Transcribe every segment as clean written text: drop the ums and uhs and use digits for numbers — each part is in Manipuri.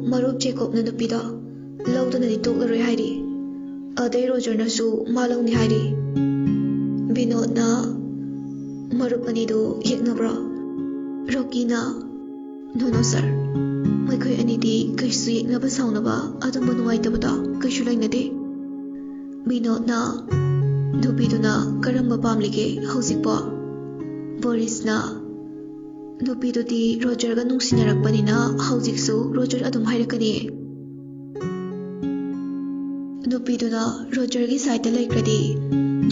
Marup Jacob na nupida lawduna ni toklaroi hairi adai Roger na su malawni hairi Binod na marup anidu yeknabra Rocky na no sir maikoi anidi kaisu yeknaba saunaba adumba nuwaitabada kaisu lainade Binod na nupiduna karamba pamlige hausikpa Boris na Nupidudi Roger ga nungsinaragpanina haujiksu Roger adum hairakani Nupiduna Roger gi side laikradi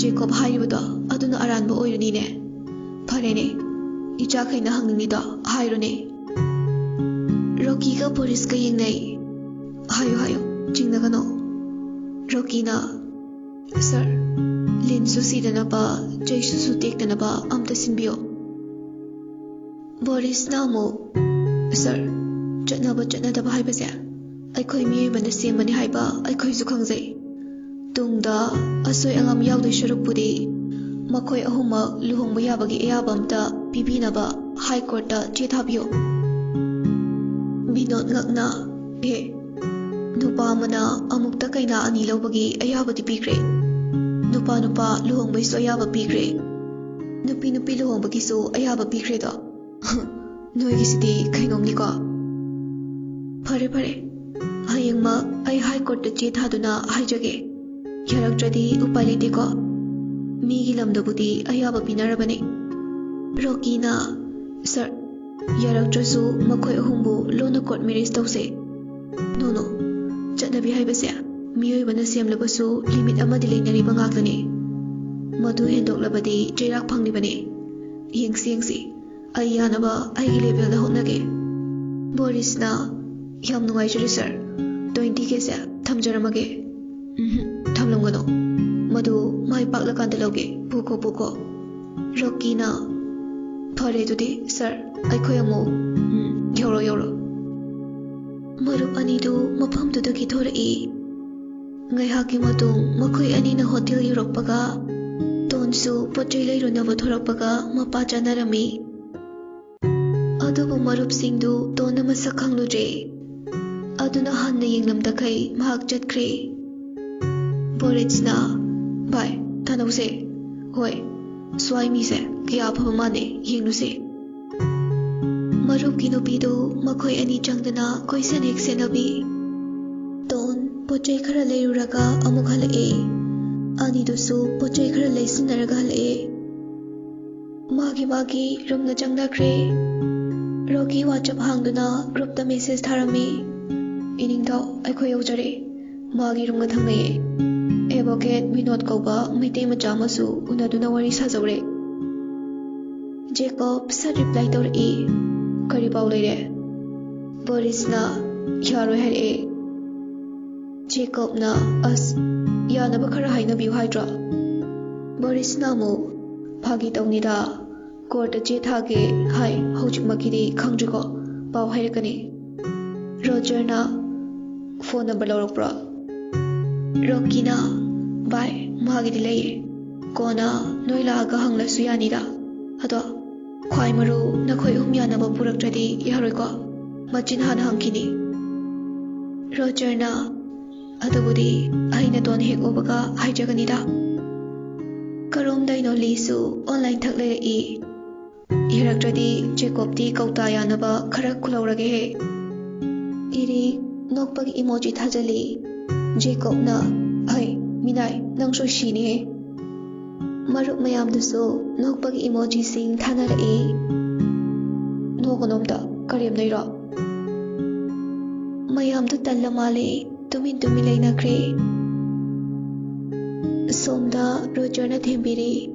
Jacob hairibada aduna aranba oirunine Pharene icha khaina hangnida hairune Rocky ga Boris ga yengnai hayo jingnagano Rocky na sir linsu sidanaba jaisu su tektanaba amta sinbiyo Boris Namo, sir, Chatnaba Haibase, I call me when the same money Haiba, I call you Kongze. Tungda, Asoy Angam Yaw the Shurupudi, Makoi Ahuma, Luhong Bayabagi Eabamta, Pipinaba, High Court, Chetabio. Binot Nagna, Nupamana, Amukta Kaina Anilobagi, Ayabati Pigre. Nupa, Luhong by Soyaba Pigre. Nupi Luhong Bagiso, Ayaba Pigre. Noisidi Kainomnika Pare Hayangma I High Court the Jet Haduna Hijage Yaraktradi Upalitiko Migilam the Budi Ayaba Pinarabane Rocky na Sir Yaraktrasu Makoi Humbu Lona Court Miris Tose No Chatnabi Haibase Mio Vanasiam Labasu Limit Amadili Naribangakane Madu Hendok Labadi Jirak Pangnibane Yingsi Ayanaba, I level the Honage. Boris na Yam no I sir. 20 case Tamjaramage. Tamlongano. Madu, my Paklakandaloge, Puko. Rocky na Pare today, sir. I koyamo. Yoro. Marup Anidu, Mapam to the Kitora E. Ngayhaki Matung, Makoi Anina Hotel Europaga. Tonsu, Potrilo Navatorpaga, Mapacha Narami. Adubu marup singdu tona masakang luje. Aduna hanna yinglamdakai mahak jatkre. Boris na bai tanause hoi swai mi se kya phamane yingnuse. Marup kinupidu makoi ani changdana koisen ek senabi. Ton pochai khara leiruraga amuk halae. Ani dusu pochai khara leisinaraga halae. Magi rumna changdakre. Rocky WhatsApp hangduna group the message tharami iningdo aikoi yaujare magi runga thangnaye advocate Binod Kauba Mite Majamasu unaduna wari sajawre Jacob sa reply tor e kari paulere Boris na yaro hare Jacob na as yana bakara haina biu hydra Boris na mo phagi tawnida Court Jethage Hai Hojik Makidi Kangjiko Pau Hairkani Roger na phone number Lorokbra Rocky na Bye Mahagidi Laye Kona Noila Gahangla Suyanida Hado Kwai Maru Nakoi Humyanaba Purakradi Yaroiko Machin Han Hankini Roger na Adabudi Aina Don Hek Obaga Hijaganida Karom Dino Lisu Online Taklere E Yaraktradi Jacob di Kautayanaba Karak Kulaurage Iri Nokpag emoji Thajali Jacob na Hai Minai Nangsho Shini Marup Mayam Duso Nokpag emoji Sing Thanara E Nogonomda Karim Naira Mayam to Talamale Tumin Tumilena Kre Somda Roger na Thembiri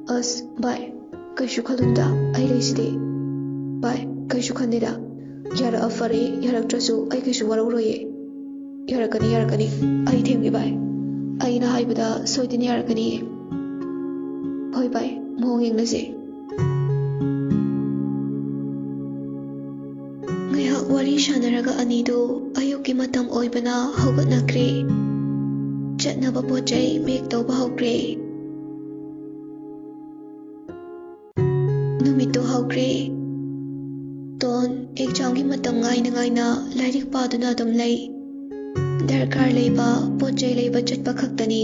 Us Bye Kaishu Kalunda I Reside Bye Kaishu Kandida Yara Afari Yaraktrasu I Kaishu Waroroye Yarakani I Themgi Bye I na Haibada Soitin Yarakani Hoi Bye Mohing Nase ꯍꯥꯏꯔꯒ ꯑꯅꯤꯗꯨ ꯑꯌꯨꯛꯀꯤ ꯃꯇꯝ ꯑꯣꯏꯕꯅ ꯍꯧꯒꯠꯅꯈ꯭ꯔꯦ꯫ ꯆꯠꯅꯕ ꯄꯣꯠꯆꯩ ꯄꯦꯛ ꯇꯧꯕ ꯍꯧꯈ꯭ꯔꯦ꯫ ꯅꯨꯃꯤꯠꯇꯨ ꯍꯧꯈ꯭ꯔꯦ꯫ ꯇꯣꯟ ꯑꯦꯛꯖꯥꯝꯒꯤ ꯃꯇꯝ ꯉꯥꯏꯅ ꯂꯥꯏꯔꯤꯛ ꯄꯥꯗꯨꯅ ꯑꯗꯨꯝ ꯂꯩ꯫ ꯗꯔꯀꯥꯔ ꯂꯩꯕ ꯄꯣꯠꯆꯩ ꯂꯩꯕ ꯆꯠꯄ ꯈꯛꯇꯅꯤ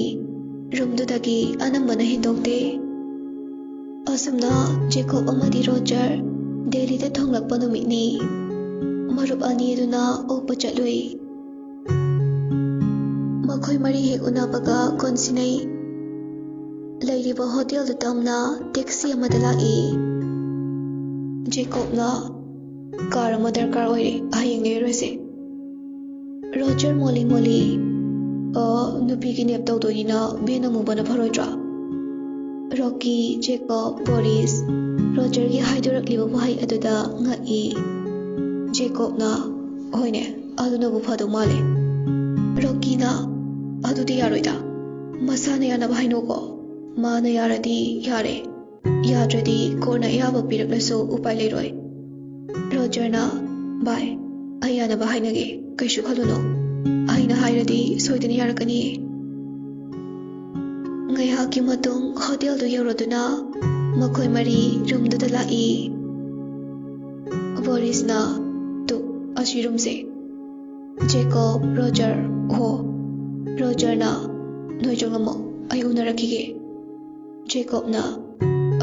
ꯔꯨꯝꯗꯨꯗꯒꯤ ꯑꯅꯝꯕꯅ ꯍꯦꯟꯗꯣꯛꯇꯦ꯫ ꯑꯁꯨꯝꯅ ꯖꯦꯀꯣꯕ ꯑꯃꯗꯤ ꯔꯣꯖꯔ ꯗꯦꯜꯂꯤꯗ ꯊꯨꯡꯂꯛꯄ ꯅꯨꯃꯤꯠꯅꯤ꯫ ꯃꯔꯨꯞ ꯑꯅꯤ ꯑꯗꯨꯅ ꯑꯣꯛꯄ ꯆꯠꯂꯨꯏ꯫ ꯃꯈꯣꯏ ꯃꯔꯤ ꯍꯦꯛ ꯎꯅꯕꯒ ꯀꯣꯟꯁꯤꯟꯅꯩ꯫ ꯂꯩꯔꯤꯕ ꯍꯣꯇꯦꯜꯗꯨ ꯇꯝꯅ ꯇꯦꯛꯁꯤ ꯑꯃꯗ ꯂꯥꯛꯏ꯫ ꯖꯦꯀꯣꯕꯅ ꯀꯥꯔ ꯑꯃ ꯗꯔꯀꯥꯔ ꯑꯣꯏꯔꯦ, ꯍꯌꯦꯡ ꯂꯩꯔꯨꯔꯁꯦ꯫ ꯔꯣꯖꯔ ꯃꯣꯜꯂꯤ ꯅꯨꯄꯤꯒꯤ ꯅꯦꯞ ꯇꯧꯗꯣꯏꯅꯤꯅ ꯚꯦꯟ ꯑꯃꯨꯕꯅ ꯐꯔꯣꯏꯗ꯭ꯔꯥ? ꯔꯣꯀꯤ, ꯖꯦꯀꯣꯕ, ꯕꯣꯔꯤꯁ ꯔꯣꯖꯔꯒꯤ ꯍꯥꯏꯗꯣꯔꯛꯂꯤꯕ ꯋꯥꯍꯩ ꯑꯗꯨꯗ ꯉꯛꯏ꯫ ꯖꯦꯀꯣꯕꯅ ꯍꯣꯏꯅꯦ ꯑꯗꯨꯅꯕꯨ ꯐꯗꯧ ꯃꯥꯜꯂꯦ꯫ ꯔꯣꯀꯤꯅ ꯑꯗꯨꯗꯤ ꯌꯥꯔꯣꯏꯗ, ꯃꯁꯥꯅ ꯌꯥꯅꯕ ꯍꯥꯏꯅꯧꯀꯣ꯫ ꯃꯥꯅ ꯌꯥꯔꯗꯤ ꯌꯥꯔꯦ, ꯌꯥꯗ꯭ꯔꯗꯤ ꯀꯣꯟꯅ ꯑꯌꯥꯕ ꯄꯤꯔꯛꯂꯁꯨ ꯎꯄꯥꯏ ꯂꯩꯔꯣꯏ꯫ ꯔꯣꯖꯔꯅ ꯚꯥꯏ ꯑꯩ ꯌꯥꯅꯕ ꯍꯥꯏꯅꯒꯦ, ꯀꯩꯁꯨ ꯈꯜꯂꯨꯅꯣ, ꯑꯩꯅ ꯍꯥꯏꯔꯗꯤ ꯁꯣꯏꯗꯅ ꯌꯥꯔꯛꯀꯅꯤꯌꯦ꯫ ꯉꯥꯏꯍꯥꯛꯀꯤ ꯃꯇꯨꯡ ꯍꯣꯇꯦꯜꯗꯨ ꯌꯧꯔꯗꯨꯅ ꯃꯈꯣꯏ ꯃꯔꯤ ꯔꯨꯝꯗꯨꯗ ꯂꯥꯛꯏ꯫ ꯕꯣꯔꯤꯁꯅ ꯇꯨ ꯑꯁꯤ ꯔꯨꯝꯁꯦ꯫ ꯖꯦꯀꯣꯕ, ꯔꯣꯖꯔ ꯍꯣ꯫ ꯔꯣꯖꯔꯅ ꯅꯣꯏ ꯆꯪꯉꯝꯃꯣ, ꯑꯩ ꯎꯅꯔꯛꯈꯤꯒꯦ꯫ ꯖꯦꯀꯣꯕꯅ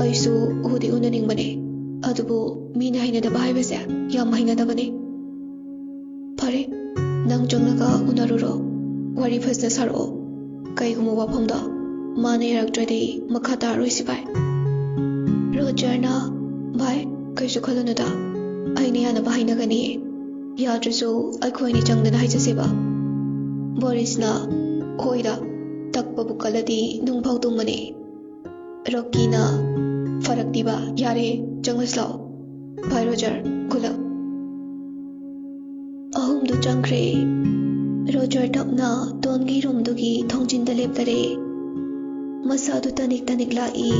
ꯑꯩꯁꯨ ꯎꯗꯤ ꯎꯅꯅꯤꯡꯕꯅꯦ, ꯑꯗꯨꯕꯨ ꯃꯤꯅ ꯍꯩꯅꯗꯕ ꯍꯥꯏꯕꯁꯦ ꯌꯥꯝ ꯍꯩꯅꯗꯕꯅꯦ꯫ ꯐꯔꯦ ꯅꯪ ꯆꯪꯂꯒ ꯎꯅꯔꯨꯔꯣ, ꯋꯥꯔꯤ ꯐꯖꯅ ꯁꯥꯔꯛꯑꯣ꯫ ꯀꯩꯒꯨꯝꯕ ꯋꯥꯐꯝꯗ ꯃꯥꯅ ꯌꯥꯔꯛꯇ꯭ꯔꯗꯤ ꯃꯈꯥ ꯇꯥꯔꯔꯣꯏꯁꯤ ꯚꯥꯏ꯫ ꯔꯣꯖꯔꯅ ꯚꯥꯏ ꯀꯩꯁꯨ ꯈꯜꯂꯨꯅꯨꯗ, ꯑꯩꯅ ꯌꯥꯅꯕ ꯍꯥꯏꯅꯒꯅꯤꯌꯦ, ꯌꯥꯗ꯭ꯔꯁꯨ ꯑꯩꯈꯣꯏꯅꯤ ꯆꯪꯗꯅ ꯍꯥꯏꯖꯁꯦꯕ꯫ ꯕꯣꯔꯤꯁꯅ ꯍꯣꯏꯗ, ꯇꯛꯄꯕꯨ ꯀꯜꯂꯗꯤ ꯅꯨꯡꯐꯥꯎ ꯇꯨꯝꯕꯅꯦ꯫ ꯔꯣꯀꯤꯅ ꯐꯔꯛꯇꯤꯕ, ꯌꯥꯔꯦ ꯆꯪꯂꯁꯤ ꯂꯥꯛꯑꯣ꯫ ꯚꯥꯏ ꯔꯣꯖꯔ ꯒꯨꯗ ꯂꯛ꯫ ꯑꯍꯨꯝꯗꯨ ꯆꯪꯈ꯭ꯔꯦ꯫ ꯔꯣꯖꯔ ꯇꯞꯅ ꯇꯣꯟꯒꯤ ꯔꯨꯝꯗꯨꯒꯤ ꯊꯣꯡꯖꯤꯟꯗ ꯂꯦꯞꯂꯔꯦ꯫ ꯃꯁꯥꯗꯨ ꯇꯅꯤꯛ ꯂꯥꯛꯏ꯫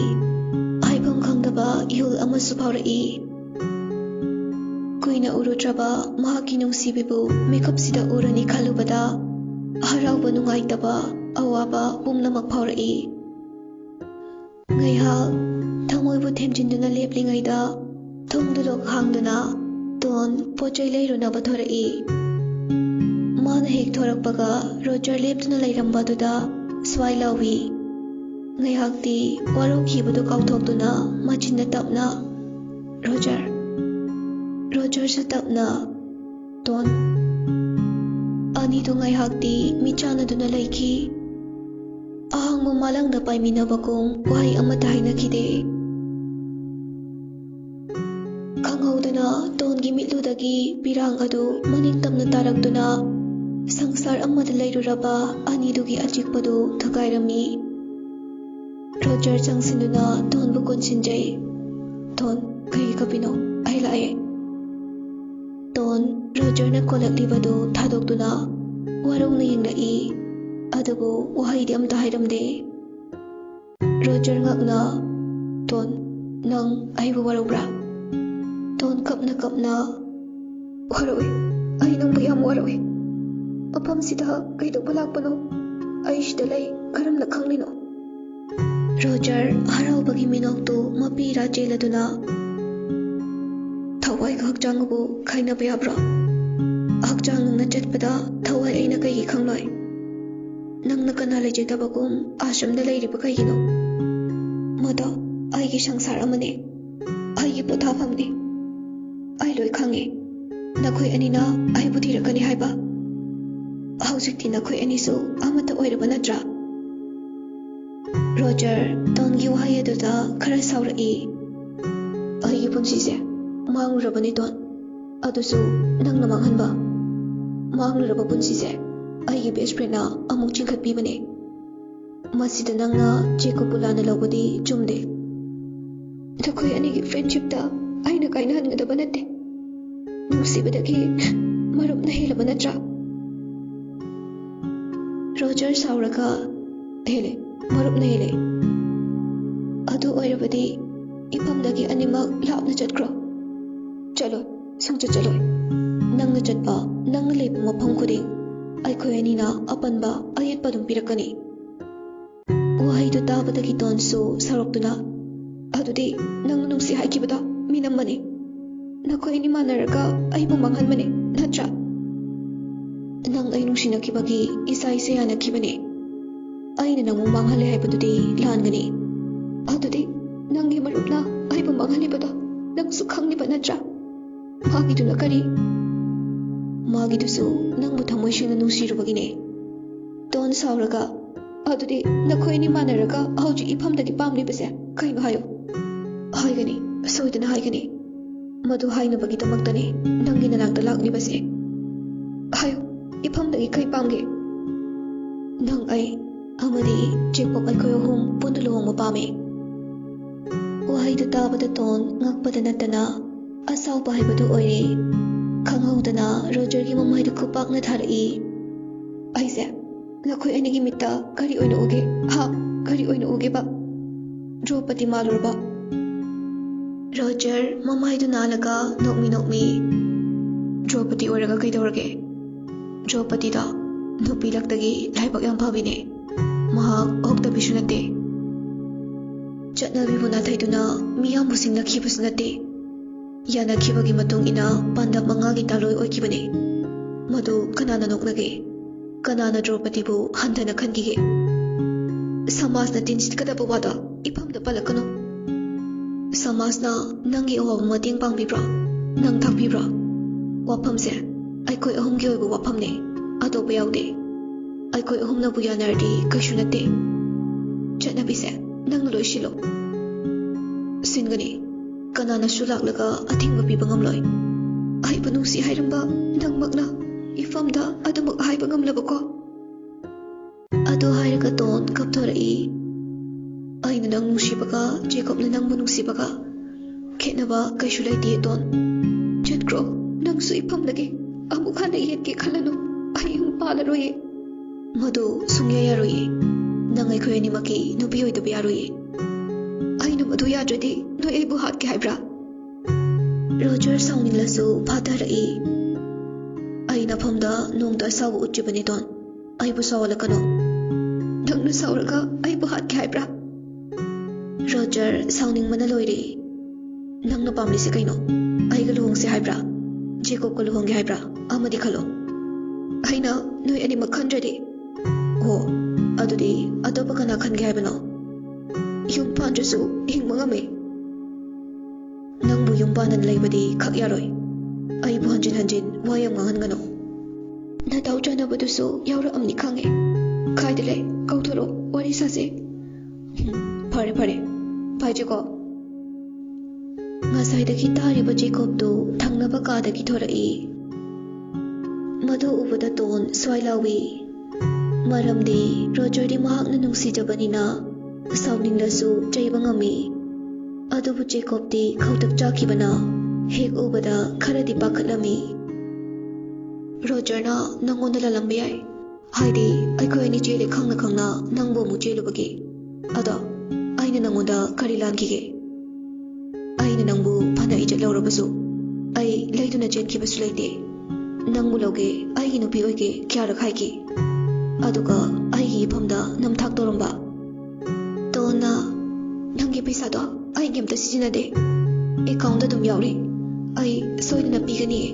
ꯍꯥꯏꯐꯝ ꯈꯪꯗꯕ ꯏꯍꯨꯜ ꯑꯃꯁꯨ ꯐꯥꯎꯔꯛꯏ꯫ ꯀꯨꯏꯅ ꯎꯔꯨꯗ꯭ꯔꯕ ꯃꯍꯥꯛꯀꯤ ꯅꯨꯡꯁꯤꯕꯤꯕꯨ ꯃꯤꯀꯨꯞꯁꯤꯗ ꯎꯔꯅꯤ ꯈꯜꯂꯨꯕꯗ ꯍꯔꯥꯎꯕ, ꯅꯨꯡꯉꯥꯏꯇꯕ, ꯑꯋꯥꯕ ꯄꯨꯝꯅꯃꯛ ꯐꯥꯎꯔꯛꯏ꯫ ꯉꯥꯏꯍꯥꯛ ꯊꯃꯣꯏꯕꯨ ꯊꯦꯝꯖꯤꯟꯗꯨꯅ ꯂꯦꯞꯂꯤꯉꯩꯗ ꯊꯣꯡꯗꯨ ꯂꯣꯛ ꯍꯥꯡꯗꯨꯅ ꯇꯣꯟ ꯄꯣꯠꯆꯩ ꯂꯩꯔꯨꯅꯕ ꯊꯣꯔꯛꯏ꯫ ꯃꯥꯅ ꯍꯦꯛ ꯊꯣꯔꯛꯄꯒ ꯔꯣꯖꯔ ꯂꯦꯞꯇꯨꯅ ꯂꯩꯔꯝꯕꯗꯨꯗ ꯁ꯭ꯋꯥꯏ ꯂꯥꯎꯏ꯫ ꯉꯥꯏꯍꯥꯛꯇꯤ ꯋꯥꯔꯧꯈꯤꯕꯗꯨ ꯀꯥꯎꯊꯣꯛꯇꯨꯅ ꯃꯆꯤꯟꯅ ꯇꯞꯅ ꯔꯣꯖꯔ꯫ ꯔꯣꯖꯔꯁꯨ ꯇꯞꯅ ꯇꯣꯟ꯫ ꯑꯅꯤꯗꯨ ꯉꯥꯏꯍꯥꯛꯇꯤ ꯃꯤꯠꯆꯥꯟꯅꯗꯨꯅ ꯂꯩꯈꯤ꯫ ꯑꯍꯥꯡꯕ ꯃꯥꯂꯪꯗ ꯄꯥꯏꯃꯤꯟꯅꯕꯒꯨꯝ ꯋꯥꯍꯩ ꯑꯃꯠꯇ ꯍꯥꯏꯅꯈꯤꯗꯦ꯫ ꯈꯪꯍꯧꯗꯅ ꯇꯣꯟꯒꯤ ꯃꯤꯠꯂꯨꯗꯒꯤ ꯄꯤꯔꯥꯡ ꯑꯗꯨ ꯃꯅꯤꯡꯇꯝꯅ ꯇꯥꯔꯛꯇꯨꯅ ꯁꯪꯁꯥꯔ ꯑꯃꯗ ꯂꯩꯔꯨꯔꯕ ꯑꯅꯤꯗꯨꯒꯤ ꯑꯆꯤꯛꯄꯗꯨ ꯊꯨꯒꯥꯏꯔꯝꯃꯤ꯫ ꯔꯣꯖꯔ ꯆꯪꯁꯤꯟꯗꯨꯅ ꯇꯣꯟꯕꯨ ꯀꯣꯟꯁꯤꯟꯖꯩ꯫ ꯇꯣꯟ ꯀꯩꯒꯤ ꯀꯞꯄꯤꯅꯣ? ꯑꯩ ꯂꯥꯛꯑꯦ꯫ ꯇꯣꯟ ꯔꯣꯖꯔꯅ ꯀꯣꯜꯂꯛꯂꯤꯕꯗꯨ ꯊꯥꯗꯣꯛꯇꯨꯅ ꯋꯥꯔꯧꯅ ꯌꯦꯡꯂꯛꯏ, ꯑꯗꯨꯕꯨ ꯋꯥꯍꯩꯗꯤ ꯑꯃꯇ ꯍꯥꯏꯔꯝꯗꯦ꯫ ꯔꯣꯖꯔ ꯉꯛꯅ ꯇꯣꯟ ꯅꯪ ꯑꯩꯕꯨ ꯋꯥꯔꯧꯕ꯭ꯔꯥ? ꯇꯣꯟ ꯀꯞꯅ ꯋꯥꯔꯧꯏ, ꯑꯩ ꯅꯪꯕꯨ ꯌꯥꯝ ꯋꯥꯔꯧꯏ꯫ ꯃꯐꯝꯁꯤꯗ ꯀꯩꯗꯧꯕ ꯂꯥꯛꯄꯅꯣ? ꯑꯩ ꯁꯤꯗ ꯂꯩ ꯀꯔꯝꯅ ꯈꯪꯂꯤꯅꯣ? ꯔꯣꯖꯔ ꯍꯔꯥꯎꯕꯒꯤ ꯃꯤꯅꯣꯛꯇꯨ ꯃꯄꯤꯔꯥ ꯆꯦꯜꯂꯗꯨꯅ ꯊꯋꯥꯏꯒ ꯍꯛꯆꯥꯡꯒꯕꯨ ꯈꯥꯏꯅꯕ ꯌꯥꯕ꯭ꯔꯣ? ꯍꯛꯆꯥꯡ ꯅꯪꯅ ꯆꯠꯄꯗ ꯊꯋꯥꯏ ꯑꯩꯅ ꯀꯩꯒꯤ ꯈꯪꯂꯣꯏ? ꯅꯪꯅ ꯀꯅꯥ ꯂꯩꯖꯗꯕꯒꯨꯝ ꯑꯥꯁ꯭ꯔꯝꯗ ꯂꯩꯔꯤꯕ ꯀꯩꯒꯤꯅꯣ? ꯃꯗꯣ ꯑꯩꯒꯤ ꯁꯪꯁꯥꯔ ꯑꯃꯅꯤ, ꯑꯩꯒꯤ ꯄꯣꯊꯥꯐꯝꯅꯤ꯫ ꯑꯩ ꯂꯣꯏ ꯈꯪꯉꯤ, ꯅꯈꯣꯏ ꯑꯅꯤꯅ ꯑꯩꯕꯨ ꯊꯤꯔꯛꯀꯅꯤ ꯍꯥꯏꯕ꯫ ꯍꯧꯖꯤꯛꯇꯤ ꯅꯈꯣꯏ ꯑꯅꯤꯁꯨ ꯑꯃꯠꯇ ꯑꯣꯏꯔꯕ ꯅꯠꯇ꯭ꯔꯥ? ꯔꯣꯖꯔ ꯇꯣꯟꯒꯤ ꯋꯥꯍꯩ ꯑꯗꯨꯗ ꯈꯔ ꯁꯥꯎꯔꯛꯏ꯫ ꯑꯩꯒꯤ ꯄꯨꯟꯁꯤꯁꯦ ꯃꯥꯡꯂꯨꯔꯕꯅꯤ ꯇꯣꯟ, ꯑꯗꯨꯁꯨ ꯅꯪꯅ ꯃꯥꯡꯍꯟꯕ꯫ ꯃꯥꯡꯂꯨꯔꯕ ꯄꯨꯟꯁꯤꯁꯦ ꯑꯩꯒꯤ ꯕꯦꯁ ꯐ꯭ꯔꯦꯟꯅ ꯑꯃꯨꯛ ꯆꯤꯡꯈꯠꯄꯤꯕꯅꯦ꯫ ꯃꯁꯤꯗ ꯅꯪꯅ ꯖꯦꯀꯣꯕꯄꯨ ꯂꯥꯟꯅ ꯂꯧꯕꯗꯤ ꯆꯨꯝꯗꯦ꯫ ꯅꯈꯣꯏ ꯑꯅꯤꯒꯤ ꯐ꯭ꯔꯦꯟꯗꯁꯤꯞꯇ ꯑꯩꯅ ꯀꯥꯏꯅꯍꯟꯒꯗꯕ ꯅꯠꯇꯦ꯫ ꯅꯨꯡꯁꯤꯕꯗꯒꯤ ꯃꯔꯨꯞꯅ ꯍꯦꯜꯂꯕ ꯅꯠꯇ꯭ꯔꯥ? ꯔꯣꯖꯔ ꯁꯥꯎꯔꯒ ꯍꯦꯜꯂꯦ, ꯃꯔꯨꯞꯅ ꯍꯦꯜꯂꯦ꯫ ꯑꯗꯨ ꯑꯣꯏꯔꯕꯗꯤ ꯏꯐꯝꯗꯒꯤ ꯑꯅꯤꯃꯛ ꯂꯥꯞꯅ ꯆꯠꯈ꯭ꯔꯣ꯫ ꯆꯠꯂꯣꯏ, ꯁꯨꯡꯆꯠ ꯆꯠꯂꯣꯏ꯫ ꯅꯪꯅ ꯅꯪꯅ ꯆꯠꯄ ꯅꯪꯅ ꯂꯩꯕ ꯃꯐꯝ ꯈꯨꯗꯤꯡ ꯑꯩꯈꯣꯏ ꯑꯅꯤꯅ ꯑꯄꯟꯕ ꯑꯌꯦꯠꯄ ꯑꯗꯨꯝ ꯄꯤꯔꯛꯀꯅꯤ. ꯋꯥꯍꯩꯗꯨ ꯇꯥꯕꯗꯒꯤ ꯇꯣꯟꯁꯨ ꯁꯥꯎꯔꯛꯇꯨꯅ ꯑꯗꯨꯗꯤ ꯅꯪꯅ ꯅꯨꯡꯁꯤ ꯍꯥꯏꯈꯤꯕꯗꯣ ꯃꯤꯅꯝꯕꯅꯤ. ꯅꯈꯣꯏ ꯑꯅꯤ ꯃꯥꯟꯅꯔꯒ ꯑꯩꯕꯨ ꯃꯥꯡꯍꯟꯕꯅꯤ ꯅꯠꯇ꯭ꯔꯥ? ꯅꯪ ꯑꯩ ꯅꯨꯡꯁꯤꯅꯈꯤꯕꯒꯤ ꯏꯁꯥ ꯏꯁꯥ ꯌꯥꯅꯈꯤꯕꯅꯤ. ꯑꯩꯅ ꯅꯪꯕꯨ ꯃꯥꯡꯍꯜꯂꯦ ꯍꯥꯏꯕꯗꯨꯗꯤ ꯂꯥꯟꯒꯅꯤ. ꯑꯗꯨꯗꯤ ꯅꯪꯒꯤ ꯃꯔꯨꯞꯅ ꯑꯩꯕꯨ ꯃꯥꯡꯍꯜꯂꯤꯕꯗꯣ ꯅꯪꯁꯨ ꯈꯪꯂꯤꯕ ꯅꯠꯇ꯭ꯔꯥ? ꯃꯥꯒꯤꯗꯨꯅ ꯀꯔꯤ? ꯃꯥꯒꯤꯗꯨꯁꯨ ꯅꯪꯕꯨ ꯊꯃꯣꯏ ꯁꯦꯡꯅ ꯅꯨꯡꯁꯤꯔꯨꯕꯒꯤꯅꯦ. ꯇꯣꯟ ꯁꯥꯎꯔꯒ ꯑꯗꯨꯗꯤ ꯅꯈꯣꯏ ꯑꯅꯤ ꯃꯥꯟꯅꯔꯒ ꯍꯧꯖꯤꯛ ꯏꯐꯝꯗꯒꯤ ꯄꯥꯝꯂꯤꯕꯁꯦ ꯀꯩꯅꯣ ꯍꯥꯏꯌꯣ. ꯍꯥꯏꯒꯅꯤ, ꯁꯣꯏꯗꯅ ꯍꯥꯏꯒꯅꯤ. ꯃꯗꯨ ꯍꯥꯏꯅꯕꯒꯤꯗꯃꯛꯇꯅꯤ ꯅꯪꯒꯤ ꯅꯅꯥꯛꯇ ꯂꯥꯛꯂꯤꯕꯁꯦ. ꯍꯥꯏꯌꯣ, ꯏꯐꯝꯗꯒꯤ ꯀꯩ ꯄꯥꯝꯒꯦ? ꯅꯪ ꯑꯩ ꯑꯃꯗꯤ ꯖꯦꯀꯣꯕ ꯑꯩꯈꯣꯏ ꯑꯍꯨꯝ ꯄꯨꯟꯅ ꯂꯨꯍꯣꯡꯕ ꯄꯥꯝꯃꯤ. ꯋꯥꯍꯩꯗꯨ ꯇꯥꯕꯗ ꯇꯣꯟ ꯉꯛꯄꯗ ꯅꯠꯇꯅ ꯑꯁꯥꯎꯕ ꯍꯥꯏꯕꯗꯨ ꯑꯣꯏꯔꯦ. ꯈꯪꯍꯧꯗꯅ ꯔꯣꯖꯔꯒꯤ ꯃꯃꯥꯏꯗꯨ ꯈꯨꯄꯥꯛꯅ ꯊꯥꯔꯛꯏ. ꯑꯩꯁꯦ ꯅꯈꯣꯏ ꯑꯅꯤꯒꯤ ꯃꯤꯠꯇ ꯀꯔꯤ ꯑꯣꯏꯅ ꯎꯒꯦ? ꯀꯔꯤ ꯑꯣꯏꯅ ꯎꯒꯦꯕ? ꯗ꯭ꯔꯧꯄꯗꯤ ꯃꯥꯜꯂꯨꯔꯕ? ꯔꯣꯖꯔ ꯃꯃꯥꯏꯗꯨ ꯅꯥꯜꯂꯒ ꯅꯣꯛꯃꯤ. ꯗ꯭ꯔꯧꯄꯗꯤ ꯑꯣꯏꯔꯒ ꯀꯩꯗꯧꯔꯒꯦ? ꯗ꯭ꯔꯧꯄꯗꯤꯗ ꯅꯨꯄꯤ ꯂꯛꯇꯒꯤ ꯂꯥꯏꯕꯛ ꯌꯥꯝ ꯐꯕꯤꯅꯦ. ꯃꯍꯥꯛ ꯑꯣꯛꯇꯕꯤꯁꯨ ꯅꯠꯇꯦ. ꯆꯠꯅꯕꯤꯕꯨ ꯅꯥꯊꯩꯗꯨꯅ ꯃꯤꯌꯥꯝꯕꯨ ꯁꯤꯡꯅꯈꯤꯕꯁꯨ ꯅꯠꯇꯦ. ꯌꯥꯅꯈꯤꯕꯒꯤ ꯃꯇꯨꯡ ꯏꯟꯅ ꯄꯥꯟꯗꯝ 5ꯒꯤ ꯇꯥꯂꯣꯏ ꯑꯣꯏꯈꯤꯕꯅꯤ. ꯃꯗꯨ ꯀꯅꯥꯅ ꯅꯣꯛꯅꯒꯦ? ꯀꯅꯥꯅ ꯗ꯭ꯔꯧꯄꯗꯤꯕꯨ ꯍꯟꯊꯅ ꯈꯟꯈꯤꯒꯦ? ꯁꯃꯥꯖꯅ ꯇꯤꯟꯁꯤꯠꯀꯗꯕ ꯋꯥꯗ ꯏꯐꯝꯗ ꯄꯜꯂꯛꯀꯅꯨ. ꯁꯃꯥꯖꯅ ꯅꯪꯒꯤ ꯑꯋꯥꯕ ꯃꯇꯦꯡ ꯄꯥꯡꯕꯤꯕ꯭ꯔꯥ? ꯅꯪ ꯊꯥꯛꯄꯤꯕ꯭ꯔꯥ? ꯋꯥꯐꯝꯁꯦ ꯑꯩꯈꯣꯏ ꯑꯍꯨꯝꯒꯤ ꯑꯣꯏꯕ ꯋꯥꯐꯝꯅꯤ, ꯑꯇꯣꯞꯄ ꯌꯥꯎꯗꯦ. ꯑꯩꯈꯣꯏ ꯑꯍꯨꯝꯅꯕꯨ ꯌꯥꯅꯔꯗꯤ ꯀꯩꯁꯨ ꯅꯠꯇꯦ. ꯆꯠꯅꯕꯤꯁꯦ ꯅꯪꯅ ꯂꯣꯏ ꯁꯤꯜꯂꯣ. ꯁꯤꯟꯒꯅꯤ. ꯀꯅꯥꯅꯁꯨ ꯂꯥꯛꯂꯒ ꯑꯊꯤꯡꯕ ꯄꯤꯕ ꯉꯝꯂꯣꯏ. ꯑꯩꯕꯨ ꯅꯨꯡꯁꯤ ꯍꯥꯏꯔꯝꯕ ꯅꯪꯃꯛꯅ ꯏꯐꯝꯗ ꯑꯗꯨꯃꯛ ꯍꯥꯏꯕ ꯉꯝꯂꯕꯀꯣ? ꯑꯗꯨ ꯍꯥꯏꯔꯒ ꯇꯣꯟ ꯀꯞꯊꯣꯔꯛꯏ. ꯑꯩꯅ ꯅꯪ ꯅꯨꯡꯁꯤꯕꯒ ꯖꯦꯀꯣꯕꯅ ꯅꯪꯕꯨ ꯅꯨꯡꯁꯤꯕꯒ ꯈꯦꯠꯅꯕ ꯀꯩꯁꯨ ꯂꯩꯇꯦ ꯇꯣꯟ. ꯆꯠꯈ꯭ꯔꯣ. ꯅꯪꯁꯨ ꯏꯐꯝꯗꯒꯤ ꯑꯃꯨꯛ ꯍꯟꯅ ꯌꯦꯠꯀꯦ ꯈꯜꯂꯅꯨ. ꯑꯩ ꯌꯨꯝ ꯄꯥꯜꯂꯔꯣꯏꯌꯦ. ꯃꯗꯨ ꯁꯨꯡꯌꯥ ꯌꯥꯔꯣꯏꯌꯦ. ꯅꯪ ꯑꯩꯈꯣꯏ ꯑꯅꯤꯃꯛꯀꯤ ꯅꯨꯄꯤ ꯑꯣꯏꯗꯕ ꯌꯥꯔꯣꯏꯌꯦ. ꯑꯩꯅ ꯃꯗꯨ ꯌꯥꯗ꯭ꯔꯗꯤ ꯅꯣꯏ ꯑꯩꯕꯨ ꯍꯥꯠꯀꯦ ꯍꯥꯏꯕ꯭ꯔꯥ? ꯔꯣꯖꯔ ꯁꯥꯎꯅꯤꯡꯂꯁꯨ ꯐꯥꯊꯔꯛꯏ. ꯑꯩ ꯅꯐꯝꯗ ꯅꯣꯡꯇ ꯑꯁꯥꯎꯕ ꯎꯠꯇ꯭ꯔꯤꯕꯅꯤ ꯇꯣꯟ. ꯑꯩꯕꯨ ꯁꯥꯎꯍꯜꯂꯛꯀꯅꯨ. ꯅꯪꯅ ꯁꯥꯎꯔꯒ ꯑꯩꯕꯨ ꯍꯥꯠꯀꯦ ꯍꯥꯏꯕ꯭ꯔꯥ? ꯔꯣꯖꯔ ꯁꯥꯎꯅꯤꯡꯕꯅ ꯂꯣꯏꯔꯦ. ꯅꯪꯅ ꯄꯥꯝꯂꯤꯁꯦ ꯀꯩꯅꯣ? ꯑꯩꯒ ꯂꯨꯍꯣꯡꯁꯦ ꯍꯥꯏꯕ꯭ꯔꯥ? ꯖꯦꯀꯣꯕꯀ ꯂꯨꯍꯣꯡꯒꯦ ꯍꯥꯏꯕ꯭ꯔꯥ? ꯑꯃꯗꯤ ꯈꯜꯂꯣ. ꯑꯩꯅ ꯅꯣꯏ ꯑꯅꯤꯃꯛ ꯈꯟꯗ꯭ꯔꯗꯤ? ꯑꯣ, ꯑꯗꯨꯗꯤ ꯑꯇꯣꯞꯄ ꯀꯅꯥ ꯈꯟꯒꯦ ꯍꯥꯏꯕꯅꯣ? ꯌꯨꯝ ꯄꯥꯟꯗ꯭ꯔꯁꯨ ꯍꯤꯡꯕ ꯉꯝꯃꯤ. ꯅꯪꯕꯨ ꯌꯨꯝ ꯄꯥꯟꯗꯅ ꯂꯩꯕꯗꯤ ꯈꯛ ꯌꯥꯔꯣꯏ. ꯑꯩꯕꯨ ꯍꯟꯖꯤꯟ ꯍꯟꯖꯤꯟ ꯋꯥ ꯌꯥꯝ ꯉꯥꯡꯍꯟꯒꯅꯨ. ꯅꯇꯥꯎ ꯆꯥꯅꯕꯗꯨꯁꯨ ꯌꯥꯎꯔꯛꯑꯝꯅꯤ ꯈꯪꯉꯦ. ꯀꯥꯏꯗ ꯂꯩ? ꯀꯧꯊꯣꯔꯛꯑꯣ, ꯋꯥꯔꯤ ꯁꯥꯁꯦ. ꯐꯔꯦ. ꯚꯥꯏ ꯖꯦꯀꯣꯕ. ꯉꯁꯥꯏꯗꯒꯤ ꯇꯥꯔꯤꯕ ꯖꯦꯀꯣꯕꯇꯨ ꯊꯪꯅꯕ ꯀꯥꯗꯒꯤ ꯊꯣꯔꯛꯏ. ꯃꯗꯨ ꯎꯕꯗ ꯇꯣꯟ ꯁ꯭ꯋꯥꯏ ꯂꯥꯎꯏ. ꯃꯔꯝꯗꯤ ꯔꯣꯖꯔꯗꯤ ꯃꯍꯥꯛꯅ ꯅꯨꯡꯁꯤꯖꯕꯅꯤꯅ ꯁꯥꯎꯅꯤꯡꯂꯁꯨ ꯆꯩꯕ ꯉꯝꯃꯤ. ꯑꯗꯨꯕꯨ ꯖꯦꯀꯣꯕꯇꯤ ꯈꯧꯇꯛ ꯆꯥꯈꯤꯕꯅ ꯍꯦꯛ ꯎꯕꯗ ꯈꯔꯗꯤ ꯄꯥꯈꯠꯂꯝꯃꯤ. ꯔꯣꯖꯔꯅ ꯅꯪꯉꯣꯟꯗ ꯂꯥꯜꯂꯝꯕ ꯌꯥꯏ. ꯍꯥꯏꯗꯤ ꯑꯩꯈꯣꯏ ꯑꯅꯤ ꯆꯦꯜꯂꯦ ꯈꯪꯅ ꯈꯪꯅ ꯅꯪꯕꯨ ꯑꯃꯨꯛ ꯆꯦꯜꯂꯨꯕꯒꯤ. ꯑꯗꯣ ꯑꯩꯅ ꯅꯪꯉꯣꯟꯗ ꯀꯔꯤ ꯂꯥꯟꯈꯤꯒꯦ? ꯑꯩꯅ ꯅꯪꯕు ꯐꯅ ꯏꯖꯠ ꯂꯧꯔꯕꯁꯨ ꯑꯩ ꯂꯩꯗꯨꯅ ꯆꯦꯟꯈꯤꯕꯁꯨ ꯂꯩꯇꯦ. ꯅꯪꯕꯨ ꯂꯧꯒꯦ, ꯑꯩꯒꯤ ꯅꯨꯄꯤ ꯑꯣꯏꯒꯦ ꯀꯌꯥꯔꯛ ꯍꯥꯏꯈꯤ. ꯑꯗꯨꯒ ꯑꯩꯒꯤ ꯏꯐꯝꯗ ꯅꯝꯊꯥꯛ ꯇꯧꯔꯝꯕ. ꯇꯣꯟꯅ ꯅꯪꯒꯤ ꯄꯩꯁꯥꯗꯣ ꯑꯩꯒꯤ ꯑꯝꯇ ꯁꯤꯖꯤꯟꯅꯗꯦ. ꯑꯦꯀꯥꯎꯟꯗ ꯑꯗꯨꯝ ꯌꯥꯎꯔꯤ. ꯑꯩ ꯁꯣꯏꯗꯅ ꯄꯤꯒꯅꯤꯌꯦ.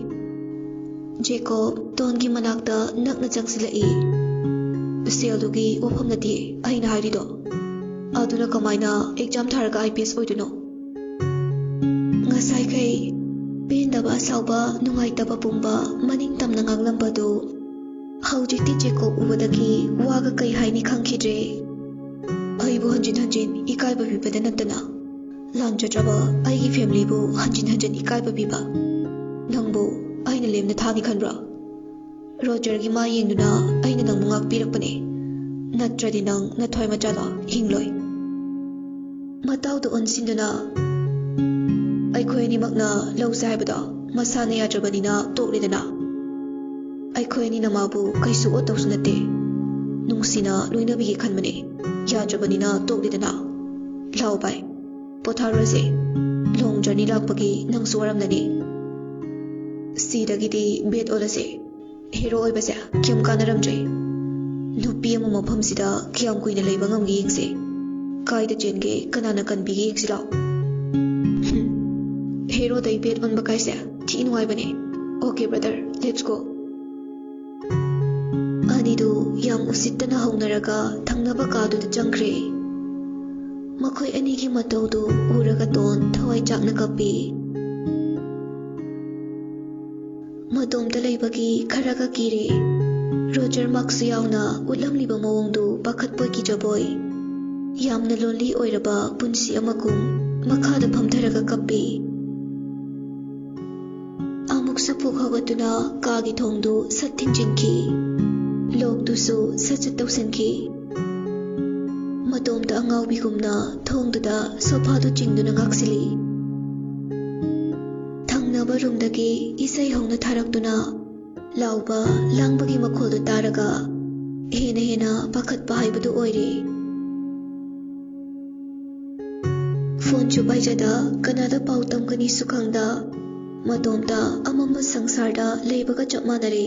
ꯖꯦꯀꯣꯕ ꯇꯣꯟꯒꯤ ꯃꯅꯥꯛꯇ ꯅꯛꯅ ꯆꯪꯁꯤꯜꯂꯛꯏ. ꯁꯦꯜꯗꯨꯒꯤ ꯋꯥꯐꯝ ꯅꯠꯇꯦ ꯑꯩꯅ ꯍꯥꯏꯔꯤꯗꯣ. ꯑꯗꯨꯅ ꯀꯃꯥꯏꯅ ꯑꯦꯛꯖꯥꯝ ꯊꯥꯔꯒ IPS ꯑꯣꯏꯗꯣꯏꯅꯣ? ꯉꯁꯥꯏꯈꯩ ꯄꯦꯟꯗꯕ, ꯑꯁꯥꯎꯕ, ꯅꯨꯡꯉꯥꯏꯇꯕ ꯄꯨꯝꯕ ꯃꯅꯤꯡ ꯇꯝꯅ ꯉꯥꯡꯂꯝꯕꯗꯨ ꯍꯧꯖꯤꯛꯇꯤ ꯖꯦꯀꯣꯕ ꯎꯕꯗꯒꯤ ꯋꯥꯒ ꯀꯩ ꯍꯥꯏꯅꯤ ꯈꯪꯈꯤꯗ꯭ꯔꯦ. ꯑꯩꯕꯨ ꯍꯟꯖꯤꯟ ꯍꯟꯖꯤൻ ꯏꯀꯥꯏꯕ ꯄꯤꯕꯗ ꯅꯠꯇꯅ ꯂꯥꯟꯖꯗ꯭ꯔꯕ ꯑꯩꯒꯤ ꯐꯦꯃꯤꯂꯤꯕꯨ ꯍꯟꯖꯤꯟ ꯍꯟꯖꯤꯟ ꯏꯀꯥꯏꯕ ꯄꯤꯕ ꯅꯪꯕꯨ ꯑꯩꯅ ꯂꯦꯝꯅ ꯊꯥꯒꯦ ꯈꯟꯕ꯭ꯔꯥ? ꯔꯣꯖꯔꯒꯤ ꯃꯥ ꯌꯦꯡꯗꯨꯅ ꯑꯩꯅ ꯅꯪꯕꯨ ꯉꯥꯛꯄꯤꯔꯛꯄꯅꯦ. ꯅꯠꯇ꯭ꯔꯗꯤ ꯅꯪ ꯅꯊ꯭ꯋꯥꯏ ꯃꯆꯥꯗꯣ ꯍꯤꯡꯂꯣꯏ. ꯃꯇꯥꯎꯗ ꯑꯣꯟꯁꯤꯟꯗꯨꯅ ꯑꯩꯈꯣꯏ ꯑꯅꯤꯃꯛꯅ ꯂꯧꯁꯦ ꯍꯥꯏꯕꯗꯣ ꯃꯁꯥꯅ ꯌꯥꯗ꯭ꯔꯕꯅꯤꯅ ꯇꯣꯛꯂꯤꯗꯅ. ꯑꯩꯈꯣꯏ ꯑꯅꯤꯅ ꯃꯥꯕꯨ ꯀꯩꯁꯨ ꯑꯣꯠꯇꯧꯁꯨ ꯅꯠꯇꯦ. ꯅꯨꯡꯁꯤꯅ ꯂꯣꯏꯅꯕꯤꯒꯦ ꯈꯟꯕꯅꯦ. ꯌꯥꯗ꯭ꯔꯕꯅꯤꯅ ꯇꯣꯛꯂꯤꯗꯅ. ꯂꯥꯎ ꯚꯥꯏ, ꯄꯣꯊꯥꯔꯨꯔꯁꯦ. ꯂꯣꯡ ꯖꯔꯅꯤ ꯂꯥꯛꯄꯒꯤ ꯅꯪꯁꯨ ꯋꯥꯔꯝꯂꯅꯤ. Sidagidi bet olase. Hero oibase kyam kanaramjai. Nupi ama mafamsida kyam kuina leiba ngamgi yengse. Kaida chenge kanana kanbigi yengsilao. Hero dai bet manba kaise thi nuaibane. Okay brother, let's go. Anidu yam usittana haunaraga thangnaba kaduda changkhre. Makhoi anigi mataudu uraga ton thawai chakna kapi. Madomda leibagi kharaga kire. Roger maksu yauna utlamliba mawongdu pakhatpoi kijaboi. Yamna lonely oiraba punsi amagum makhada phamtharaga kapi. Amuksa pukhagatuna kagi thongdu sathinjinki. Lokdusu sachut tawsanki. Madomda angawbigumna thongduda sofadu chingduna ngaksili. Thangnaba roomdagi isai hongna tharaktuna lauba langbagi makholdu taraga hena hena pakhatpa haibadu oire. Phone chu baijada kanada pau tamkani sukhangda madomda amamba sangsarda leibaga chap manare.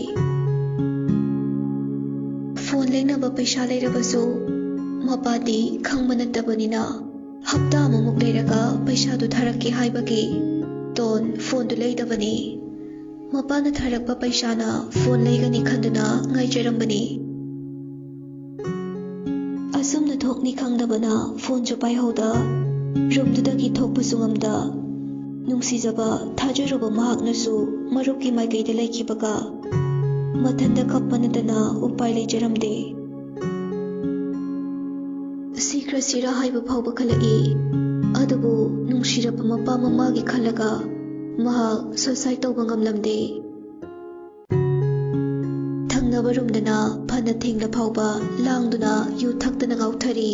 Phone lengnaba paisa leirabasu mapadi khangba nattabanina hapta amamuk leiraga paisa du tharake haibagi ton phone du leidabani. Mapana tharakpa paisana phone leigani khanduna ngaijarambani. Asumna thokni khangdabana phone chu paihauda roomdudagi thokpasu ngamda. Nungsijaba thajaruba mahaknasu marupki maikaida leikibaga mathanda kappanatana upai leijaramde. Sikra sira haiba phauba khalai adubu nungsirapa mapa mamagi khalaga mahak suicide tawba ngamlamde. Thangnaba roomdana phana thengna phauba langduna yu thaktana ngauthari.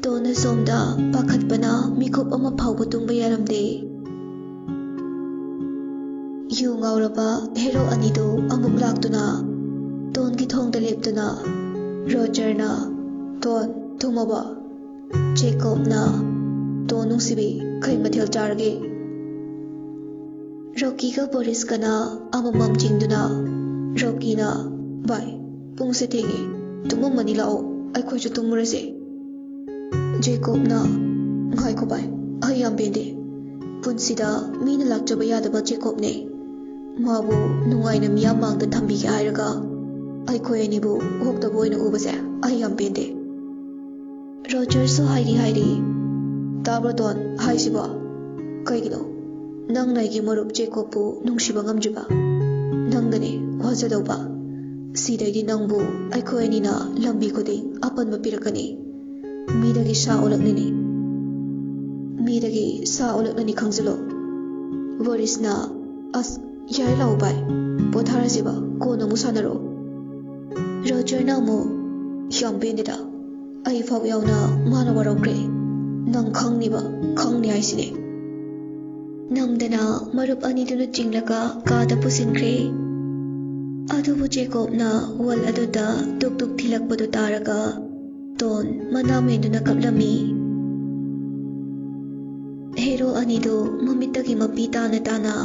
Tona somda pakhatpana mikop ama phauba tungba yaramde. Yu ngauraba hero anido amuk laktuna tongi thongda leptuna. Roger na ton thumaba. Jacob na ton nungsibi kai mathel charge. Rocky ka Boris kana amamam jingduna. Rocky na bye pungse thege tumamani lao aikhoi chu tumurase. Jacob na ngai ko bye ayam bende punsida mina lakjaba yadaba Jacob ne mabu nungaina miyam mangda thambi ge hairaga aikhoi anibu hokta boina ubase ayam bende. Roger so hairi tabradon haisiba kaigino nang naigi marup Jacob pu nungsiba ngamjiba nangdane wajadauba sidaidi nangbu aikhoi anina lambi khuding apanba pirakani. Midagi sa olaknani khangzalo. Boris na as yai lau bai potharasiba kona musanaro. Roger na mo yam bendida ai fau yauna mana warokre nang khangni aisine. Namdana marup aniduna jinglaka kada pusinkre. Adubu Jacob na wal aduda tuk thilakpadu taraga ton manamenduna kaplami. Hero anido mamitagi mapi tana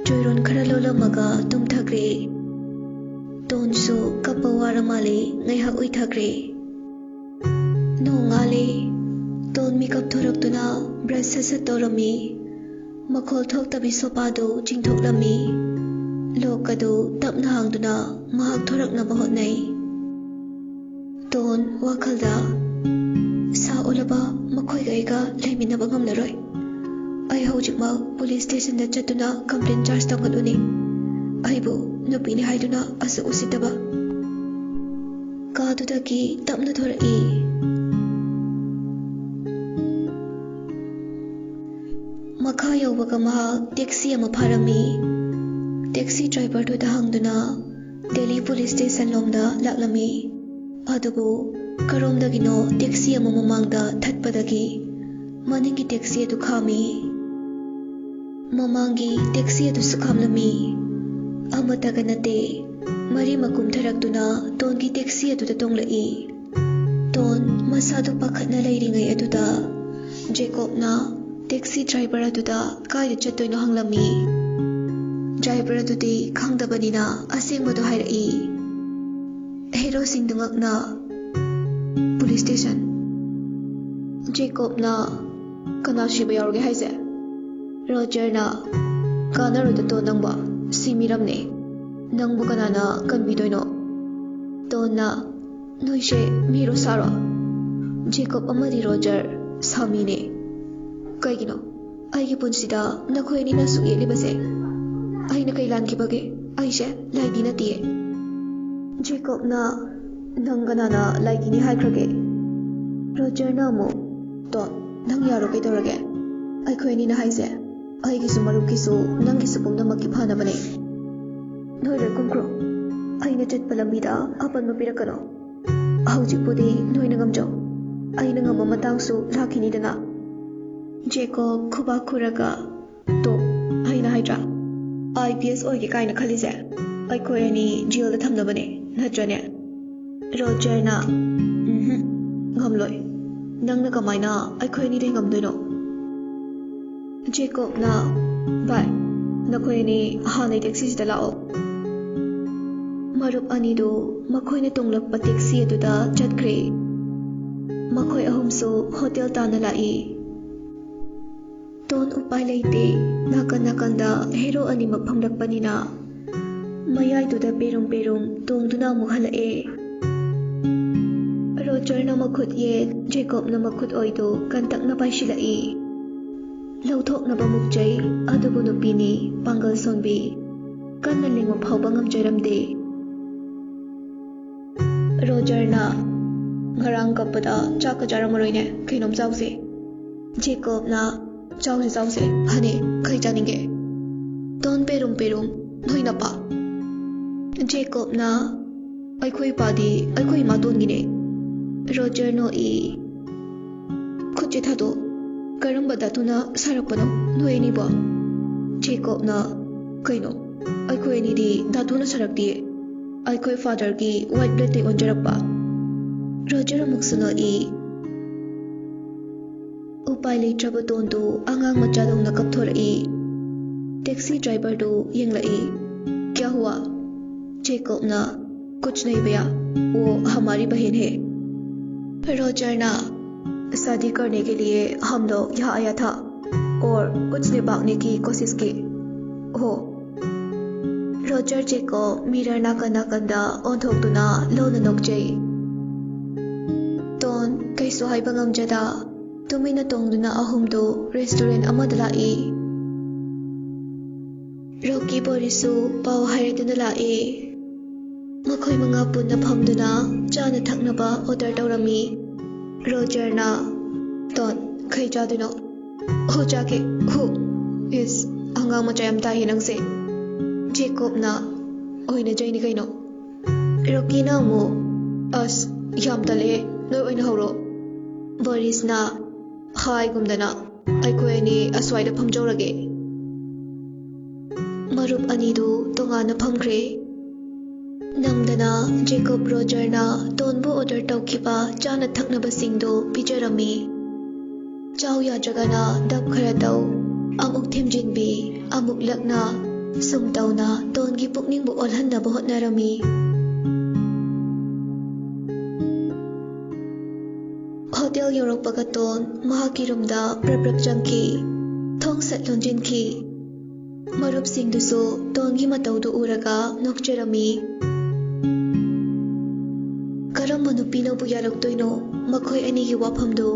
joiron khara lolamaga tumthakre. Ton su kappa waramale ngaihak uithakre. Nongale ton mikap thoraktuna brush sasat torami. Makhol thoktabi sopado jingthoklami. Lokadu tapna hangduna mahak thoraknaba hotnai. Ton wakalda sa olaba makhoi gaiga leiminaba ngamnaroi. Ai hojikma police station da chatuna complaint charge tawgaluni. Aibu nupini haiduna asa usitaba. Kadudagi tapna thorai. Makha yaubaga mahak taxi ama pharami. Taxi driver to da hangduna Delhi police station lomda laklami. Adubu karomdagino taxi ama mamangda thatpadagi maningi taxi adu khami. Mamangi taxi adu sukhamlami. Amataga nate mari makum tharaktuna tongi taxi adu da tonglai. Ton masadu pakhatna leiringai aduda Jacob na taxi driver aduda kaida chattoino hanglami. Driver अदुदी खंगदबनिना असेंबदो हाइरई हेरो सिंदुंगकना पुलिस स्टेशन जेकॉबना कना शिबा यावगे हाइजे रोजरना कानारोदतो नंगबा सिमिरमने नंगबु कनाना कनबिदोइनो तोना नोइशे मिरो सारो जेकॉब अमदी रोजर सामीने कइगिनो आइगे पुंसिदा नखोयनिना सुयेलिबसे आइना कई लानखिबगे आइशे लाइदी नतिए जेकॉबना नंगनाना लाइदिनी हाइख्रगे रोजरना मो तो नंग यारो कइदोरगे आइखोयनिना हाइजे आइगिसु मरुकिसु नंगिसु पुंगनमक्कि फानबने नोइरे कुमक्रो आइना चटपा लंबिदा अपन मपिरकनो हौजिपुदी नोइना ngमजौ आइना ngम मतांगसु लाखिनिदना जेकॉब खुबा खुरगा तो आइना हाइद्रा IPS ओइगे काइना खलिजे आइखोयनी जेल थमनबने नत्रने रोजरना ngमलोय नंगना कमाइना आइखोयनी दे ngमदोइनो जेकॉबना बाय नखोयनी हानै टैक्सी सिदा लाओ मरुप अनिदो मखोयने तोंगलकपा टैक्सी अदुदा चटख्रे मखोय अहुमसु होटल ताना लाई तोन उपाय लेते नाकन नाकंदा हेरो अनिमक फंगलकपनिना मयाइदुदा पेरुम पेरुम तोंगदुना मुहलए रोजरना मखुद ये जेकॉबना मखुद ओइदो कंतकना पाइशिलाई लौथोकनबा मुक्जै अदुबु नुपिनी पांगल सोनबी कन्ना लेंगो फावबा ngमजरमदे रोजरना ngarang kappada chaka jaramoroine kainom chause जेकॉबना चाउसे चाउसे हने खै जानिगे तोन पेरुम पेरुम नोइनपा जेकॉबना आइखोइ पादी आइखोइ मातोनगिने रोजर नो ई खुचे थादो करम्बा दातुना सारपनो नोइनिबो जेकॉबना कइनो आइखोइनिदी दातुना सारक्ति आइखोइ फादर की व्हाइट ब्लड ते ओंजरपा रोजर मुक्सनो ई उपाय लेट्रब तोंदो आंगांग मचादोंना कपथोरई टैक्सी ड्राइवर दो यंगलई क्या हुआ जेकॉबना कुछ नहीं भैया वो हमारी बहन है रोजरना शादी करने के लिए हम लोग यहाँ आया था और कुछ ने भागने की कोशिश की हो रोजर जेकॉब मिरर नाकंदा ओंथोक्तुना लोना नोकजई तोन कैसो हाइबा ngमजदा तुमिना तोंगदुना अहुमदो रेस्टोरेंट अमदा लाई रोकी बोरिसु पाव हाइरदुना लाई मखोय मंगा पुन्ना फमदुना चाना थकनबा ऑर्डर तौरमी रोजरना तोन खै जादुनो हो जाके हो इस अंगा मचा यम ताहि नंगसे जेकॉबना ओइना जैनि कइनो रोकीना मो अस याम तले नोय ओइना हौरो बोरिसना हाय गुमदना आइखोयनी अस्वाइदा फमजौरगे मरुप अनिदो तोंगाना फमख्रे नंगदना जेकॉब रोजरना तोनबो ऑर्डर तौखिबा चाना थकनबसिंगदो पिजरमी चाउ याजगना दब खरा तौ अमुक थेमजिनबी अमुक लकना सुमतौना तोनगी पुकनिंगबो ओलहन्नबो होटनारमी होटल योरकपगा तोन महाकी रूमदा प्रप्रक चंकी थोंग सत लोंजिनकी मरुप सिंगदुसो तोनगी मतौदो उरगा नोकचरमी करम नुपीनबु यारक्तोइनो मखोय अनिगी वाफमदो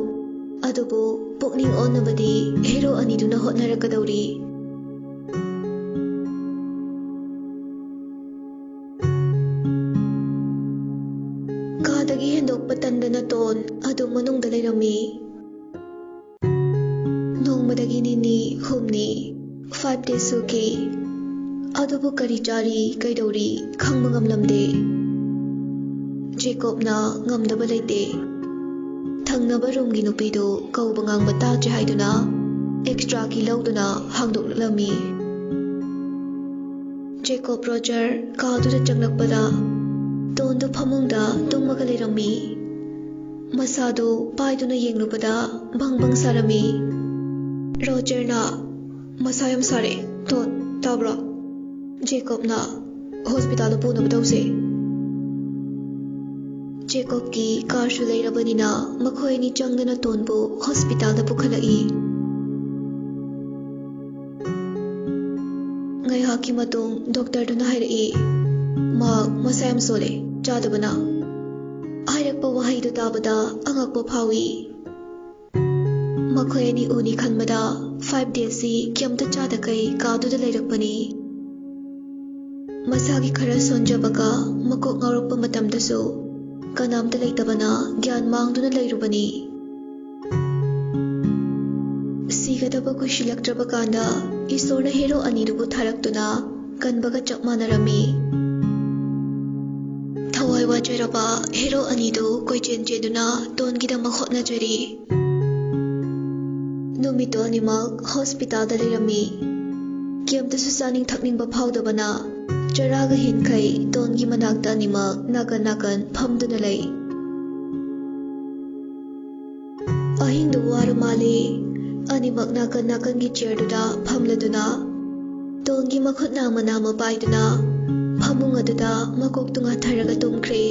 अदुबु पुकनिंग ओनबदी हेरो अनिदुना होटनारकदौरी कादगी हेंदोकपा तंदना तोन अदु मनुंगदा लेरमी नोंगमदगी निनी हुमनी 5 days सुकी अदुबु करी चारी कैदौरी खंगबा ngमलमदे जेकॉबना ngमदबा लेते थंगनबा रूमगी नुपीदो कौबा ngang ताजे हाइदुना एक्स्ट्रा की लौदुना हांगदोकलमी जेकॉब रोजर कादुदा चंगलकपदा तोंदो फमुंगदा तुंगमगा लेरमी मसादो पाइदुना येंगलुबदा भंगभंग सारमी रोजरना मसा यम सारे तो ताब्रा जेकॉबना हॉस्पिटल पुनब तौसे जेकॉब की कार लेरबनिना मखोयनी चंगदना तोनबो हॉस्पिटल पुखलई ngayhaki matung doctor duna hairei ma masayam sole chadabana hairakpa wahai du tabada angakpa phawi makhoi ani uni khanbada 5 days si kyamta chada kai ka du da leirakpani masagi khara sonjabaga makok ngaurakpa matamda so kanamta leitabana gyan mangduna leirubani सिगदब कुशिलक्त्रब कांदा ईश्वरना हेरो अनिदुबु थारक्तुना कनबगा चप मानरमी थवाई वाजरबा हेरो अनिदु कोइचेन चेदुना तोनगिदमक होटनाजरी नुमितो अनिमक हॉस्पिटल दा लेरमी कियमतसु चानिंग थकनिंगबा फावदबना चरागा हिनखै तोनगी मनाक्ता अनिमक नाकन नाकन फमदुना लै अहिंदु वार माले अनिमक नाकन नाकन की चेयरदुदा फमलदुना तोनगी मखुत नामा नामा पाइदुना फमुंग अदुदा मकोक तुंगा थरगा तुमख्रे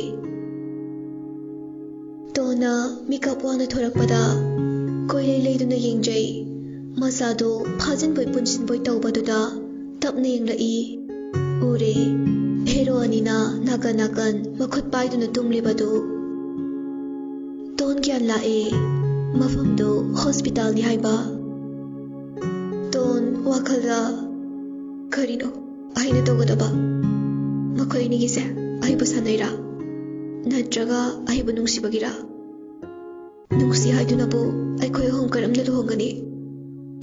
तोना मिकअप वाना थोरकपदा कोइलै लेदुना येंगजै मसादो फाजिन बोय पुनसिन बोय तौबदुदा तपने येंगलई उरे हेरो अनिना नाकन नाकन मखुत पाइदुना तुमलिबदु तोन ग्यान लाए मफमदो हॉस्पिटल नि हाइबा तोन वाखलदा करिनो आइना तोगदबा मखोइनि गिसे आइबु सानैरा नत्रगा आइबु नुंसिबगिरा नुंसि हाइदुनाबु आइखोय होम करमना लुहोंगनी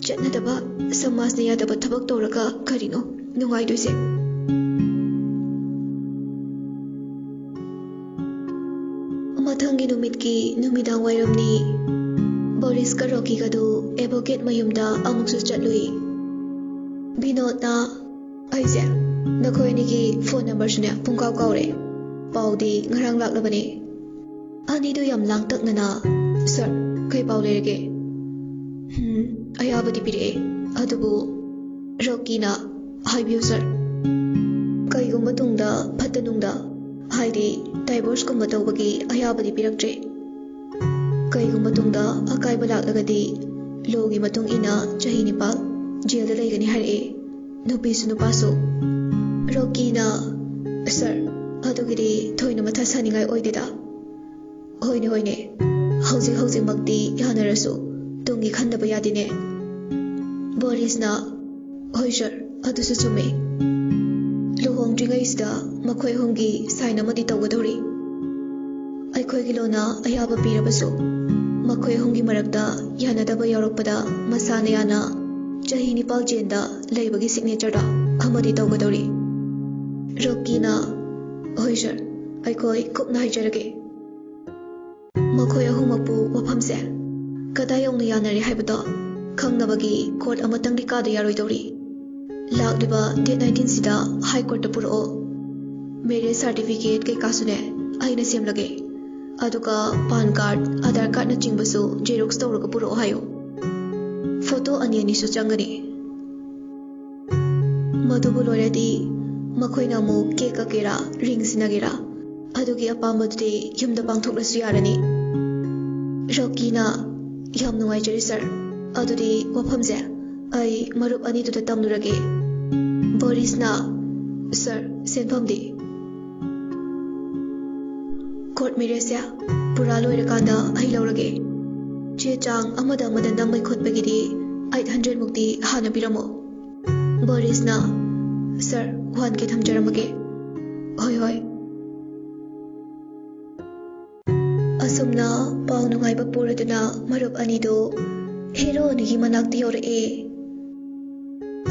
चटनदबा समाज ने यादबा थबक तोरगा करिनो नुंगाइदुसे मथंगी नुमित की नुमिदां वाइरमनी बोरिस का रॉकी का दो एडवोकेट मयुमदा अमुकसु चलुई बिनोदना आइजे नखोइनी की फोन नंबर सुने पुंकाव कावरे पाउदी ngarang लाक्लबने अनिदु यम लांगतकनना सर कई पाउ लेरगे अयाबदि पिरे अदुबु रॉकीना हाइबियु सर कईगुम तुंगदा फतनुंगदा हाइदि डाइवोर्स कुम तौबगी अयाबदि पिरक्ट्रे कईगुम तुंगदा अकाइबा लाक्लगदी लोगी मतुंग इना चही निपाल जेल दा लेगनी हरे नुपीसु नुपासु रॉकीना सर अदुगिदि थोइना मथा सानिंगाय ओइदेदा होइने होइने हौजिक हौजिक मक्ति यानरसु तुंगी खंदबा यादिने बोरिसना होइ सर अदुसु चुमे लुहोंग्द्रिंगैसदा मखोय होंगी साइन अमदि तौगदौरी अखोयगी लोना अयाबा पीरबसु मखोय होंगी मरक्ता यानदबा यावरकपदा मसाना याना चही निपाल जेंदा लेबगी सिग्नेचरदा अमदि तौगदौरी रॉकीना होय सर अखोय कुपना हाइजरगे मखोय अहुमपु वफमसे कदा यौना यानरे हाइबदो खंगनबगी कोर्ट अमतंग कादा यारोइदौरी लाक्लिबा डेट 19 सिदा हाई कोर्ट पुरो मेरेज सर्टिफिकेट के कासुने आइना सेमलगे अदुगा पान कार्ड आधार कार्ड न चिंबसु जेरोक्स तौरगा पुरो हायो फोटो अनि अनिसु चंगनी मधुबु लोरेदी मखोइना मु केक ककेरा रिंग सिनगेरा अदुगी अपामदुदि युमदा पांथोक्लसु यारनी रॉकीना याम नुंगाइजरी सर अदुदि वफमजे आई मरुप अनिदुदा तमनुरगे बोरिसना सर सेनफमदि कोर्ट मेरेसिया पुरा लोइरकांदा आई लौरगे चे चांग अमदा अमदा नमै खोटबगिदि 800 मुक्ति हाना पिरमो बोरिसना सर वन के थमजरमगे होय होय असुमना पाउ नुंगाइबा पुरदुना मरुप अनिदो हेरो अनिगी मनाक्ति योरए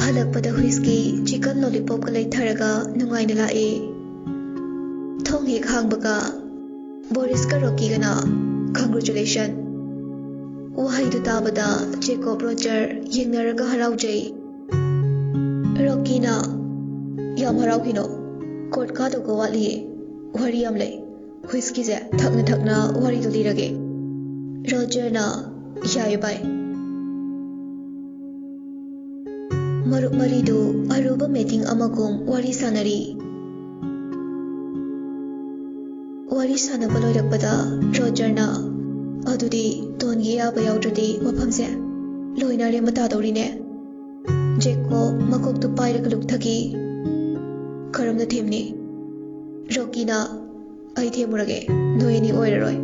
हलकपदा हुइसकी चिकन लॉलीपॉप का लेथरगा नुंगाइना लाए थोंग हेक हांगबगा बोरिस का रॉकी गना कांग्रेचुलेशन वहाइदु ताबदा जेकॉब रोजर येंगनरगा हराउजै रॉकीना याम हराउकिनो कोर्ट का तो गोवाली वरी यामले हुइसकी जे थकना थकना वरी तो लिरगे रोजर ना याय बाय ꯃꯔꯨꯞ ꯃꯔꯤꯗꯨ ꯑꯔꯨꯕ ꯃꯤꯇꯤꯡ ꯑꯃꯒꯨꯝ ꯋꯥꯔꯤ ꯁꯥꯅꯔꯤ꯫ ꯋꯥꯔꯤ ꯁꯥꯅꯕ ꯂꯣꯏꯔꯛꯄꯗ ꯔꯣꯖꯔꯅ ꯑꯗꯨꯗꯤ ꯇꯣꯟꯒꯤ ꯑꯌꯥꯕ ꯌꯥꯎꯗ꯭ꯔꯗꯤ ꯋꯥꯐꯝꯁꯦ ꯂꯣꯏꯅ ꯑꯔꯦꯝꯕ ꯇꯥꯗꯧꯔꯤꯅꯦ꯫ ꯖꯦꯀꯣꯕ ꯃꯀꯣꯛꯇꯨ ꯄꯥꯏꯔꯒ ꯂꯨꯞꯊꯈꯤ꯫ ꯀꯔꯝꯅ ꯊꯦꯝꯅꯤ? ꯔꯣꯀꯤꯅ ꯑꯩ ꯊꯦꯝꯃꯨꯔꯒꯦ, ꯅꯣꯏ ꯑꯅꯤ ꯑꯣꯏꯔꯔꯣꯏ꯫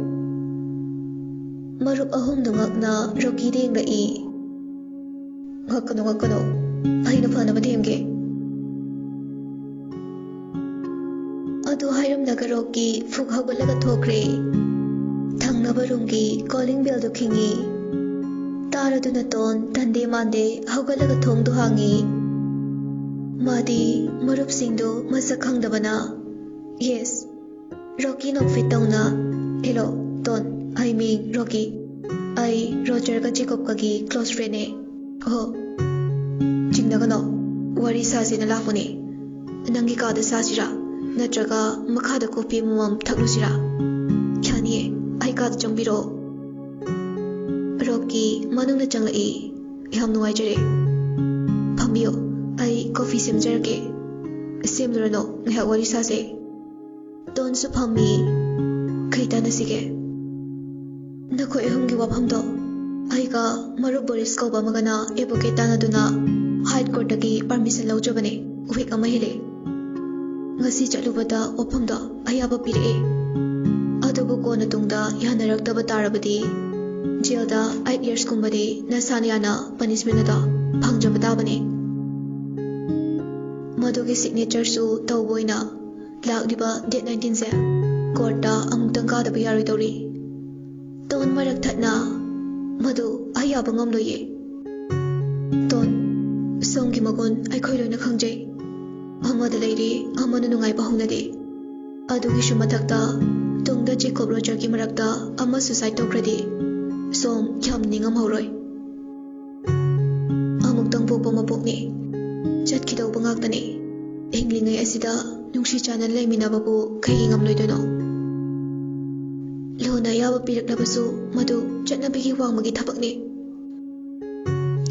ꯃꯔꯨꯞ ꯑꯍꯨꯝꯗꯨ ꯉꯛꯅ ꯔꯣꯀꯤꯗ ꯌꯦꯡꯂꯛꯏ꯫ ꯉꯛꯀꯅꯨ ꯉꯛꯀꯅꯨ, ꯑꯩꯅ ꯐꯅꯕ ꯊꯦꯝꯒꯦ꯫ ꯑꯗꯨ ꯍꯥꯏꯔꯝꯂꯒ ꯔꯣꯀꯤ ꯐꯨꯛ ꯍꯧꯒꯠꯂꯒ ꯊꯣꯛꯈ꯭ꯔꯦ꯫ ꯊꯪꯅꯕ ꯔꯨꯝꯒꯤ ꯀꯣꯂꯤꯡ ꯕꯦꯜꯗꯨ ꯈꯤꯡꯉꯤ꯫ ꯇꯥꯔꯗꯨꯅ ꯇꯣꯟ ꯇꯟꯗꯦ ꯃꯥꯟꯗꯦ ꯍꯧꯒꯠꯂꯒ ꯊꯣꯡꯗꯨ ꯍꯥꯡꯉꯤ꯫ ꯃꯥꯗꯤ ꯃꯔꯨꯞꯁꯤꯡꯗꯨ ꯃꯁꯛ ꯈꯪꯗꯕꯅ ꯌꯦꯁ, ꯔꯣꯀꯤ ꯅꯣꯛꯐꯦꯠ ꯇꯧꯅ ꯍꯦꯂꯣ ꯇꯣꯟ, ꯑꯩ ꯃꯤꯡ ꯔꯣꯀꯤ, ꯑꯩ ꯔꯣꯖꯔꯒ ꯖꯦꯀꯣꯕꯀꯒꯤ ꯀ꯭ꯂꯣꯁ ꯐ꯭ꯔꯦꯟꯅꯦ꯫ ꯑꯣꯍꯣ, ꯆꯤꯡꯅꯒꯅꯣ, ꯋꯥꯔꯤ ꯁꯥꯁꯦꯅ ꯂꯥꯛꯄꯅꯦ꯫ ꯅꯪꯒꯤ ꯀꯥꯗ ꯁꯥꯁꯤꯔꯥ ꯅꯠꯇ꯭ꯔꯒ ꯃꯈꯥꯗ ꯀꯣꯐꯤ ꯑꯃꯃꯝ ꯊꯛꯂꯨꯁꯤꯔꯥ? ꯌꯥꯅꯤꯌꯦ, ꯑꯩ ꯀꯥꯗ ꯆꯪꯕꯤꯔꯛꯑꯣ꯫ ꯔꯣꯀꯤ ꯃꯅꯨꯡꯗ ꯆꯪꯂꯛꯏ꯫ ꯌꯥꯝ ꯅꯨꯡꯉꯥꯏꯖꯔꯦ, ꯐꯝꯕꯤꯌꯣ, ꯑꯩ ꯀꯣꯐꯤ ꯁꯦꯝꯖꯔꯛꯀꯦ꯫ ꯁꯦꯝꯂꯨꯔꯅꯣ, ꯉꯥꯏꯍꯥꯛ ꯋꯥꯔꯤ ꯁꯥꯁꯦ꯫ ꯇꯣꯟꯁꯨ ꯐꯝꯃꯤ꯫ ꯀꯩ ꯇꯥꯟꯅꯁꯤꯒꯦ? ꯅꯈꯣꯏ ꯑꯍꯨꯝꯒꯤ ꯋꯥꯐꯝꯗꯣ ꯑꯩꯒ ꯃꯔꯨꯞ ꯕꯣꯔꯤꯁ ꯀꯧꯕ ꯑꯃꯒꯅ ꯑꯦꯗꯚꯣꯀꯦꯠ ꯇꯥꯟꯅꯗꯨꯅ ꯍꯥꯏꯠ ꯀꯣꯔꯠꯇꯒꯤ ꯄꯔꯃꯤꯁꯟ ꯂꯧꯖꯕꯅꯦ ꯋꯤꯛ ꯑꯃ ꯍꯦꯜꯂꯦ꯫ ꯉꯁꯤ ꯆꯠꯂꯨꯕꯗ ꯋꯥꯐꯝꯗꯣ ꯑꯌꯥꯕ ꯄꯤꯔꯛꯑꯦ꯫ ꯑꯗꯨꯕꯨ ꯀꯣꯟꯅ ꯇꯨꯡꯗ ꯌꯥꯅꯔꯛꯇꯕ ꯇꯥꯔꯕꯗꯤ ꯖꯦꯜꯗ 8 yearsꯀꯨꯝꯕꯗꯤ ꯅꯁꯥꯅ ꯌꯥꯅ ꯄꯅꯤꯁꯃꯦꯟ ꯑꯗꯣ ꯐꯪꯖꯕ ꯇꯥꯕꯅꯦ꯫ ꯃꯗꯨꯒꯤ ꯁꯤꯒꯅꯦꯆꯔꯁꯨ ꯇꯧꯕ ꯑꯣꯏꯅ ꯂꯥꯛꯂꯤꯕ ꯗꯦꯠ 19ꯁꯦ ꯀꯣꯔꯠꯇ ꯑꯃꯨꯛꯇꯪ ꯀꯥꯗꯕ ꯌꯥꯔꯣꯏꯗꯧꯔꯤ꯫ ꯇꯣꯟ ꯃꯔꯛ ꯊꯠꯅ ꯃꯗꯨ ꯑꯩ ꯌꯥꯕ ꯉꯝꯂꯣꯏꯌꯦ꯫ ꯇꯣꯟ, ꯁꯣꯝꯒꯤ ꯃꯒꯨꯟ ꯑꯩꯈꯣꯏ ꯂꯣꯏꯅ ꯈꯪꯖꯩ꯫ ꯑꯃꯗ ꯂꯩꯔꯤ ꯑꯃꯅ ꯅꯨꯡꯉꯥꯏꯕ ꯍꯧꯅꯗꯦ꯫ ꯑꯗꯨꯒꯤꯁꯨ ꯃꯊꯛꯇ ꯇꯨꯡꯗ ꯖꯦꯀꯣꯕ ꯔꯣꯖꯔꯒꯤ ꯃꯔꯛꯇ ꯑꯃ ꯁꯨꯁꯥꯏꯗ ꯇꯧꯈ꯭ꯔꯗꯤ ꯁꯣꯝ ꯌꯥꯝ ꯅꯤꯡꯉꯝꯍꯧꯔꯣꯏ꯫ ꯑꯃꯨꯛꯇꯪ ꯄꯣꯛꯄ ꯃꯄꯣꯛꯅꯤ, ꯆꯠꯈꯤꯗꯧꯕ ꯉꯥꯛꯇꯅꯤ꯫ ꯍꯤꯡꯂꯤꯉꯩ ꯑꯁꯤꯗ ꯅꯨꯡꯁꯤ ꯆꯥꯟꯅꯅ ꯂꯩꯃꯤꯟꯅꯕꯕꯨ ꯀꯩꯒꯤ ꯉꯝꯂꯣꯏꯗꯣꯏꯅꯣ? ꯂꯣꯟꯅ ꯑꯌꯥꯕ ꯄꯤꯔꯛꯂꯕꯁꯨ ꯃꯗꯨ ꯆꯠꯅꯕꯤꯒꯤ ꯋꯥꯡꯃꯒꯤ ꯊꯕꯛꯅꯤ꯫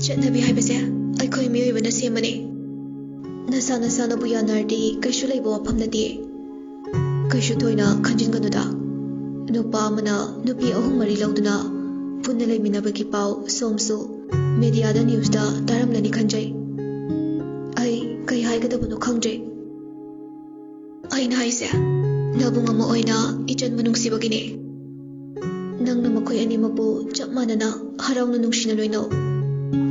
ꯆꯠꯅꯕꯤ ꯍꯥꯏꯕꯁꯦ ꯑꯩꯈꯣꯏ ꯃꯤꯑꯣꯏꯕꯅ ꯁꯦꯝꯕꯅꯤ꯫ ꯅꯁꯥ ꯅꯁꯥꯅꯕꯨ ꯌꯥꯅꯔꯗꯤ ꯀꯩꯁꯨ ꯂꯩꯕ ꯋꯥꯐꯝ ꯅꯠꯇꯦ꯫ ꯀꯩꯁꯨ ꯊꯣꯏꯅ ꯈꯟꯖꯤꯟꯒꯅꯨꯗ꯫ ꯅꯨꯄꯥ ꯑꯃꯅ ꯅꯨꯄꯤ 3-4 ꯂꯧꯗꯨꯅ ꯄꯨꯟꯅ ꯂꯩꯃꯤꯟꯅꯕꯒꯤ ꯄꯥꯎ ꯁꯣꯝꯁꯨ ꯃꯦꯗꯤꯌꯥꯗ ꯅ꯭ꯌꯨꯁꯇ ꯇꯥꯔꯝꯂꯅꯤ ꯈꯟꯖꯩ꯫ ꯑꯩ ꯀꯩ ꯍꯥꯏꯒꯗꯕꯅꯣ ꯈꯪꯗ꯭ꯔꯦ꯫ ꯑꯩꯅ ꯍꯥꯏꯁꯦ ꯅꯕꯨꯡ ꯑꯃ ꯑꯣꯏꯅ ꯏꯆꯟꯕꯨ ꯅꯨꯡꯁꯤꯕꯒꯤꯅꯤ꯫ ꯅꯪꯅ ꯃꯈꯣꯏ ꯑꯅꯤꯃꯛꯄꯨ ꯆꯞ ꯃꯥꯟꯅꯅ ꯍꯔꯥꯎꯅ ꯅꯨꯡꯁꯤꯅ ꯂꯣꯏꯅꯧ꯫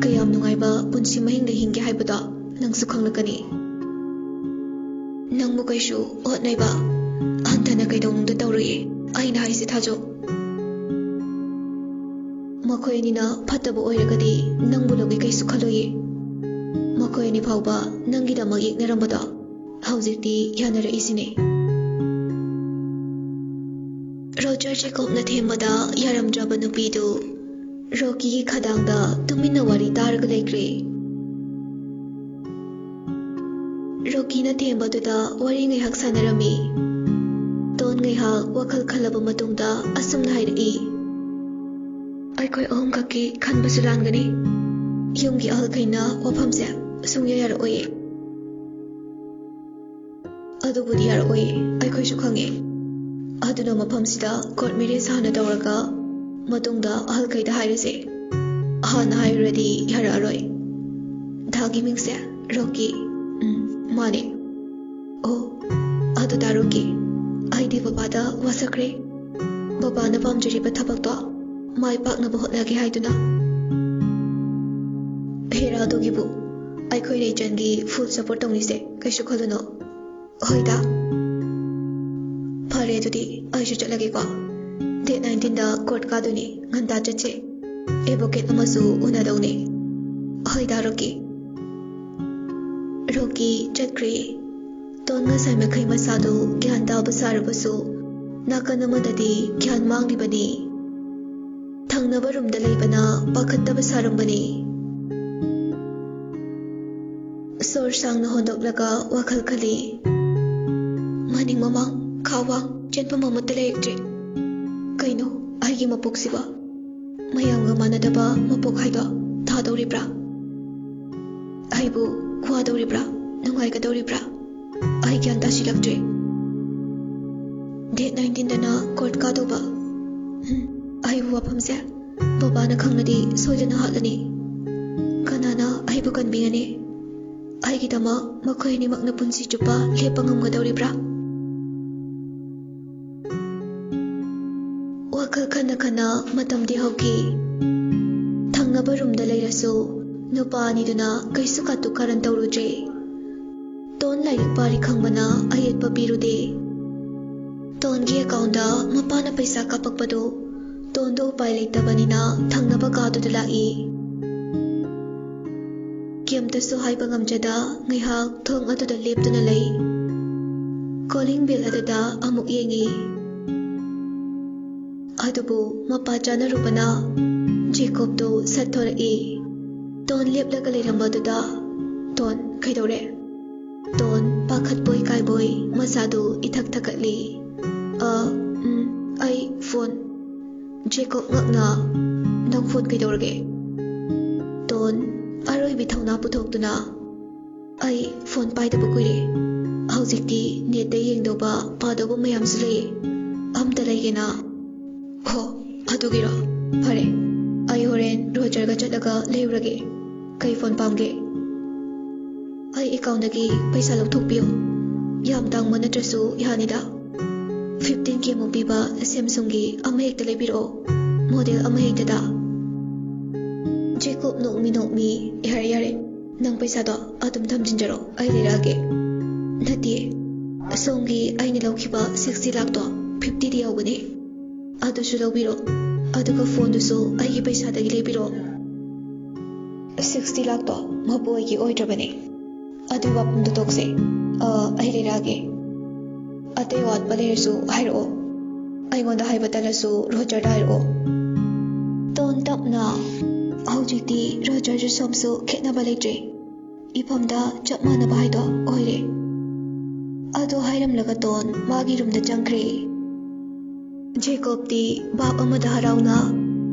ꯀꯌꯥꯝ ꯅꯨꯡꯉꯥꯏꯕ ꯄꯨꯟꯁꯤ ꯃꯍꯤꯡꯗ ꯍꯤꯡꯒꯦ ꯍꯥꯏꯕꯗꯣ ꯅꯪꯁꯨ ꯈꯪꯂꯛꯀꯅꯤ꯫ ꯅꯪꯕꯨ ꯀꯩꯁꯨ ꯍꯣꯠꯅꯩꯕ ꯍꯟꯊꯅ ꯀꯩꯗꯧꯅꯨꯡꯗ ꯇꯧꯔꯣꯏꯌꯦ꯫ ꯑꯩꯅ ꯍꯥꯏꯁꯦ ꯊꯥꯖꯧ꯫ ꯃꯈꯣꯏ ꯑꯅꯤꯅ ꯐꯠꯇꯕ ꯑꯣꯏꯔꯒꯗꯤ ꯅꯪꯕꯨ ꯂꯧꯒꯦ ꯀꯩꯁꯨ ꯈꯜꯂꯣꯏꯌꯦ꯫ ꯃꯈꯣꯏ ꯑꯅꯤ ꯐꯥꯎꯕ ꯅꯪꯒꯤꯗꯃꯛ ꯌꯦꯛꯅꯔꯝꯕꯗꯣ ꯍꯧꯖꯤꯛꯇꯤ ꯌꯥꯅꯔꯛꯏꯁꯤꯅꯦ꯫ ꯔꯣꯖꯔ ꯖꯦꯀꯣꯕꯅ ꯊꯦꯝꯕꯗ ꯌꯥꯔꯝꯗ꯭ꯔꯕ ꯅꯨꯄꯤꯗꯨ ꯔꯣꯀꯤꯒꯤ ꯈꯗꯥꯡꯗ ꯇꯨꯃꯤꯟꯅ ꯋꯥꯔꯤ ꯇꯥꯔꯒ ꯂꯩꯈ꯭ꯔꯦ꯫ ꯔꯣꯀꯤꯅ ꯊꯦꯝꯕꯗꯨꯗ ꯋꯥꯔꯤ ꯉꯥꯏꯍꯥꯛ ꯁꯥꯟꯅꯔꯝꯃꯤ꯫ ꯇꯣꯟ ꯉꯥꯏꯍꯥꯛ ꯋꯥꯈꯜ ꯈꯜꯂꯕ ꯃꯇꯨꯡꯗ ꯑꯁꯨꯝꯅ ꯍꯥꯏꯔꯛꯏ꯫ ꯑꯩꯈꯣꯏ ꯑꯍꯨꯝꯈꯛꯀꯤ ꯈꯟꯕꯁꯨ ꯂꯥꯟꯒꯅꯤ꯫ ꯌꯨꯝꯒꯤ ꯑꯍꯜꯈꯩꯅ ꯋꯥꯐꯝꯁꯦ ꯁꯨꯡꯌꯥ ꯌꯥꯔꯛꯑꯣꯏꯌꯦ꯫ ꯑꯗꯨꯕꯨꯗꯤ ꯌꯥꯔꯛꯑꯣꯏꯌꯦ, ꯑꯩꯈꯣꯏꯁꯨ ꯈꯪꯉꯦ꯫ ꯑꯗꯨꯅ ꯃꯐꯝꯁꯤꯗ ꯀꯣꯔꯠ ꯃꯦꯔꯦꯖ ꯍꯥꯟꯅ ꯇꯧꯔꯒ ꯃꯇꯨꯡꯗ ꯑꯍꯜꯈꯩꯗ ꯍꯥꯏꯔꯁꯦ꯫ ꯍꯥꯟꯅ ꯍꯥꯏꯔꯨꯔꯗꯤ ꯌꯥꯔꯛꯑꯔꯣꯏ꯫ ꯙꯥꯒꯤ ꯃꯤꯡꯁꯦ ꯔꯣꯀꯤ? ꯃꯥꯅꯦ꯫ ꯑꯣ, ꯑꯗꯨꯗ ꯔꯣꯀꯤ, ꯑꯩꯗꯤ ꯕꯕꯥꯗ ꯋꯥꯁꯛꯈ꯭ꯔꯦ꯫ ꯕꯕꯥꯅ ꯄꯥꯝꯖꯔꯤꯕ ꯊꯕꯛꯇꯣ ꯃꯥꯏ ꯄꯥꯛꯅꯕ ꯍꯣꯠꯅꯒꯦ ꯍꯥꯏꯗꯨꯅ꯫ ꯍꯦꯔꯥ ꯑꯗꯨꯒꯤꯕꯨ ꯑꯩꯈꯣꯏꯅ ꯏꯆꯟꯒꯤ ꯐꯨꯜ ꯁꯄꯣꯔꯠ ꯇꯧꯅꯤꯁꯦ, ꯀꯩꯁꯨ ꯈꯜꯂꯨꯅꯣ꯫ ꯍꯣꯏꯗ꯫ ꯐꯔꯦ ꯑꯗꯨꯗꯤ ꯑꯩꯁꯨ ꯆꯠꯂꯒꯦꯀꯣ꯫ ꯗꯦꯠ 19ꯗ ꯀꯣꯔꯠ ꯀꯥꯗꯣꯏꯅꯤ, ꯉꯟꯇꯥ ꯆꯠꯁꯦ꯫ ꯑꯦꯗꯚꯣꯀꯦꯠ ꯑꯃꯁꯨ ꯎꯅꯗꯧꯅꯤ꯫ ꯍꯣꯏꯗ ꯔꯣꯀꯤ꯫ ꯔꯣꯀꯤ ꯆꯠꯈ꯭ꯔꯦ꯫ ꯇꯣꯟ ꯉꯁꯥꯏ ꯃꯈꯩ ꯃꯁꯥꯗꯨ ꯒ꯭ꯌꯥꯟ ꯇꯥꯕ ꯁꯥꯔꯕꯁꯨ ꯅꯥꯀꯟ ꯑꯃꯗꯗꯤ ꯒ꯭ꯌꯥꯟ ꯃꯥꯡꯂꯤꯕꯅꯤ꯫ ꯊꯪꯅꯕ ꯔꯨꯝꯗ ꯂꯩꯕꯅ ꯄꯥꯈꯠꯇꯕ ꯁꯥꯔꯝꯕꯅꯤ꯫ ꯁꯣꯔ ꯁꯥꯡꯅ ꯍꯣꯟꯗꯣꯛꯂꯒ ꯋꯥꯈꯜ ꯈꯜꯂꯤ꯫ ꯃꯅꯤꯡ ꯃꯃꯥꯡ ꯈꯥ ꯋꯥꯡ ꯆꯦꯟꯐꯝ ꯑꯃꯠꯇ ꯂꯩꯔꯛꯇ꯭ꯔꯦ꯫ ꯀꯩꯅꯣ ꯑꯩꯒꯤ ꯃꯄꯣꯛꯁꯤꯕ ꯃꯌꯥꯝꯒ ꯃꯥꯟꯅꯗꯕ ꯃꯄꯣꯛ ꯍꯥꯏꯗꯣ ꯊꯥꯗꯧꯔꯤꯕ꯭ꯔꯥ? ꯑꯩꯕꯨ ꯋꯥꯗꯧꯔꯤꯕ꯭ꯔꯥ ꯅꯨꯡꯉꯥꯏꯒꯗꯧꯔꯤꯕ꯭ꯔꯥ ꯑꯩ ꯒ꯭ꯌꯥꯟ ꯇꯥꯁꯤꯜꯂꯛꯇ꯭ꯔꯦ ꯗꯦꯠ 19ꯗꯅ ꯀꯣꯔꯠ ꯀꯥꯗꯧꯕ ꯑꯩꯕꯨ ꯋꯥꯐꯝꯁꯦ ꯕꯕꯥꯅ ꯈꯪꯂꯗꯤ ꯁꯣꯏꯗꯅ ꯍꯥꯠꯂꯅꯤ ꯀꯅꯥꯅ ꯑꯩꯕꯨ ꯀꯟꯕꯤꯒꯅꯤ ꯑꯩꯒꯤꯗꯃꯛ ꯃꯈꯣꯏ ꯑꯅꯤꯃꯛꯅ ꯄꯨꯟꯁꯤ ꯆꯨꯞꯄ ꯂꯦꯞꯄ ꯉꯝꯒꯗꯧꯔꯤꯕ꯭ꯔꯥ ꯋꯥꯈꯜ ꯈꯟꯅ ꯈꯟꯅ ꯃꯇꯝꯗꯤ ꯍꯧꯈꯤ ꯊꯪꯅꯕ ꯔꯨꯝꯗ ꯂꯩꯔꯁꯨ ꯅꯨꯄꯥ ꯑꯅꯤꯗꯨꯅ ꯀꯩꯁꯨ ꯀꯥꯇꯨ ꯀꯥꯔꯟ ꯇꯧꯔꯨꯗ꯭ꯔꯦ ꯇꯣꯟ ꯂꯥꯏꯔꯤꯛ ꯄꯥꯔꯤ ꯈꯪꯕꯅ ꯑꯌꯦꯠꯄ ꯄꯤꯔꯨꯗꯦ ꯇꯣꯟꯒꯤ ꯑꯦꯀꯥꯎꯟꯗ ꯃꯄꯥꯅ ꯄꯩꯁꯥ ꯀꯥꯞꯄꯛꯄꯗꯨ ꯇꯣꯟꯗꯣ ꯎꯄꯥꯏ ꯂꯩꯇꯕꯅꯤꯅ ꯊꯪꯅꯕ ꯀꯥꯗꯨꯗ ꯂꯥꯛꯏ ꯀꯩꯝꯇꯁꯨ ꯍꯥꯏꯕ ꯉꯝꯖꯗ ꯉꯥꯏꯍꯥꯛ ꯊꯣꯡ ꯑꯗꯨꯗ ꯂꯦꯞꯇꯨꯅ ꯂꯩ ꯀꯣꯂꯤꯡ ꯕꯦꯜ ꯑꯗꯨꯗ ꯑꯃꯨꯛ ꯌꯦꯡꯉꯤ ꯑꯗꯨꯕꯨ ꯃꯄꯥ ꯆꯥꯅꯔꯨꯕꯅ ꯖꯦꯀꯣꯕꯇꯨ ꯁꯠꯊꯣꯔꯛꯏ ꯇꯣꯟ ꯂꯦꯞꯂꯒ ꯂꯩꯔꯝꯕꯗꯨꯗ ꯇꯣꯟ ꯀꯩꯗꯧꯔꯦ ꯇꯣꯟ ꯄꯥꯈꯠꯄꯣꯏ ꯀꯥꯏꯕꯣꯏ ꯃꯁꯥꯗꯨ ꯏꯊꯛ ꯊꯀꯠꯂꯤ ꯑꯩ ꯐꯣꯟ ꯖꯦꯀꯣब ꯉꯛꯅ ꯅꯪ ꯐꯣꯟ ꯀꯩꯗꯧꯔꯒꯦ ꯇꯣꯟ ꯑꯔꯣꯏꯕꯤ ꯊꯧꯅꯥ ꯄꯨꯊꯣꯛꯇꯨꯅ ꯑꯩ ꯐꯣꯟ ꯄꯥꯏꯗꯕ ꯀꯨꯏꯔꯦ ꯍꯧꯖꯤꯛꯇꯤ ꯅꯦꯠꯇ ꯌꯦꯡꯗꯧꯕ ꯄꯥꯗꯧꯕ ꯃꯌꯥꯝꯁꯨ ꯂꯩ ꯑꯝꯇ ꯂꯩꯒꯦꯅ ꯍꯣ ꯑꯗꯨꯒꯤꯔꯣ ꯐꯔꯦ ꯑꯩ ꯍꯣꯔꯦꯟ ꯔꯣꯖꯔꯒ ꯆꯠꯂꯒ ꯂꯩꯔꯨꯔꯒꯦ ꯀꯩ ꯐꯣꯟ ꯄꯥꯝꯒꯦ ꯑꯩ ꯑꯦꯀꯥꯎꯟꯗꯒꯤ ꯄꯩꯁా ꯂꯧꯊꯣꯛꯄꯤꯌꯣ ꯌꯥꯝ ꯇꯥꯡꯕ ꯅꯠꯇ꯭ꯔꯁꯨ ꯌꯥꯅꯤꯗ 15K ꯃꯨꯛ ꯄꯤꯕ ꯁꯦꯝꯁꯨꯡꯒꯤ ꯑꯃ ꯍꯦꯛꯇ ꯂꯩꯕꯤꯔꯛꯑꯣ ꯃꯣꯗꯦꯜ ꯑꯃ ꯍꯦꯛꯇꯗ ꯖꯦꯀꯣब ꯅꯣꯛꯃꯤ ꯌꯥꯔꯦ ꯅꯪ ꯄꯩꯁꯥꯗꯣ ꯑꯗꯨꯝ ꯊꯝꯖꯤꯟꯖꯔꯣ ꯑꯩ ꯂꯩꯔꯛꯑꯒꯦ ꯅꯠꯇꯦ ꯁꯣꯝꯒꯤ ꯑꯩꯅ ꯂꯧꯈꯤꯕ 60 ꯂꯥꯈꯇꯣ 50ꯗꯤ ꯌꯧꯒꯅꯤ ꯑꯗꯨꯁꯨ ꯂꯧꯕꯤꯔꯣ ꯑꯗꯨꯒ ꯐꯣꯟꯗꯨꯁꯨ ꯑꯩꯒꯤ ꯄꯩꯁꯥꯗꯒꯤ ꯂꯩꯕꯤꯔꯣ 60 ꯂꯥꯈꯇꯣ ꯃꯄꯨ ꯑꯩꯒꯤ ꯑꯣꯏꯗ꯭ꯔꯕꯅꯤ ꯑꯗꯨ ꯋꯥꯐꯝꯗꯨ ꯇꯣꯛꯁꯦ ꯑꯩ ꯂꯩꯔꯛꯑꯒꯦ ꯑꯇꯩ ꯋꯥꯠꯄ ꯂꯩꯔꯁꯨ ꯍꯥꯏꯔꯛꯑꯣ ꯑꯩꯉꯣꯟꯗ ꯍꯥꯏꯕ ꯇꯜꯂꯁꯨ ꯔꯣꯖꯔꯗ ꯍꯥꯏꯔꯛꯑꯣ ꯇꯣꯟ ꯇꯞꯅ ꯍꯧꯖꯤꯛꯇꯤ ꯔꯣꯖꯔꯁꯨ ꯁꯣꯝꯁꯨ ꯈꯦꯠꯅꯕ ꯂꯩꯇ꯭ꯔꯦ ꯏꯐꯝꯗ ꯆꯞ ꯃꯥꯟꯅꯕ ꯍꯥꯏꯗꯣ ꯑꯣꯏꯔꯦ ꯑꯗꯨ ꯍꯥꯏꯔꯝꯂꯒ ꯇꯣꯟ ꯃꯥꯒꯤ ꯔꯨꯝꯗ ꯆꯪꯈ꯭ꯔꯦ ꯖꯦꯀꯣꯕꯇꯤ ꯕꯥꯞ ꯑꯃꯗ ꯍꯔꯥꯎꯅ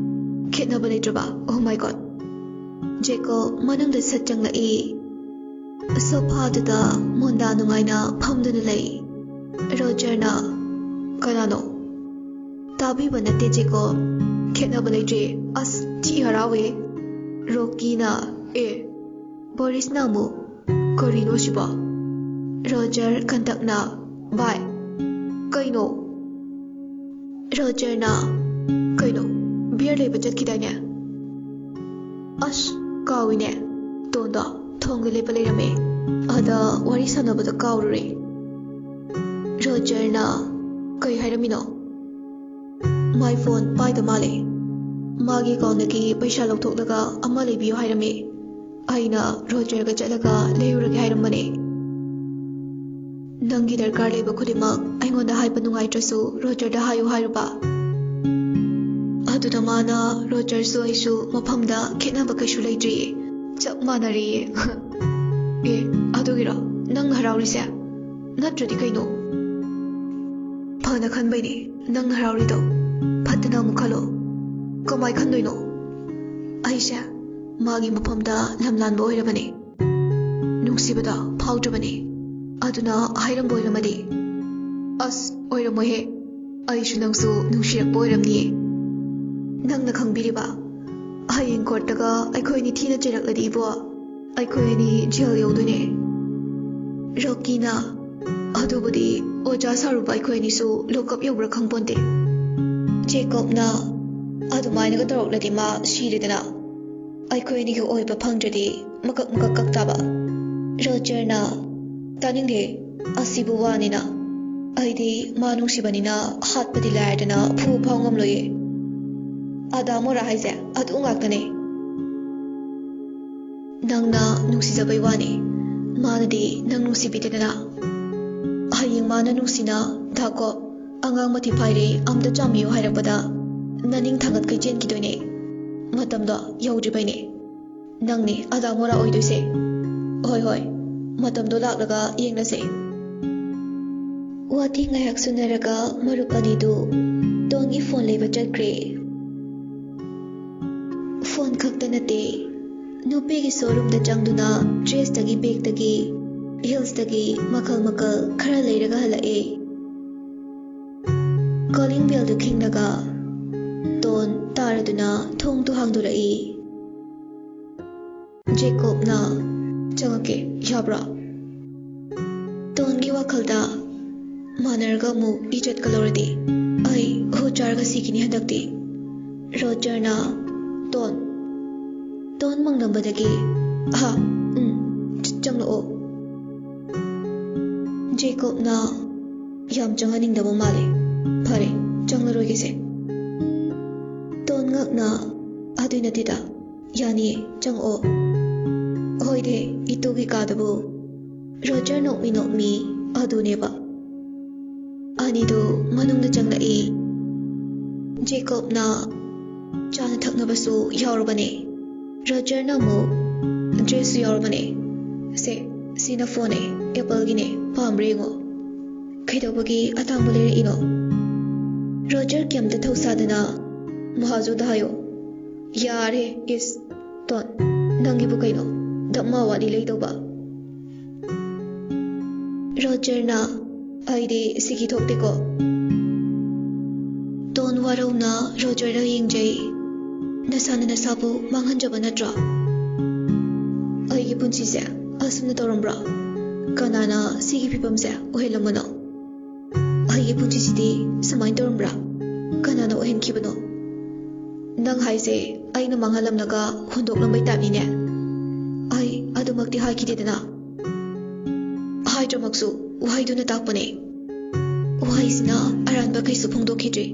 ꯈꯦꯠꯅꯕ ꯂꯩꯇ꯭ꯔꯕ ꯑꯣ ꯃꯥꯏ ꯒꯣꯗ ꯖꯦꯀꯣꯕ ꯃꯅꯨꯡꯗ ꯁꯠ ꯆꯪꯂꯛꯏ ꯁꯣꯐꯥꯗꯨꯗ ꯃꯣꯟꯗꯥ ꯅꯨꯡꯉꯥꯏꯅ ꯐꯝꯗꯨꯅ ꯂꯩ ꯔꯣꯖꯔꯅ ꯀꯅꯥꯅꯣ ꯇꯥꯕꯤꯕ ꯅꯠꯇꯦ ꯖꯦꯀꯣꯕ ꯈꯦꯠꯅꯕ ꯂꯩꯇ꯭ꯔꯦ ꯑꯁ ꯊꯤ ꯍꯔꯥꯎꯋꯦ ꯔꯣꯀꯤꯅ ꯕꯣꯔꯤꯁꯅ ꯑꯃꯨꯛ ꯀꯔꯤꯅꯣ ꯁꯤꯕꯣ ꯔꯣꯖꯔ ꯀꯟꯇꯛꯅ ꯚꯥꯏ ꯀꯩꯅꯣ ꯔꯣꯖꯔꯅ ꯀꯩꯅꯣ ꯕꯤꯌꯔ ꯂꯩꯕ ꯆꯠꯈꯤꯗꯥꯏꯅꯦ ꯑꯁ ꯀꯥꯎꯏꯅꯦ ꯇꯣꯟꯗꯣ ꯊꯣꯡꯗ ꯂꯦꯞꯄ ꯂꯩꯔꯝꯃꯦ ꯑꯗ ꯋꯥꯔꯤ ꯁꯥꯟꯅꯕꯗ ꯀꯥꯎꯔꯨꯔꯦ ꯔꯣꯖꯔꯅ ꯀꯩ ꯍꯥꯏꯔꯝꯃꯤꯅꯣ ꯃꯥꯏ ꯐꯣꯟ ꯄꯥꯏꯗ ꯃꯥꯜꯂꯦ ꯃꯥꯒꯤ ꯑꯦꯀꯥꯎꯟꯗꯒꯤ ꯄꯩꯁꯥ ꯂꯧꯊꯣꯛꯂꯒ ꯑꯃ ꯂꯩꯕꯤꯌꯣ ꯍꯥꯏꯔꯝꯃꯦ ꯑꯩꯅ ꯔꯣꯖꯔꯒ ꯆꯠꯂꯒ ꯂꯩꯔꯨꯔꯒꯦ ꯍꯥꯏꯔꯝꯕꯅꯦ ꯅꯪꯒꯤ ꯗꯔꯀꯥꯔ ꯂꯩꯕ ꯈꯨꯗꯤꯡꯃꯛ ꯑꯩꯉꯣꯟꯗ ꯍꯥꯏꯕ ꯅꯨꯡꯉꯥꯏꯇ꯭ꯔꯁꯨ ꯔꯣꯖꯔꯗ ꯍꯥꯏꯌꯨ ꯍꯥꯏꯔꯨꯕ ꯑꯗꯨꯗ ꯃꯥꯅ ꯔꯣꯖꯔꯁꯨ ꯑꯩꯁꯨ ꯃꯐꯝꯗ ꯈꯦꯠꯅꯕ ꯀꯩꯁꯨ ꯂꯩꯇ꯭ꯔꯤꯌꯦ ꯆꯞ ꯃꯥꯟꯅꯔꯤꯌꯦ ꯑꯗꯨꯒꯤꯔꯣ ꯅꯪꯅ ꯍꯔꯥꯎꯔꯤꯁꯦ ꯅꯠꯇ꯭ꯔꯗꯤ ꯀꯩꯅꯣ ꯐꯅ ꯈꯟꯕꯩꯅꯦ ꯅꯪꯅ ꯍꯔꯥꯎꯔꯤꯗꯣ ꯐꯠꯇꯅ ꯑꯃꯨꯛ ꯈꯜꯂꯣ ꯀꯃꯥꯏ ꯈꯟꯗꯣꯏꯅꯣ ꯑꯩꯁꯦ ꯃꯥꯒꯤ ꯃꯐꯝꯗ ꯂꯝꯂꯥꯟꯕ ꯑꯣꯏꯔꯕꯅꯦ ꯅꯨꯡꯁꯤꯕꯗ ꯐꯥꯎꯗ꯭ꯔꯕꯅꯦ ꯑꯗꯨꯅ ꯍꯥꯏꯔꯝꯕ ꯑꯣꯏꯔꯝꯃꯗꯤ ꯑꯁ ꯑꯣꯏꯔꯝꯃꯣꯏꯍꯦ ꯑꯩꯁꯨ ꯅꯪꯁꯨ ꯅꯨꯡꯁꯤꯔꯛꯄ ꯑꯣꯏꯔꯝꯅꯤꯌꯦ ꯅꯪꯅ ꯈꯪꯕꯤꯔꯤꯕ ꯍꯌꯦꯡ ꯀꯣꯔꯠꯇꯒ ꯑꯩꯈꯣꯏꯅꯤ ꯊꯤꯅ ꯆꯩꯔꯛꯂꯗꯤ ꯏꯕꯣ ꯑꯩꯈꯣꯏ ꯑꯅꯤ ꯖꯦꯜ ꯌꯧꯗꯣꯏꯅꯦ ꯔꯣꯀꯤꯅ ꯑꯗꯨꯕꯨꯗꯤ ꯑꯣꯖꯥ ꯁꯥꯔꯨꯕ ꯑꯩꯈꯣꯏ ꯑꯅꯤꯁꯨ ꯂꯣꯛꯑꯞ ꯌꯧꯕ꯭ꯔꯥ ꯈꯪꯄꯣꯟꯇꯦ ꯖꯦꯀꯣꯕꯅ ꯑꯗꯨꯃꯥꯏꯅꯒ ꯇꯧꯔꯛꯂꯗꯤ ꯃꯥ ꯁꯤꯔꯦꯗꯅ ꯑꯩꯈꯣꯏ ꯑꯅꯤꯒꯤ ꯑꯣꯏꯕ ꯐꯪꯗ꯭ꯔꯗꯤ ꯃꯀꯛ ꯀꯛ ꯇꯥꯕ ꯔꯣꯖꯔꯅ ꯇꯥꯅꯤꯡꯗꯦ ꯑꯁꯤꯕꯨ ꯋꯥꯅꯤꯅ ꯑꯩꯗꯤ ꯃꯥ ꯅꯨꯡꯁꯤꯕꯅꯤꯅ ꯍꯥꯠꯄꯗꯤ ꯂꯥꯏꯔꯗꯅ ꯐꯨꯕ ꯐꯥꯎ ꯉꯝꯂꯣꯏꯌꯦ ꯑꯗꯥ ꯃꯣꯔꯥ ꯍꯥꯏꯁꯦ ꯑꯗꯨ ꯉꯥꯛꯇꯅꯦ ꯅꯪꯅ ꯅꯨꯡꯁꯤꯖꯕꯩ ꯋꯥꯅꯤ ꯃꯥꯅꯗꯤ ꯅꯪ ꯅꯨꯡꯁꯤꯕꯤꯗꯦꯗꯅ ꯍꯌꯦꯡ ꯃꯥꯅ ꯅꯨꯡꯁꯤꯅ ꯙꯥꯀꯣ ꯑꯉꯥꯡ ꯃꯊꯤ ꯐꯥꯏꯔꯦ ꯑꯝꯇ ꯆꯥꯝꯕꯤꯌꯨ ꯍꯥꯏꯔꯛꯄꯗ ꯅꯅꯤꯡ ꯊꯥꯡꯒꯠꯀꯩ ꯆꯦꯟꯈꯤꯗꯣꯏꯅꯦ ꯃꯇꯝꯗꯣ ꯌꯧꯗ꯭ꯔꯤꯕꯩꯅꯦ ꯅꯪꯅꯤ ꯑꯗꯥ ꯃꯣꯔꯥ ꯑꯣꯏꯗꯣꯏꯁꯦ ꯍꯣꯏ ꯃꯇꯝꯗꯣ ꯂꯥꯛꯂꯒ ꯌꯦꯡꯅꯁꯦ ꯋꯥꯊꯤ ꯉꯥꯏꯍꯥꯛ ꯁꯨꯅꯔꯒ ꯃꯔꯨꯞ ꯑꯅꯤꯗꯨ ꯇꯣꯟꯒꯤ ꯐꯣꯟ ꯂꯩꯕ ꯆꯠꯈ꯭ꯔꯦ ꯐꯣꯟ ꯈꯛꯇ ꯅꯠꯇꯦ ꯅꯨꯄꯤꯒꯤ ꯁꯣꯔꯨꯝꯗ ꯆꯪꯗꯨꯅ ꯗ꯭ꯔꯦꯁꯇꯒꯤ ꯕꯦꯒꯇꯒꯤ ꯍꯤꯜꯁꯇꯒꯤ ꯃꯈꯜ ꯃꯈꯜ ꯈꯔ ꯂꯩꯔꯒ ꯍꯜꯂꯛꯑꯦ. Calling ꯕꯦꯜꯗꯨ ꯈꯤꯡꯂꯒ tone ꯇꯥꯔꯗꯨꯅ ꯊꯣꯡꯗꯨ ꯍꯥꯡꯗꯣꯔꯛꯏ. ꯖꯦꯀꯣꯕꯅ ꯆꯪꯉꯛꯀꯦ ꯌꯥꯕ꯭ꯔꯥ? ꯇꯣꯟꯒꯤ ꯋꯥꯈꯜꯗ ꯃꯥꯟꯅꯔꯒ ꯑꯃꯨꯛ ꯏꯖꯠꯀ ꯂꯧꯔꯗꯤ ꯑꯩ ꯍꯨ ꯆꯥꯔꯒ ꯁꯤꯈꯤꯅꯤ ꯍꯟꯗꯛꯇꯤ. ꯔꯣꯖꯔꯅ ꯇꯣꯟ ꯃꯪꯂꯝꯕꯗꯒꯤ ꯆꯪꯂꯛꯑꯣ. ꯖꯦꯀꯣꯕꯅ ꯌꯥꯝ ꯆꯪꯍꯟꯅꯤꯡꯗꯕ ꯃꯥꯜꯂꯦ. ꯐꯔꯦ ꯆꯪꯂꯔꯣꯏꯒꯦꯁꯦ. ꯇꯣꯟ ꯉꯛꯅ ꯑꯗꯨꯏ ꯅꯠꯇꯦꯗ ꯌꯥꯅꯤꯌꯦ ꯆꯪꯉꯛꯑꯣ. ꯍꯣꯏꯗꯦ ꯏꯇꯨꯒꯤ ꯀꯥꯗꯕꯨ. ꯔꯣꯖꯔ ꯅꯣꯛꯃꯤ ꯑꯗꯨꯅꯦꯕ. ꯑꯅꯤꯗꯨ ꯃꯅꯨꯡꯗ ꯆꯪꯂꯛꯏ. ꯖꯦꯀꯣꯕꯅ ꯆꯥꯅ ꯊꯛꯅꯕꯁꯨ ꯌꯥꯎꯔꯕꯅꯦ. ꯔꯣꯖꯔꯅ ꯑꯃꯨꯛ ꯗ꯭ꯔꯦꯁꯁꯨ ꯌꯥꯎꯔꯕꯅꯦ. ꯁꯤꯅ ꯐꯣꯟꯅꯦ ꯑꯦꯄꯜꯒꯤꯅꯦ ꯄꯥꯝꯕ꯭ꯔꯥ ꯌꯦꯡꯉꯣ. ꯀꯩꯗꯧꯕꯒꯤ ꯑꯇꯥꯡꯕ ꯂꯩꯔꯛꯏꯅꯣ? ꯔꯣꯖꯔ ꯀꯩꯝꯇ ꯊꯧꯁꯥꯗꯅ ꯃꯍꯥꯖꯣꯗ ꯍꯥꯏꯌꯣ. ꯌꯥꯔꯦ ꯏꯁ ꯇꯣꯟ ꯅꯪꯒꯤꯕꯨ ꯀꯩꯅꯣ ꯗꯞꯃꯥ ꯋꯥꯠꯂꯤ ꯂꯩꯗꯧꯕ. ꯔꯣꯖꯔꯅ ꯑꯩꯗꯤ ꯁꯤꯒꯤ ꯊꯣꯛꯇꯦꯀꯣ. ꯇꯣꯟ ꯋꯥꯔꯧꯅ ꯔꯣꯖꯔꯗ ꯌꯦꯡꯖꯩ. ꯅꯁꯥꯅ ꯅꯁꯥꯕꯨ ꯃꯥꯡꯍꯟꯖꯕ ꯅꯠꯇ꯭ꯔꯣ? ꯑꯩꯒꯤ ꯄꯨꯟꯁꯤꯁꯦ ꯑꯁꯨꯝꯅ ꯇꯧꯔꯝꯕ꯭ꯔꯥ? ꯀꯅꯥꯅ ꯁꯤꯒꯤ ꯐꯤꯕꯝꯁꯦ ꯑꯣꯏꯍꯜꯂꯝꯕꯅꯣ? ꯑꯩꯒꯤ ꯄꯨꯟꯁꯤꯁꯤꯗꯤ ꯁꯨꯃꯥꯏꯅ ꯇꯧꯔꯝꯕ꯭ꯔꯥ? ꯀꯅꯥꯅ ꯑꯣꯏꯍꯟꯈꯤꯕꯅꯣ? ꯅꯪ ꯍꯥꯏꯁꯦ ꯑꯩꯅ ꯃꯥꯡꯍꯜꯂꯝꯂꯒ ꯍꯨꯟꯗꯣꯛꯂꯝꯕꯩ ꯇꯥꯏꯞꯅꯤꯅꯦ. ꯑꯩ ꯑꯗꯨꯃꯛꯇꯤ ꯍꯥꯏꯈꯤꯗꯦꯗꯅ. ꯍꯥꯏꯗ꯭ꯔꯃꯛꯁꯨ ꯋꯥꯍꯩꯗꯨꯅ ꯇꯥꯛꯄꯅꯦ. ꯋꯥꯍꯩꯁꯤꯅ ꯑꯔꯥꯟꯕ ꯀꯩꯁꯨ ꯐꯣꯡꯗꯣꯛꯈꯤꯗ꯭ꯔꯤ.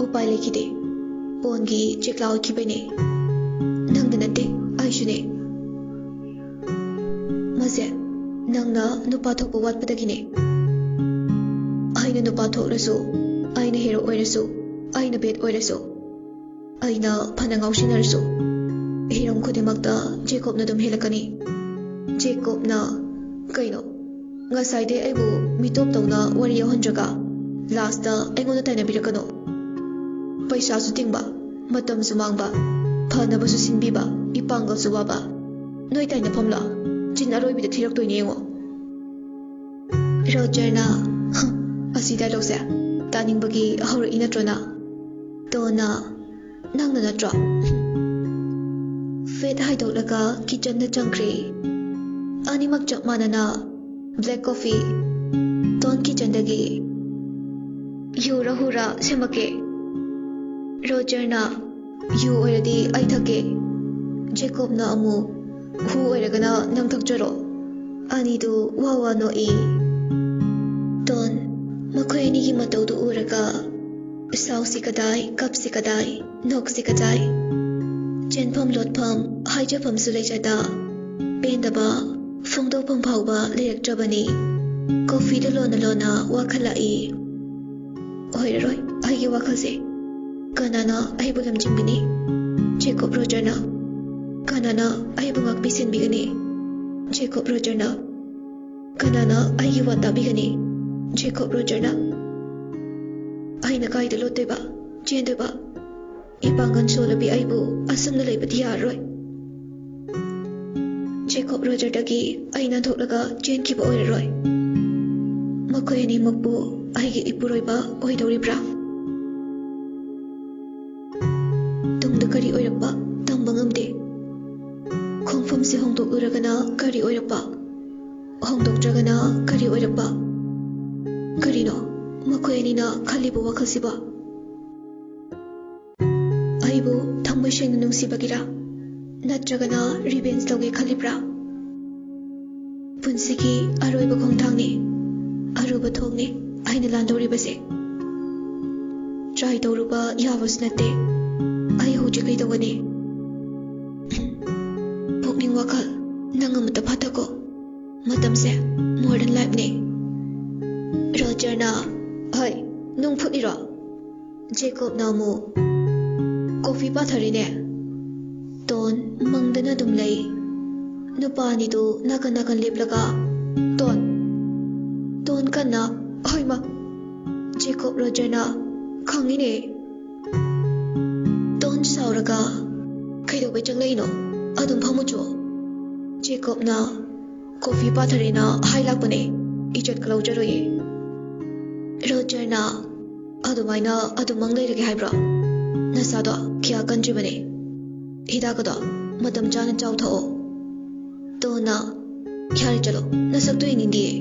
ꯎꯄꯥꯏ ꯂꯩꯈꯤꯗꯦ. ꯄꯣꯟꯒꯤ ꯆꯦꯛꯂꯥ ꯑꯣꯏꯈꯤꯕꯩꯅꯦ. ꯅꯪꯗ ꯅꯠꯇꯦ ꯑꯩꯁꯨꯅꯦ. ꯃꯁꯦ ꯅꯪꯅ ꯅꯨꯄꯥ ꯊꯣꯛꯄ ꯋꯥꯠꯄꯗꯒꯤꯅꯦ. ꯑꯩꯅ ꯅꯨꯄꯥ ꯊꯣꯛꯂꯁꯨ, ꯑꯩꯅ ꯍꯦꯔꯣ ꯑꯣꯏꯔꯁꯨ, ꯑꯩꯅ ꯕꯦꯠ ꯑꯣꯏꯔꯁꯨ, ꯑꯩꯅ ꯐꯅ ꯉꯥꯎꯁꯤꯟꯅꯔꯁꯨ ꯍꯤꯔꯝ ꯈꯨꯗꯤꯡꯃꯛꯇ ꯖꯦꯀꯣꯕꯅ ꯑꯗꯨꯝ ꯍꯦꯜꯂꯛꯀꯅꯤ. ꯖꯦꯀꯣꯕꯅ ꯀꯩꯅꯣ ꯉꯁꯥꯏꯗꯩ ꯑꯩꯕꯨ ꯃꯤꯇꯣꯞ ꯇꯧꯅ ꯋꯥꯔꯤ ꯌꯥꯎꯍꯟꯗ꯭ꯔꯒ ꯂꯥꯁꯇ ꯑꯩꯉꯣꯟꯗ ꯇꯥꯏꯅꯕꯤꯔꯛꯀꯅꯣ. ꯄꯩꯁꯥꯁꯨ ꯇꯤꯡꯕ, ꯃꯇꯝꯁꯨ ꯃꯥꯡꯕ, ꯐꯅꯕꯁꯨ ꯁꯤꯟꯕꯤꯕ, ꯏꯄꯥꯡꯒꯜꯁꯨ ꯋꯥꯕ. ꯅꯣꯏ ꯇꯥꯏꯅꯐꯝꯂ ꯆꯤꯟ ꯑꯔꯣꯏꯕꯤꯗ ꯊꯤꯔꯛꯇꯣꯏꯅꯦ ꯌꯦꯡꯉꯣ. ꯔꯣꯖꯔꯅ ꯑꯁꯤ ꯗꯥꯏꯂꯣꯛꯁꯦ ꯇꯥꯅꯤꯡꯕꯒꯤ ꯍꯧꯔꯛꯏ ꯅꯠꯇ꯭ꯔꯣꯅ? ꯇꯣꯟꯅ ꯅꯪꯅ ꯅꯠꯇ꯭ꯔꯣ? ꯐꯦꯠ ꯍꯥꯏꯗꯣꯛꯂꯒ ꯀꯤꯆꯟꯗ ꯆꯪꯈ꯭ꯔꯦ. ꯑꯅꯤꯃꯛ ꯆꯞ ꯃꯥꯟꯅꯅ ꯕ꯭ꯂꯦꯛ ꯀꯣꯐꯤ. ꯇꯣꯟ ꯀꯤꯆꯟꯗꯒꯤ ꯌꯨꯔ ꯍꯨꯔ ꯁꯦꯝꯃꯛꯀꯦ. ꯔꯣꯖꯔꯅ ꯌꯨ ꯑꯣꯏꯔꯗꯤ ꯑꯩ ꯊꯛꯀꯦ. ꯖꯦꯀꯣꯕꯅ ꯑꯃꯨꯛ ꯍꯨ ꯑꯣꯏꯔꯒꯅ ꯅꯪ ꯊꯛꯆꯔꯣ. ꯑꯅꯤꯗꯨ ꯋꯥ ꯅꯣꯛꯏ. ꯇꯣꯟ ꯃꯈꯣꯏ ꯑꯅꯤꯒꯤ ꯃꯇꯧꯗꯨ ꯎꯔꯒ ꯁꯥꯎꯁꯤ ꯀꯗꯥꯏ, ꯀꯞꯁꯤ ꯀꯗꯥꯏ, ꯅꯣꯛꯁꯤ ꯀꯗꯥꯏ, ꯆꯦꯟꯐꯝ ꯂꯣꯠꯐꯝ ꯍꯥꯏꯖꯐꯝꯁꯨ ꯂꯩꯖꯗ ꯄꯦꯟꯗꯕ ꯐꯣꯡꯗꯣꯛꯐꯝ ꯐꯥꯎꯕ ꯂꯩꯔꯛꯇ꯭ꯔꯕꯅꯤ. ꯀꯣꯐꯤꯗ ꯂꯣꯟꯅ ꯋꯥꯈꯜ ꯂꯥꯛꯏ. ꯑꯣꯏꯔꯔꯣꯏ ꯑꯩꯒꯤ ꯋꯥꯈꯜꯁꯦ. ꯀꯅꯥꯅ ꯑꯩꯕꯨ ꯂꯝꯖꯤꯡꯕꯤꯅꯤ? ꯖꯦꯀꯣꯕ ꯔꯣꯖꯔꯅ. ꯀꯅꯥꯅ ꯑꯩꯕꯨ ꯉꯥꯛꯄꯤ ꯁꯦꯟꯕꯤꯒꯅꯤ? ꯖꯦꯀꯣꯕ ꯔꯣꯖꯔꯅ. ꯀꯅꯥꯅ ꯑꯩꯒꯤ ꯋꯥ ꯇꯥꯕꯤꯒꯅꯤ? ꯖꯦꯀꯣꯕ ꯔꯣꯖꯔꯅ. ꯑꯩꯅ ꯀꯥꯏꯗ ꯂꯣꯠꯇꯣꯏꯕ, ꯆꯦꯟꯗꯣꯏꯕ? ꯏꯄꯥꯡꯒꯜ ꯁꯣꯜꯂꯕꯤ ꯑꯩꯕꯨ ꯑꯁꯨꯝꯅ ꯂꯩꯕꯗꯤ ꯌꯥꯔꯔꯣꯏ. ꯖꯦꯀꯣꯕ ꯔꯣꯖꯔꯗꯒꯤ ꯑꯩ ꯅꯥꯟꯊꯣꯛꯂꯒ ꯆꯦꯟꯈꯤꯕ ꯑꯣꯏꯔꯔꯣꯏ. ꯃꯈꯣꯏ ꯑꯅꯤꯃꯛꯄꯨ ꯑꯩꯒꯤ ꯏꯄꯨꯔꯣꯏꯕ ꯑꯣꯏꯗꯧꯔꯤꯕ꯭ꯔꯥ? ꯇꯨꯡꯗ ꯀꯔꯤ ꯑꯣꯏꯔꯛꯄ ꯇꯝꯕ ꯉꯝꯗꯦ. ꯈꯣꯡꯐꯝꯁꯤ ꯍꯣꯡꯗꯣꯛꯂꯨꯔꯒꯅ ꯀꯔꯤ ꯑꯣꯏꯔꯛꯄ, ꯍꯣꯡꯗꯣꯛꯇ꯭ꯔꯒꯅ ꯀꯔꯤ ꯑꯣꯏꯔꯛꯄ? ꯀꯔꯤꯅꯣ ꯃꯈꯣꯏ ꯑꯅꯤꯅ ꯈꯜꯂꯤꯕ ꯋꯥꯈꯜꯁꯤꯕ? ꯑꯩꯕꯨ ꯊꯃꯣꯏ ꯁꯦꯡꯅ ꯅꯨꯡꯁꯤꯕꯒꯤꯔꯥ? ꯅꯠꯇ꯭ꯔꯒꯅ ꯔꯤꯚꯦꯟꯁ ꯂꯧꯒꯦ ꯈꯜꯂꯤꯕ꯭ꯔꯥ? ꯄꯨꯟꯁꯤꯒꯤ ꯑꯔꯣꯏꯕ ꯈꯣꯡꯊꯥꯡꯅꯤ, ꯑꯔꯨꯕ ꯊꯣꯡꯅꯤ ꯑꯩꯅ ꯂꯥꯟꯗꯧꯔꯤꯕꯁꯦ. ꯇ꯭ꯔꯥꯏ ꯇꯧꯔꯨꯕ ꯌꯥꯕꯁꯨ ꯅꯠꯇꯦ. ꯑꯩ ꯍꯧꯖꯤꯛ ꯀꯩꯗꯧꯒꯅꯤ? ꯄꯨꯛꯅꯤꯡ ꯋꯥꯈꯜ ꯅꯪ ꯑꯃꯠꯇ ꯐꯥꯊꯀꯣ. ꯃꯇꯝꯁꯦ ꯃꯣꯗꯔꯟ ꯂꯥꯏꯐꯅꯤ. ꯔꯣꯖꯔꯅ ꯍꯣꯏ ꯅꯨꯡ ꯐꯨꯠꯂꯤꯔꯣ? ꯖꯦꯀꯣꯕꯅ ꯑꯃꯨꯛ ꯀꯣꯐꯤ ꯄꯥꯊꯔꯤꯅꯦ. ꯇꯣꯟ ꯃꯪꯗꯅ ꯑꯗꯨꯝ ꯂꯩ. ꯅꯨꯄꯥ ꯑꯅꯤꯗꯨ ꯅꯥꯀꯟ ꯂꯦꯞꯂꯒ ꯇꯣꯟ ꯀꯟꯅ ꯍꯣꯏꯃ. ꯖꯦꯀꯣꯕ ꯔꯣꯖꯔꯅ ꯈꯪꯉꯤꯅꯦ. ꯇꯣꯟ ꯁꯥꯎꯔꯒ ꯀꯩꯗꯧꯕ ꯀꯩꯗꯧꯕꯩ ꯆꯪꯂꯛꯏꯅꯣ ꯑꯗꯨꯝ ꯐꯝꯃꯨꯆꯣ ꯖꯦꯀꯣꯕꯅ ꯀꯣꯐꯤ ꯄꯥꯊꯔꯦꯅ ꯍꯥꯏ ꯂꯥꯛꯄꯅꯦ ꯏꯖꯠꯀ ꯂꯧꯖꯔꯣꯏꯌꯦ ꯔꯣꯖꯔꯅ ꯑꯗꯨꯃꯥꯏꯅ ꯑꯗꯨꯃꯛ ꯂꯩꯔꯒꯦ ꯍꯥꯏꯕ꯭ꯔꯣ ꯅꯁꯥꯗꯣ ꯀꯌꯥ ꯀꯟꯗ꯭ꯔꯤꯕꯅꯦ ꯍꯤꯗꯥꯛꯀꯗꯣ ꯃꯇꯝ ꯆꯥꯅ ꯆꯥꯎꯊꯣꯛꯑꯣ ꯇꯣꯟꯅ ꯌꯥꯔꯦ ꯆꯠꯂꯣ ꯅꯁꯛꯇꯣ ꯌꯦꯡꯅꯤꯡꯗꯤꯌꯦ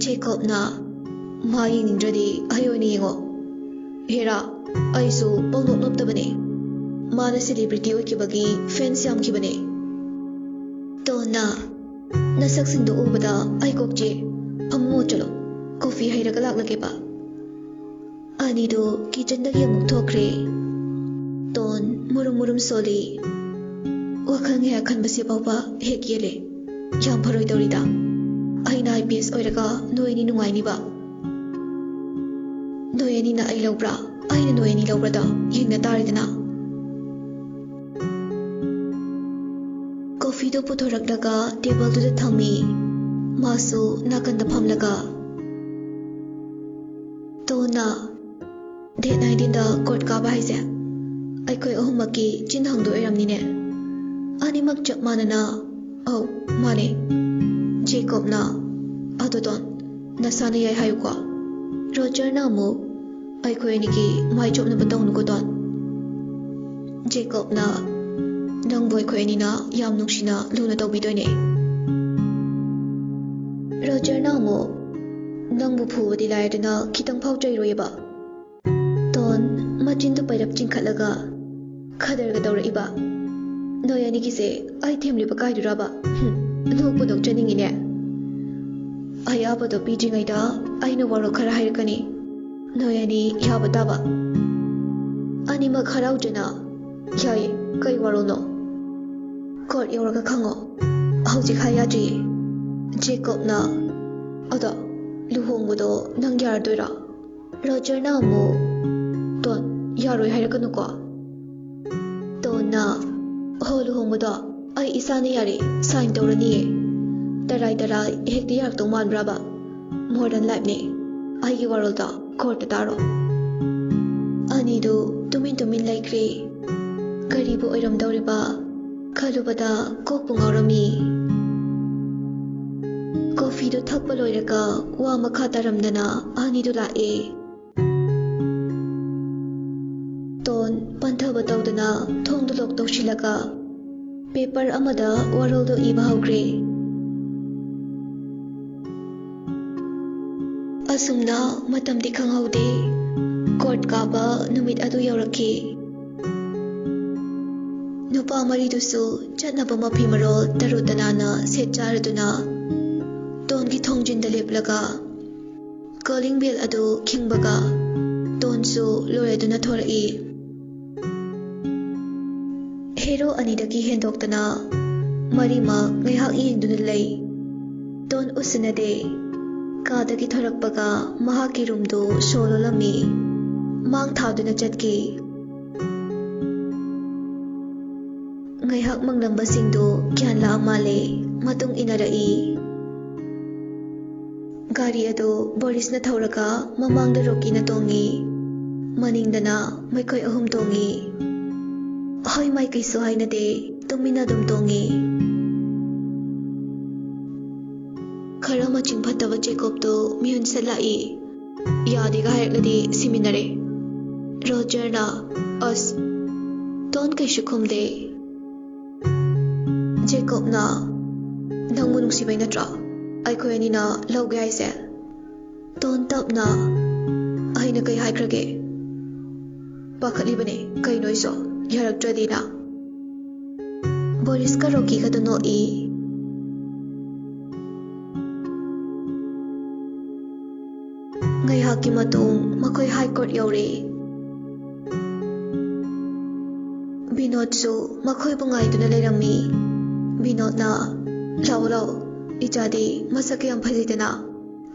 ꯖꯦꯀꯣꯕꯅ ꯃꯥ ꯌꯦꯡꯅꯤꯡꯗ꯭ꯔꯗꯤ ꯑꯩ ꯑꯣꯏꯅ ꯌꯦꯡꯉꯣ ꯍꯦꯔꯥ ꯑꯩꯁꯨ ꯄꯪꯅꯣꯞ ꯅꯣꯞꯇꯕꯅꯦ ꯃꯥꯅ ꯁꯦꯂꯤꯕ꯭रिꯇꯤ ꯑꯣꯏꯈꯤꯕꯒꯤ ꯐꯦꯟꯁ ꯌꯥꯝꯈꯤꯕꯅꯦ ꯇꯣꯟꯅ ꯅꯁꯛꯁꯤꯡꯗꯣ ꯎꯕꯗ ꯑꯩ ꯀꯣꯛꯆꯦ ꯐꯝꯃꯣ ꯆꯠꯂꯣ ꯀꯣꯐꯤ ꯍꯩꯔꯒ ꯂꯥꯛꯂꯒꯦꯕ ꯑꯅꯤꯗꯨ ꯀꯤꯆꯟꯗꯒꯤ ꯑꯃꯨꯛ ꯊꯣꯛꯈ꯭ꯔꯦ ꯇꯣꯟ ꯃꯨꯔꯨꯝ ꯃꯨꯔꯨꯝ ꯁꯣꯜꯂꯤ ꯋꯥꯈꯜ ꯉꯥꯏꯍꯥꯛ ꯈꯟꯕꯁꯤ ꯐꯥꯎꯕ ꯍꯦꯛ ꯌꯦꯜꯂꯦ ꯌꯥꯝ ꯐꯔꯣꯏꯗꯧꯔꯤꯗ ꯑꯩꯅ IPS ꯑꯣꯏꯔꯒ ꯅꯣꯏ ꯑꯅꯤ ꯅꯨꯡꯉꯥꯏꯅꯤꯕ ꯅꯣꯏ ꯑꯅꯤꯅ ꯑꯩ ꯂꯧꯕ꯭ꯔꯥ ꯑꯩꯅ ꯅꯣꯏ ꯑꯅꯤ ꯂꯧꯕ꯭ꯔꯥꯗꯣ ꯌꯦꯡꯅ ꯇꯥꯔꯦꯗꯅ ꯀꯣꯐꯤꯗꯣ ꯄꯨꯊꯣꯔꯛꯂꯒ ꯇꯦꯕꯜꯗꯨꯗ ꯊꯝꯃꯤ ꯃꯥꯁꯨ ꯅꯥꯀꯟꯗ ꯐꯝꯂꯒ ꯇꯣꯟꯅ ꯗꯦꯠ 19ꯗ ꯀꯣꯔꯠ ꯀꯥꯕ ꯍꯥꯏꯁꯦ ꯑꯩꯈꯣꯏ ꯑꯍꯨꯝꯃꯛꯀꯤ ꯆꯤꯟꯍꯪꯗꯣ ꯑꯣꯏꯔꯝꯅꯤꯅꯦ ꯑꯅꯤꯃꯛ ꯆꯞ ꯃꯥꯟꯅꯅ ꯑꯧ ꯃꯥꯅꯦ ꯖꯦꯀꯣꯕꯅ ꯑꯗꯣ ꯇꯣꯟ ꯅꯁꯥꯅ ꯌꯥꯏ ꯍꯥꯏꯌꯨꯀꯣ ꯔꯣꯖꯔꯅ ꯑꯃꯨꯛ ꯑꯩꯈꯣꯏ ꯑꯅꯤꯒꯤ ꯃꯥꯏ ꯆꯣꯞꯅꯕ ꯇꯧꯅꯨꯀꯣ ꯇꯣꯟ ꯖꯦꯀꯣꯕꯅ ꯅꯪꯕꯨ ꯑꯩꯈꯣꯏ ꯑꯅꯤꯅ ꯌꯥꯝ ꯅꯨꯡꯁꯤꯅ ꯂꯨꯅ ꯇꯧꯕꯤꯗꯣꯏꯅꯦ ꯔꯣꯖꯔꯅ ꯑꯃꯨꯛ ꯅꯪꯕꯨ ꯐꯨꯕꯗꯤ ꯂꯥꯏꯔꯗꯅ ꯈꯤꯇꯪ ꯐꯥꯎ ꯆꯩꯔꯣꯏꯌꯦꯕ ꯇꯣꯟ ꯃꯆꯤꯟꯗꯨ ꯄꯩꯔꯞ ꯆꯤꯡꯈꯠꯂꯒ ꯈꯗꯔꯒ ꯇꯧꯔꯛꯏꯕ ꯅꯣꯏ ꯑꯅꯤꯒꯤꯁꯦ ꯑꯩ ꯊꯦꯝꯂꯤꯕ ꯀꯥꯏꯗꯨꯔꯕ ꯅꯣꯛꯄꯨ ꯅꯣꯛꯆꯅꯤꯡꯉꯤꯅꯦ ꯑꯌꯥꯕꯗꯣ ꯄꯤꯗ꯭ꯔꯤꯉꯩꯗ ꯑꯩꯅ ꯋꯥꯔꯣꯜ ꯈꯔ ꯍꯥꯏꯔꯛꯀꯅꯤ ꯅꯣꯏ ꯑꯅꯤ ꯌꯥꯕ ꯇꯥꯕ ꯑꯅꯤꯃꯛ ꯍꯔꯥꯎꯖꯅ ꯌꯥꯏꯌꯦ ꯀꯩ ꯋꯥꯔꯣꯜꯅꯣ ꯀꯣꯔꯠ ꯌꯧꯔꯒ ꯈꯪꯉꯣ ꯍꯧꯖꯤꯛ ꯍꯥꯏ ꯌꯥꯗ꯭ꯔꯤꯌꯦ ꯖꯦꯀꯣꯕꯅ ꯑꯗꯣ ꯂꯨꯍꯣꯡꯕꯗꯣ ꯅꯪ ꯌꯥꯔꯗꯣꯏꯔꯥ ꯔꯣꯖꯔꯅ ꯑꯃꯨꯛ ꯇꯣꯟ ꯌꯥꯔꯣꯏ ꯍꯥꯏꯔꯛꯀꯅꯨꯀꯣ ꯇꯣꯟꯅ ꯍꯣ ꯂꯨꯍꯣꯡꯕꯗꯣ ꯑꯩ ꯏꯁꯥꯅ ꯌꯥꯔꯦ ꯁꯥꯏꯟ ꯇꯧꯔꯅꯤꯌꯦ ꯇꯔꯥꯏ ꯍꯦꯛꯇ ꯌꯥꯔꯛꯇꯧ ꯃꯥꯟꯕ꯭ꯔꯥꯕ ꯃꯣꯗꯔꯟ ꯂꯥꯏꯐꯅꯦ ꯑꯩꯒꯤ ꯋꯥꯔꯣꯜꯗꯣ ꯀꯣꯔꯠꯇ ꯇꯥꯔꯣ ꯑꯅꯤꯗꯨ ꯇꯨꯃꯤꯟ ꯂꯩꯈ꯭ꯔꯦ ꯀꯔꯤꯕꯨ ꯑꯣꯏꯔꯝꯗꯧꯔꯤꯕ ꯈꯜꯂꯨꯕꯗ ꯀꯣꯛꯄꯨ ꯉꯥꯎꯔꯝꯃꯤ ꯀꯣꯐꯤꯗꯨ ꯊꯛꯄ ꯂꯣꯏꯔꯒ ꯋꯥ ꯃꯈꯥ ꯇꯥꯔꯝꯗꯅ ꯑꯅꯤꯗꯨ ꯂꯥꯛꯑꯦ ꯇꯣꯟ ꯄꯟꯊꯕ ꯇꯧꯗꯅ ꯊꯣꯡꯗꯨ ꯂꯣꯛ ꯇꯧꯁꯤꯜꯂꯒ ꯄꯦꯄꯔ ꯑꯃꯗ ꯋꯥꯔꯣꯜꯗꯣ ꯏꯕ ꯍꯧꯈ꯭ꯔꯦ ꯑꯁꯨꯝꯅ ꯃꯇꯝꯗꯤ ꯈꯪꯍꯧꯗꯦ ꯀꯣꯔꯠ ꯀꯥꯕ ꯅꯨꯃꯤꯠ ꯑꯗꯨ ꯌꯧꯔꯛꯈꯤ ꯅꯨꯄꯥ ꯃꯔꯤꯗꯨꯁꯨ ꯆꯠꯅꯕ ꯃꯐꯤ ꯃꯔꯣꯜ ꯇꯔꯨ ꯇꯅꯥꯟꯅ ꯁꯦꯠ ꯆꯥꯔꯗꯨꯅ ꯇꯣꯟꯒꯤ ꯊꯣꯡꯖꯤꯟꯗ ꯂꯦꯞꯂꯒ ꯀꯣꯂꯤꯡ ꯕꯦꯜ ꯑꯗꯨ ꯈꯤꯡꯕꯒ ꯇꯣꯟꯁꯨ ꯂꯣꯏꯔꯗꯨꯅ ꯊꯣꯔꯛꯏ ꯍꯦꯔꯣ ꯑꯅꯤꯗꯒꯤ ꯍꯦꯟꯗꯣꯛꯇꯅ ꯃꯔꯤꯃꯛ ꯉꯥꯏꯍꯥꯛ ꯌꯦꯡꯗꯨꯅ ꯂꯩ ꯇꯣꯟ ꯎꯁꯤꯟꯅꯗꯦ ꯀꯥꯗꯒꯤ ꯊꯣꯔꯛꯄꯒ ꯃꯍꯥꯛꯀꯤ ꯔꯨꯝꯗꯨ ꯁꯣ ꯂꯣꯜꯂꯝꯃꯤ ꯃꯥꯡ ꯊꯥꯗꯨꯅ ꯆꯠꯈꯤ ꯉꯥꯏꯍꯥꯛ ꯃꯪꯂꯝꯕꯁꯤꯡꯗꯨ ꯒ꯭ꯌꯥꯟ ꯂꯥꯛꯑ ꯃꯥꯜꯂꯦ ꯃꯇꯨꯡ ꯏꯟꯅꯔꯛꯏ ꯒꯥꯔꯤ ꯑꯗꯨ ꯕꯣꯔꯤꯁꯅ ꯊꯧꯔꯒ ꯃꯃꯥꯡꯗ ꯔꯣꯀꯤꯅ ꯇꯣꯡꯉꯤ ꯃꯅꯤꯡꯗꯅ ꯃꯈꯣꯏ ꯑꯍꯨꯝ ꯇꯣꯡꯉꯤ ꯍꯣꯏ ꯃꯥꯏꯀꯩꯁꯨ ꯍꯥꯏꯅꯗꯦ ꯇꯨꯃꯤꯟꯅ ꯑꯗꯨꯝ ꯇꯣꯡꯉꯤ ꯈꯔ ꯃꯆꯤꯡ ꯐꯠꯇꯕ ꯖꯦꯀꯣꯕꯇꯨ ꯃꯤꯍꯨꯟ ꯂꯥꯛꯏ ꯌꯥꯗꯦꯒ ꯍꯥꯏꯔꯛꯂꯗꯤ ꯁꯤꯃꯤꯟꯅꯔꯦ ꯔꯣꯖꯔꯅ ꯑꯁ ꯇꯣꯟ ꯀꯩꯁꯨ ꯈꯨꯝꯗꯦ ꯖꯦꯀꯣꯕꯅ ꯅꯪꯕꯨ ꯅꯨꯡꯁꯤꯕꯩ ꯅꯠꯇ꯭ꯔꯣ ꯑꯩꯈꯣꯏ ꯑꯅꯤꯅ ꯂꯧꯒꯦ ꯍꯥꯏꯁꯦ ꯇꯣꯟ ꯇꯞꯅ ꯑꯩꯅ ꯀꯩ ꯍꯥꯏꯈ꯭ꯔꯒꯦ ꯄꯥꯈꯠꯂꯤꯕꯅꯦ ꯀꯩꯅꯣ ꯑꯩꯁꯨ ꯌꯥꯔꯛꯇ꯭ꯔꯗꯤꯅ ꯕꯣꯔꯤꯁꯀ ꯔꯣꯀꯤꯒꯗꯨ ꯅꯣꯛꯏ ꯉꯥꯏꯍꯥꯛꯀꯤ ꯃꯇꯨꯡ ꯃꯈꯣꯏ ꯍꯥꯏ ꯀꯣꯔꯠ ꯌꯧꯔꯦ ꯕꯤꯅꯣꯗꯁꯨ ꯃꯈꯣꯏꯕꯨ ꯉꯥꯏꯗꯨꯅ ꯂꯩꯔꯝꯃꯤ ꯕꯤꯅꯣꯗꯅ ꯂꯥꯛꯑꯣ ꯏꯆꯥꯗꯤ ꯃꯁꯛ ꯌꯥꯝ ꯐꯖꯩꯗꯅ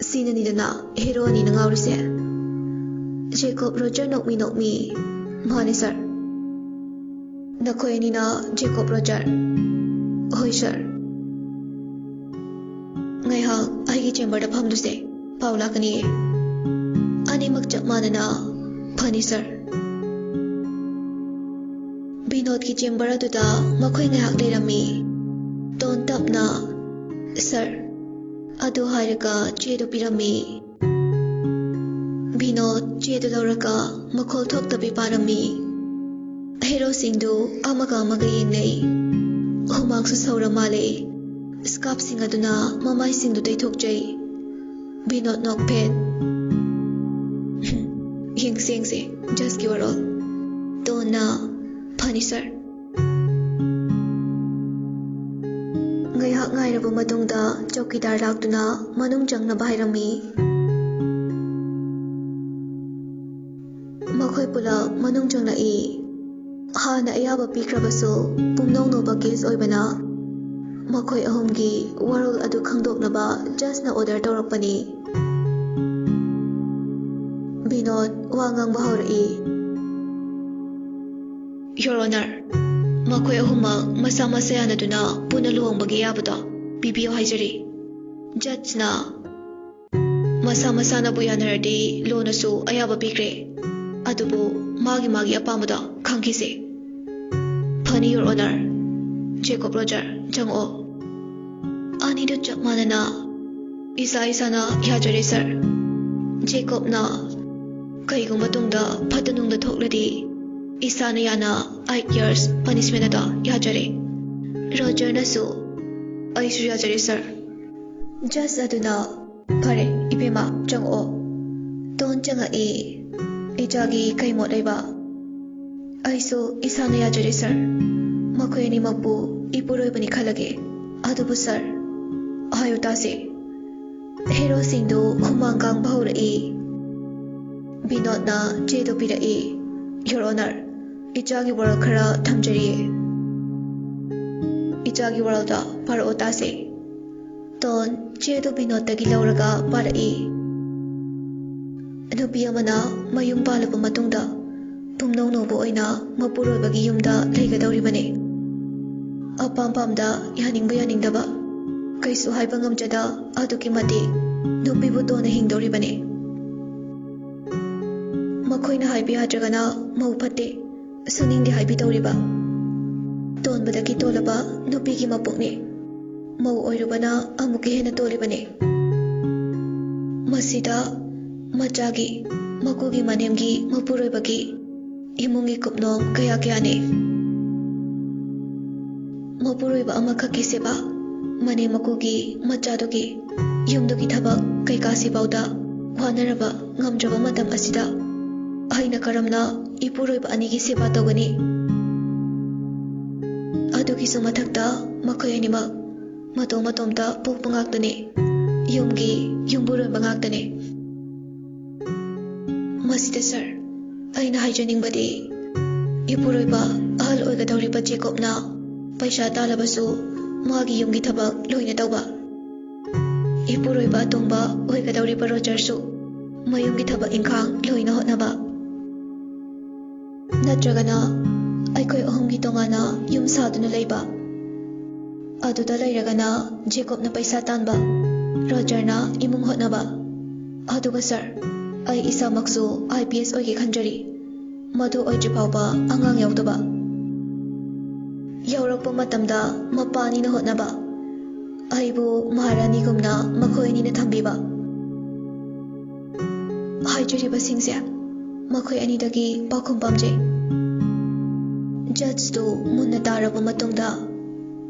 ꯁꯤꯅꯅꯤꯗꯅ ꯍꯦꯔꯣ ꯑꯅꯤꯅ ꯉꯥꯎꯔꯤꯁꯦ ꯖꯦꯀꯣꯕ ꯔꯣꯖꯔ ꯅꯣꯛꯃꯤ ꯃꯥꯅꯦ ꯁꯔ ꯅꯈꯣꯏ ꯑꯅꯤꯅ ꯖꯦꯀꯣꯕ ꯔꯣꯖꯔ ꯍꯣꯏ ꯁꯔ ꯉꯥꯏꯍꯥꯛ ꯑꯩꯒꯤ ꯆꯦꯝꯕꯔꯗ ꯐꯝꯂꯨꯁꯦ ꯄꯥꯎ ꯂꯥꯛꯀꯅꯤꯌꯦ ꯑꯅꯤꯃꯛ ꯆꯞ ꯃꯥꯟꯅꯅ ꯐꯅꯤ ꯁꯔ ꯕꯤꯅꯣꯗ ꯕꯤꯅꯣꯗꯀꯤ ꯆꯦꯝꯕꯔ ꯑꯗꯨꯗ ꯃꯈꯣꯏ ꯉꯥꯏꯍꯥꯛ ꯂꯩꯔꯝꯃꯤ꯫ ꯇꯣꯟ ꯇꯞꯅ ꯁꯔ ꯑꯗꯨ ꯍꯥꯏꯔꯒ ꯆꯦꯗꯨ ꯄꯤꯔꯝꯃꯤ꯫ ꯕꯤꯅꯣꯗ ꯆꯦꯗꯨ ꯂꯧꯔꯒ ꯃꯈꯣꯜ ꯊꯣꯛꯇꯕꯤ ꯄꯥꯔꯝꯃꯤ꯫ ꯍꯦꯔꯣꯁꯤꯡꯗꯨ ꯑꯃꯒ ꯑꯃꯒ ꯌꯦꯡꯅꯩ꯫ ꯍꯨꯃꯥꯡꯁꯨ ꯁꯧꯔ ꯃꯥꯜꯂꯦ꯫ ꯁ꯭ꯀꯥꯔꯞꯁꯤꯡ ꯑꯗꯨꯅ ꯃꯃꯥꯏꯁꯤꯡꯗꯨ ꯇꯩꯊꯣꯛꯆꯩ꯫ ꯕꯤꯅꯣꯗ ꯅꯣꯛꯐꯦꯠ ꯌꯦꯡꯁꯦ ꯖꯁꯀꯤ ꯋꯥꯔꯣꯜ꯫ ꯇꯣꯟꯅ ꯐꯅꯤ ꯁꯔ꯫ ꯉꯥꯏꯍꯥꯛ ꯉꯥꯏꯔꯕ ꯃꯇꯨꯡꯗ ꯆꯧꯀꯤꯗꯥꯔ ꯂꯥꯛꯇꯨꯅ ꯃꯅꯨꯡ ꯆꯪꯅꯕ ꯍꯥꯏꯔꯝꯃꯤ꯫ ꯃꯈꯣꯏ ꯄꯨꯂꯞ ꯃꯅꯨꯡ ꯆꯪꯂꯛꯏ꯫ ꯍꯥꯟꯅ ꯑꯌꯥꯕ ꯄꯤꯈ꯭ꯔꯕꯁꯨ ꯄꯨꯝꯅꯧ ꯅꯧꯕ ꯀꯦꯁ ꯑꯣꯏꯕꯅ ꯃꯈꯣꯏ ꯑꯍꯨꯝꯒꯤ ꯋꯥꯔꯣꯜ ꯑꯗꯨ ꯈꯪꯗꯣꯛꯅꯕ ꯖꯁꯅ ꯑꯣꯔꯗꯔ ꯇꯧꯔꯛꯄꯅꯤ꯫ ꯕꯤꯅꯣꯗ ꯋꯥ ꯉꯥꯡꯕ ꯍꯧꯔꯛꯏ꯫ ꯌꯣꯔ ꯑꯣꯅꯔ, ꯃꯈꯣꯏ ꯑꯍꯨꯝꯃꯛ ꯃꯁꯥ ꯃꯁꯥ ꯌꯥꯅꯗꯨꯅ ꯄꯨꯟꯅ ꯂꯨꯍꯣꯡꯕꯒꯤ ꯑꯌꯥꯕꯗꯣ ꯄꯤꯕꯤꯌꯨ ꯍꯥꯏꯖꯔꯤ꯫ ꯖꯖꯅ ꯃꯁꯥ ꯃꯁꯥꯅꯕꯨ ꯌꯥꯅꯔꯗꯤ ꯂꯣꯅꯁꯨ ꯑꯌꯥꯕ ꯄꯤꯈ꯭ꯔꯦ, ꯑꯗꯨꯕꯨ ꯃꯥꯒꯤ ꯑꯄꯥꯝꯕꯗꯣ ꯈꯪꯈꯤꯁꯦ꯫ ꯐꯅꯤ ꯌꯣꯔ ꯑꯣꯅꯔ꯫ ꯖꯦꯀꯣꯕ ꯔꯣꯖꯔ ꯆꯪꯉꯛꯑꯣ꯫ ꯑꯅꯤꯗꯨ ꯆꯞ ꯃꯥꯟꯅꯅ ꯏꯁꯥꯅ ꯌꯥꯖꯔꯦ ꯁꯔ꯫ ꯖꯦꯀꯣꯕꯅ ꯀꯩꯒꯨꯝꯕ ꯇꯨꯡꯗ ꯐꯠꯇ ꯅꯨꯡꯗ ꯊꯣꯛꯂꯗꯤ ꯏꯁꯥꯅ ꯌꯥꯅ 8 years ꯄꯅꯤꯁꯃꯦꯟ ꯑꯗꯣ ꯌꯥꯖꯔꯦ꯫ ꯔꯣꯖꯔꯅꯁꯨ ꯑꯩꯁꯨ ꯌꯥꯖꯔꯦ ꯁꯔ꯫ ꯖꯁ ꯑꯗꯨꯅ ꯐꯔꯦ ꯏꯕꯦꯝꯃ ꯆꯪꯉꯛꯑꯣ꯫ ꯇꯣꯟ ꯆꯪꯉꯛꯏ꯫ ꯏꯆꯥꯒꯤ ꯀꯩ ꯃꯣꯠ ꯂꯩꯕ? ꯑꯩꯁꯨ ꯏꯁꯥꯅ ꯌꯥꯖꯔꯦ ꯁꯔ꯫ ꯃꯈꯣꯏ ꯑꯅꯤꯃꯛꯄꯨ ꯏꯄꯨꯔꯣꯏꯕꯅꯤ ꯈꯜꯂꯒꯦ꯫ ꯑꯗꯨꯕꯨ ꯁꯔ ꯍꯥꯏꯌꯨ ꯇꯥꯁꯦ꯫ ꯍꯦꯔꯣꯁꯤꯡꯗꯨ ꯍꯨꯃꯥꯡ ꯀꯥꯡꯕ ꯍꯧꯔꯛꯏ꯫ ꯕꯤꯅꯣꯗꯅ ꯆꯦꯗꯨ ꯄꯤꯔꯛꯏ꯫ ꯌꯣꯔ ꯑꯣꯅꯔ, ꯏꯆꯥꯒꯤ ꯋꯥꯔꯣꯜ ꯈꯔ ꯊꯝꯖꯔꯤꯌꯦ꯫ ꯏꯆꯥꯒꯤ ꯋꯥꯔꯣꯜꯗꯣ ꯄꯥꯔꯛꯑꯣ ꯇꯥꯁꯦ꯫ ꯇꯣꯟ ꯆꯦꯗꯨ ꯕꯤꯅꯣꯗꯇꯒꯤ ꯂꯧꯔꯒ ꯄꯥꯔꯛꯏ꯫ ꯅꯨꯄꯤ ꯑꯃꯅ ꯃꯌꯨꯝ ꯄꯥꯜꯂꯕ ꯃꯇꯨꯡꯗ ꯄꯨꯝꯅꯧ ꯅꯧꯕ ꯑꯣꯏꯅ ꯃꯄꯨꯔꯣꯏꯕꯒꯤ ꯌꯨꯝꯗ ꯂꯩꯒꯗꯧꯔꯤꯕꯅꯤ꯫ ꯑꯄꯥꯝ ꯄꯥꯝꯗ ꯌꯥꯅꯤꯡꯕ ꯌꯥꯅꯤꯡꯗꯕ ꯀꯩꯁꯨ ꯍꯥꯏꯕ ꯉꯝꯖꯗ ꯑꯗꯨꯛꯀꯤ ꯃꯇꯤꯛ ꯅꯨꯄꯤꯕꯨ ꯇꯣꯟꯅ ꯍꯤꯡꯗꯧꯔꯤꯕꯅꯤ꯫ ꯃꯈꯣꯏꯅ ꯍꯥꯏꯕ ꯌꯥꯗ꯭ꯔꯒꯅ ꯃꯧ ꯐꯠꯇꯦ, ꯁꯨꯅꯤꯡꯗꯦ ꯍꯥꯏꯕꯤꯗꯧꯔꯤꯕ ꯇꯣꯟꯕꯗꯒꯤ ꯇꯣꯜꯂꯕ ꯅꯨꯄꯤꯒꯤ ꯃꯄꯣꯛꯅꯤ꯫ ꯃꯧ ꯑꯣꯏꯔꯨꯕꯅ ꯑꯃꯨꯛꯀ ꯍꯦꯟꯅ ꯇꯣꯜꯂꯤꯕꯅꯤ꯫ ꯃꯁꯤꯗ ꯃꯆꯥꯒꯤ, ꯃꯀꯨꯒꯤ ꯃꯅꯦꯝꯒꯤ, ꯃꯄꯨꯔꯣꯏꯕꯒꯤ, ꯏꯃꯨꯡꯒꯤ ꯀꯨꯞꯅꯣꯝ ꯀꯌꯥꯅꯤ꯫ ꯃꯄꯨꯔꯣꯏꯕ ꯑꯃꯈꯛꯀꯤ ꯁꯦꯕꯥ, ꯃꯅꯦꯝ ꯃꯀꯨꯒꯤ, ꯃꯆꯥꯗꯨꯒꯤ, ꯌꯨꯝꯗꯨꯒꯤ ꯊꯕꯛ ꯀꯩꯀꯥꯁꯤꯐꯥꯎꯗ ꯋꯥꯅꯔꯕ ꯉꯝꯗ꯭ꯔꯕ ꯃꯇꯝ ꯑꯁꯤꯗ ꯑꯩꯅ ꯀꯔꯝꯅ ꯏꯄꯨꯔꯣꯏꯕ ꯑꯅꯤꯒꯤ ꯁꯦꯕꯥ ꯇꯧꯒꯅꯤ? ꯑꯗꯨꯒꯤꯁꯨ ꯃꯊꯛꯇ ꯃꯈꯣꯏ ꯑꯅꯤꯃꯛ ꯃꯇꯣꯝꯇ ꯄꯣꯛꯄ ꯉꯥꯛꯇꯅꯤ, ꯌꯨꯝꯒꯤ ꯌꯨꯝꯕꯨꯔꯣꯏꯕ ꯉꯥꯛꯇꯅꯤ꯫ ꯃꯁꯤꯗ ꯁꯔ ꯑꯩꯅ ꯍꯥꯏꯖꯅꯤꯡꯕꯗꯤ ꯏꯄꯨꯔꯣꯏꯕ ꯑꯍꯜ ꯑꯣꯏꯒꯗꯧꯔꯤꯕ ꯖꯦꯀꯣꯕꯅ ꯄꯩꯁꯥ ꯇꯥꯜꯂꯕꯁꯨ ꯃꯥꯒꯤ ꯌꯨꯝꯒꯤ ꯊꯕꯛ ꯂꯣꯏꯅ ꯇꯧꯕ, ꯏꯄꯨꯔꯣꯏꯕ ꯑꯇꯣꯡꯕ ꯑꯣꯏꯒꯗꯧꯔꯤꯕ ꯔꯣꯖꯔꯁꯨ ꯃꯌꯨꯝꯒꯤ ꯊꯕꯛ ꯏꯪꯈꯥꯡ ꯂꯣꯏꯅ ꯍꯣꯠꯅꯕ, ꯅꯠꯇ꯭ꯔꯒꯅ ꯑꯩꯈꯣꯏ ꯑꯍꯨꯝꯒꯤ ꯇꯣꯉꯥꯟꯅ ꯌꯨꯝ ꯁꯥꯗꯨꯅ ꯂꯩꯕ, ꯑꯗꯨꯗ ꯂꯩꯔꯒꯅ ꯖꯦꯀꯣꯕꯅ ꯄꯩꯁꯥ ꯇꯥꯟꯕ, ꯔꯣꯖꯔꯅ ꯏꯃꯨꯡ ꯍꯣꯠꯅꯕ꯫ ꯑꯗꯨꯒ ꯁꯔ ꯑꯩ ꯏꯁꯥꯃꯛꯁꯨ IPS ꯑꯣꯏꯒꯦ ꯈꯟꯖꯔꯤ, ꯃꯗꯨ ꯑꯣꯏꯗ꯭ꯔꯤ ꯐꯥꯎꯕ ꯑꯉꯥꯡ ꯌꯥꯎꯗꯕ, ꯌꯧꯔꯛꯄ ꯃꯇꯝꯗ ꯃꯄꯥ ꯑꯅꯤꯅ ꯍꯣꯠꯅꯕ, ꯑꯩꯕꯨ ꯃꯍꯥꯔꯥꯅꯤꯒꯨꯝꯅ ꯃꯈꯣꯏ ꯑꯅꯤꯅ ꯊꯝꯕꯤꯕ꯫ ꯍꯥꯏꯖꯔꯤꯕꯁꯤꯡꯁꯦ ꯃꯈꯣꯏ ꯑꯅꯤꯗꯒꯤ ꯄꯥꯎꯈꯨꯝ ꯄꯥꯝꯖꯩ꯫ ꯖꯖꯇꯨ ꯃꯨꯟꯅ ꯇꯥꯔꯕ ꯃꯇꯨꯡꯗ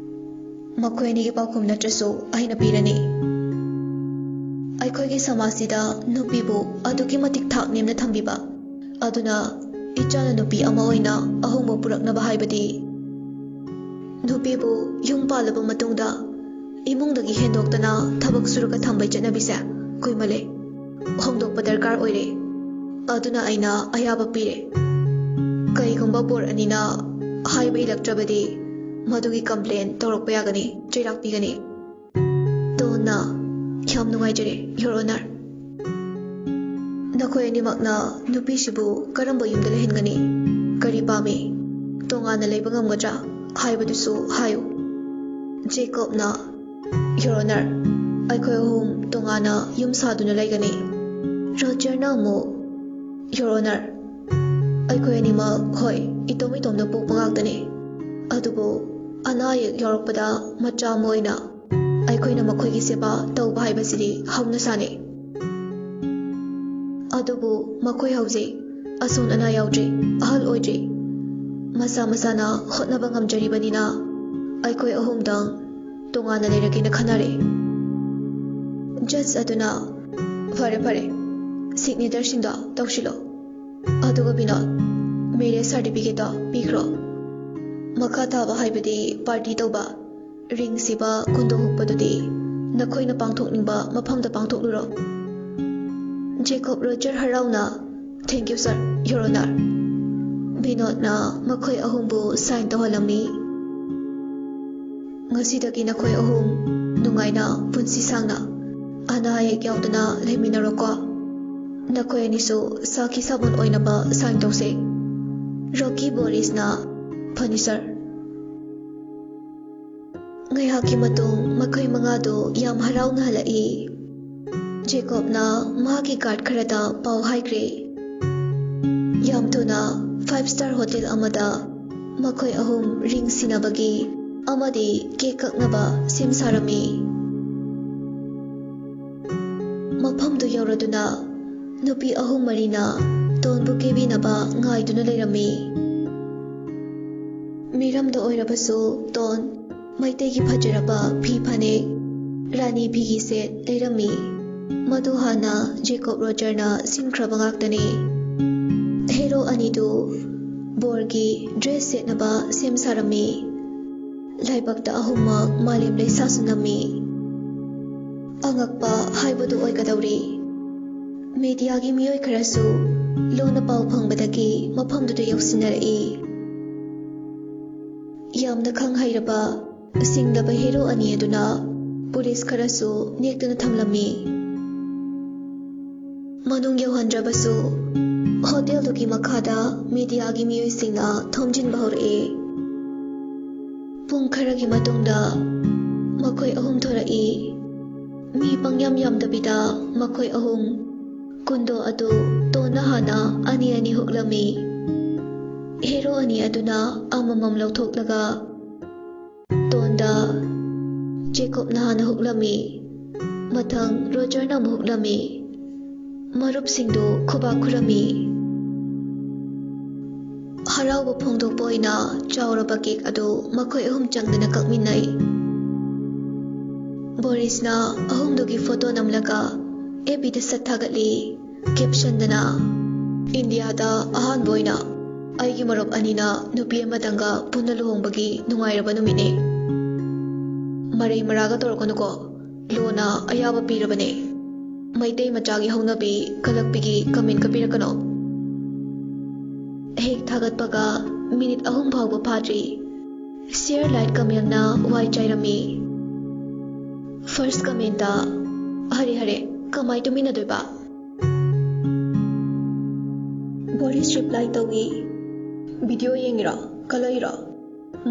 ꯃꯈꯣꯏ ꯑꯅꯤꯒꯤ ꯄꯥꯎꯈꯨꯝ ꯅꯠꯇ꯭ꯔꯁꯨ ꯑꯩꯅ ꯄꯤꯔꯅꯤ꯫ ꯑꯩꯈꯣꯏꯒꯤ ꯁꯃꯥꯖꯁꯤꯗ ꯅꯨꯄꯤꯕꯨ ꯑꯗꯨꯛꯀꯤ ꯃꯇꯤꯛ ꯊꯥꯛ ꯅꯦꯝꯅ ꯊꯝꯕꯤꯕ, ꯑꯗꯨꯅ ꯏꯆꯥꯅ ꯅꯨꯄꯤ ꯑꯃ ꯑꯣꯏꯅ ꯑꯍꯣꯡꯕ ꯄꯨꯔꯛꯅꯕ ꯍꯥꯏꯕꯗꯤ ꯅꯨꯄꯤꯕꯨ ꯌꯨꯝ ꯄꯥꯜꯂꯕ ꯃꯇꯨꯡꯗ ꯏꯃꯨꯡꯗꯒꯤ ꯍꯦꯟꯗꯣꯛꯇꯅ ꯊꯕꯛ ꯁꯨꯔꯒ ꯊꯝꯕꯩ ꯆꯠꯅꯕꯤꯁꯦ ꯀꯨꯏꯃꯜꯂꯦ, ꯍꯣꯡꯗꯣꯛꯄ ꯗꯔꯀꯥꯔ ꯑꯣꯏꯔꯦ꯫ ꯑꯗꯨꯅ ꯑꯩꯅ ꯑꯌꯥꯕ ꯄꯤꯔꯦ꯫ ꯀꯩꯒꯨꯝꯕ ꯕꯣꯔ ꯑꯅꯤꯅ ꯍꯥꯏꯕ ꯏꯜꯂꯛꯇ꯭ꯔꯕꯗꯤ ꯃꯗꯨꯒꯤ ꯀꯝꯄ꯭ꯂꯦꯟ ꯇꯧꯔꯛꯄ ꯌꯥꯒꯅꯤ, ꯆꯩꯔꯥꯛ ꯄꯤꯒꯅꯤ꯫ ꯇꯣꯟꯅ ꯌꯥꯝ ꯅꯨꯡꯉꯥꯏꯖꯔꯦ ꯌꯣꯔ ꯑꯣꯅꯔ꯫ ꯅꯈꯣꯏ ꯑꯅꯤꯃꯛꯅ ꯅꯨꯄꯤꯁꯤꯕꯨ ꯀꯔꯝꯕ ꯌꯨꯝꯗ ꯂꯩꯍꯟꯒꯅꯤ? ꯀꯔꯤ ꯄꯥꯝꯃꯤ? ꯇꯣꯉꯥꯟꯅ ꯂꯩꯕ ꯉꯝꯒꯗ꯭ꯔꯥ ꯍꯥꯏꯕꯗꯨꯁꯨ ꯍꯥꯏꯌꯨ꯫ ꯖꯦꯀꯣꯕꯅ ꯌꯣꯔ ꯑꯣꯅꯔ, ꯑꯩꯈꯣꯏ ꯑꯍꯨꯝ ꯇꯣꯉꯥꯟꯅ ꯌꯨꯝ ꯁꯥꯗꯨꯅ ꯂꯩꯒꯅꯤ꯫ ꯔꯣꯖꯔꯅ ꯑꯃꯨꯛ ꯌꯣꯔ ꯑꯣꯅꯔ, ꯑꯩꯈꯣꯏ ꯑꯅꯤꯃꯛ ꯍꯣꯏ ꯏꯇꯣꯝꯅ ꯄꯣꯛꯄ ꯉꯥꯛꯇꯅꯤ, ꯑꯗꯨꯕꯨ ꯑꯅꯥ ꯑꯌꯦꯛ ꯌꯥꯎꯔꯛꯄꯗ ꯃꯆꯥ ꯑꯃ ꯑꯣꯏꯅ ꯑꯩꯈꯣꯏꯅ ꯃꯈꯣꯏꯒꯤ ꯁꯦꯕꯥ ꯇꯧꯕ ꯍꯥꯏꯕꯁꯤꯗꯤ ꯍꯧꯅꯁꯥꯅꯤ꯫ ꯑꯗꯨꯕꯨ ꯃꯈꯣꯏ ꯍꯧꯖꯤꯛ ꯑꯁꯣꯟ ꯑꯅꯥ ꯌꯥꯎꯗ꯭ꯔꯤ, ꯑꯍꯜ ꯑꯣꯏꯗ꯭ꯔꯤ, ꯃꯁꯥ ꯃꯁꯥꯅ ꯍꯣꯠꯅꯕ ꯉꯝꯖꯔꯤꯕꯅꯤꯅ ꯑꯩꯈꯣꯏ ꯑꯍꯨꯝꯗꯪ ꯇꯣꯉꯥꯟꯅ ꯂꯩꯔꯒꯦꯅ ꯈꯟꯅꯔꯦ꯫ ꯖꯖ ꯑꯗꯨꯅ ꯐꯔꯦ ꯐꯔꯦ, ꯁꯤꯒꯅꯦꯆꯔꯁꯤꯡꯗꯣ ꯇꯧꯁꯤꯜꯂꯣ, ꯑꯗꯨꯒ ꯕꯤꯅꯣꯗ, ꯃꯦꯔꯦꯖ ꯁꯥꯔꯇꯤꯐꯤꯀꯦꯠꯇꯣ ꯄꯤꯈ꯭ꯔꯣ꯫ ꯃꯈꯥ ꯇꯥꯕ ꯍꯥꯏꯕꯗꯤ ꯄꯥꯔꯇꯤ ꯇꯧꯕ, ꯔꯤꯡ ꯁꯤꯕ, ꯀꯨꯟꯗꯣ ꯍꯨꯛꯄꯗꯨꯗꯤ ꯅꯈꯣꯏꯅ ꯄꯥꯡꯊꯣꯛꯅꯤꯡꯕ ꯃꯐꯝꯗ ꯄꯥꯡꯊꯣꯛꯂꯨꯔꯣ꯫ ꯖꯦꯀꯣꯕ ꯔꯣꯖꯔ ꯍꯔꯥꯎꯅ thank you sir, your honour. ꯕꯤꯅꯣꯗꯅ ꯃꯈꯣꯏ ꯑꯍꯨꯝꯕꯨ ꯁꯥꯏꯟ ꯇꯧꯍꯜꯂꯝꯃꯤ꯫ ꯉꯁꯤꯗꯒꯤ ꯅꯈꯣꯏ ꯑꯍꯨꯝ ꯅꯨꯡꯉꯥꯏꯅ ꯄꯨꯟꯁꯤ ꯁꯥꯡꯅ ꯑꯅꯥ ꯑꯌꯦꯛ ꯌꯥꯎꯗꯅ ꯂꯩꯃꯤꯟꯅꯔꯣꯀꯣ꯫ ꯅꯈꯣꯏ ꯑꯅꯤꯁꯨ ꯁꯥꯈꯤ ꯁꯥꯕꯣꯟ ꯑꯣꯏꯅꯕ ꯁꯥꯏꯟ ꯇꯧꯁꯦ꯫ ꯔꯣꯀꯤ ꯕꯣꯔꯤꯁꯅ ꯐꯅꯤ ꯁꯔ꯫ ꯉꯥꯏꯍꯥꯛꯀꯤ ꯃꯇꯨꯡ ꯃꯈꯣꯏ ꯃꯉꯥꯗꯨ ꯌꯥꯝ ꯍꯔꯥꯎꯅ ꯍꯜꯂꯛꯏ꯫ ꯖꯦꯀꯣꯕꯅ ꯃꯍꯥꯛꯀꯤ ꯒꯥꯔꯗ ꯈꯔꯗ ꯄꯥꯎ ꯍꯥꯏꯈ꯭ꯔꯦ꯫ ꯌꯥꯝ ꯊꯨꯅ 5-star ꯍꯣꯇꯦꯜ ꯑꯃꯗ ꯃꯈꯣꯏ ꯑꯍꯨꯝ ꯔꯤꯡ ꯁꯤꯅꯕꯒꯤ ꯑꯃꯗꯤ ꯀꯦꯛ ꯀꯛꯅꯕ ꯁꯦꯝ ꯁꯥꯔꯝꯃꯤ꯫ ꯃꯐꯝꯗꯨ ꯌꯧꯔꯗꯨꯅ ꯅꯨꯄꯤ ꯑꯍꯨꯝ ꯃꯔꯤꯅ ꯇꯣꯟꯕꯨ ꯀꯦꯕꯤꯅꯕ ꯉꯥꯏꯗꯨꯅ ꯂꯩꯔꯝꯃꯤ꯫ ꯃꯤꯔꯝꯗ ꯑꯣꯏꯔꯕꯁꯨ ꯇꯣꯟ ꯃꯩꯇꯩꯒꯤ ꯐꯖꯔꯕ ꯐꯤ ꯐꯅꯦꯛ, ꯔꯥꯅꯤ ꯐꯤꯒꯤ ꯁꯦꯠ ꯂꯩꯔꯝꯃꯤ꯫ ꯃꯗꯨ ꯍꯥꯟꯅ ꯖꯦꯀꯣꯕ ꯔꯣꯖꯔꯅ ꯁꯤꯟꯈ꯭ꯔꯕ ꯉꯥꯛꯇꯅꯤ꯫ ꯍꯦꯔꯣ ꯑꯅꯤꯗꯨ ꯕꯣꯔꯒꯤ ꯗ꯭ꯔꯦꯁ ꯁꯦꯠꯅꯕ ꯁꯦꯝ ꯁꯥꯔꯝꯃꯤ꯫ ꯂꯥꯏꯕꯛꯇ ꯑꯍꯨꯝꯃꯛ ꯃꯥꯂꯦꯝ ꯂꯩꯁꯥꯁꯨ ꯅꯝꯃꯤ꯫ ꯑꯉꯛꯄ ꯍꯥꯏꯕꯗꯨ ꯑꯣꯏꯒꯗꯧꯔꯤ꯫ ꯃꯤꯗꯤꯌꯥꯒꯤ ꯃꯤꯑꯣꯏ ꯈꯔꯁꯨ ꯂꯣꯟꯅ ꯄꯥꯎ ꯐꯪꯕꯗꯒꯤ ꯃꯐꯝꯗꯨꯗ ꯌꯧꯁꯤꯟꯅꯔꯛꯏ꯫ ꯌꯥꯝꯅ ꯈꯪ ꯍꯩꯔꯕ ꯁꯤꯡꯂꯕ ꯍꯦꯔꯣ ꯑꯅꯤ ꯑꯗꯨꯅ ꯄꯨꯂꯤꯁ ꯈꯔꯁꯨ ꯅꯦꯛꯇꯨꯅ ꯊꯝꯂꯝꯃꯤ꯫ ꯃꯅꯨꯡ ꯌꯧꯍꯟꯗ꯭ꯔꯕꯁꯨ ꯍꯣꯇꯦꯜꯗꯨꯒꯤ ꯃꯈꯥꯗ ꯃꯤꯗꯤꯌꯥꯒꯤ ꯃꯤꯑꯣꯏꯁꯤꯡꯅ ꯊꯣꯝꯖꯤꯟꯕ ꯍꯧꯔꯛꯏ꯫ ꯄꯨꯡ ꯈꯔꯒꯤ ꯃꯇꯨꯡꯗ ꯃꯈꯣꯏ ꯑꯍꯨꯝ ꯊꯣꯔꯛꯏ꯫ ꯃꯤ ꯄꯪꯌꯥꯝ ꯌꯥꯝꯗꯕꯤꯗ ꯃꯈꯣꯏ ꯑꯍꯨꯝ ꯀꯨꯟꯗꯣ ꯑꯗꯨ ꯇꯣꯟꯅ ꯍꯥꯟꯅ ꯑꯅꯤ ꯍꯨꯛꯂꯝꯃꯤ꯫ ꯍꯦꯔꯣ ꯑꯅꯤ ꯑꯗꯨꯅ ꯑꯃꯃꯝ ꯂꯧꯊꯣꯛꯂꯒ ꯇꯣꯟꯗ ꯖꯦꯀꯣꯕꯅ ꯍꯥꯟꯅ ꯍꯨꯛꯂꯝꯃꯤ꯫ ꯃꯊꯪ ꯔꯣꯖꯔꯅ ꯑꯃꯨꯛ ꯍꯨꯛꯂꯝꯃꯤ꯫ ꯃꯔꯨꯞꯁꯤꯡꯗꯨ ꯈꯨꯕꯥꯛ ꯈꯨꯔꯝꯃꯤ꯫ ꯍꯔꯥꯎꯕ ꯐꯣꯡꯗꯣꯛꯄ ꯑꯣꯏꯅ ꯆꯥꯎꯔꯕ ꯀꯦꯛ ꯑꯗꯨ ꯃꯈꯣꯏ ꯑꯍꯨꯝ ꯆꯪꯗꯅ ꯀꯛꯃꯤꯟꯅꯩ꯫ ꯕꯣꯔꯤꯁꯅ ꯑꯍꯨꯝꯗꯨꯒꯤ ꯐꯣꯇꯣ ꯅꯝꯂꯒ FBꯗ ꯁꯠ ꯊꯥꯒꯠꯂꯤ, ꯀꯦꯞꯁꯟꯗꯅ "ꯏꯟꯗꯤꯌꯥꯗ ꯑꯍꯥꯟꯕ ꯑꯣꯏꯅ ꯑꯩꯒꯤ ꯃꯔꯨꯞ ꯑꯅꯤꯅ ꯅꯨꯄꯤ ꯑꯃꯇꯪꯒ ꯄꯨꯟꯅ ꯂꯨꯍꯣꯡꯕꯒꯤ ꯅꯨꯡꯉꯥꯏꯔꯕ ꯅꯨꯃꯤꯠꯅꯤ꯫ ꯃꯔꯩ ꯃꯔꯥꯒ ꯇꯧꯔꯛꯀꯅꯨꯀꯣ, ꯂꯣꯅ ꯑꯌꯥꯕ ꯄꯤꯔꯕꯅꯦ꯫ ꯃꯩꯇꯩ ꯃꯆꯥꯒꯤ ꯍꯧꯅꯕꯤ ꯀꯂꯛꯄꯤꯒꯤ ꯀꯃꯦꯟꯠꯀ ꯄꯤꯔꯛꯀꯅꯣ"꯫ ꯍꯦꯛ ꯊꯥꯒꯠꯄꯒ ꯃꯤꯅꯤꯠ 3 ꯐꯥꯎꯕ ꯐꯥꯗ꯭ꯔꯤ ꯁꯤꯌꯔ ꯂꯥꯏꯠ ꯀꯃꯦꯟꯠꯅ ꯋꯥꯏ ꯆꯥꯏꯔꯝꯃꯤ꯫ ꯐꯥꯔꯁꯠ ꯀꯃꯦꯟꯠꯇ "ꯍꯔꯦ ꯍꯔꯦ, ꯀꯃꯥꯏ ꯇꯨꯃꯤꯟꯅꯗꯣꯏꯕ"꯫ ꯕꯣꯔꯤꯁ ꯔꯤꯄ꯭ꯂꯥꯏ ꯇꯧꯏ, "ꯚꯤꯗꯤꯑꯣ ꯌꯦꯡꯉꯤꯔꯣ, ꯀꯂꯛꯏꯔꯣ?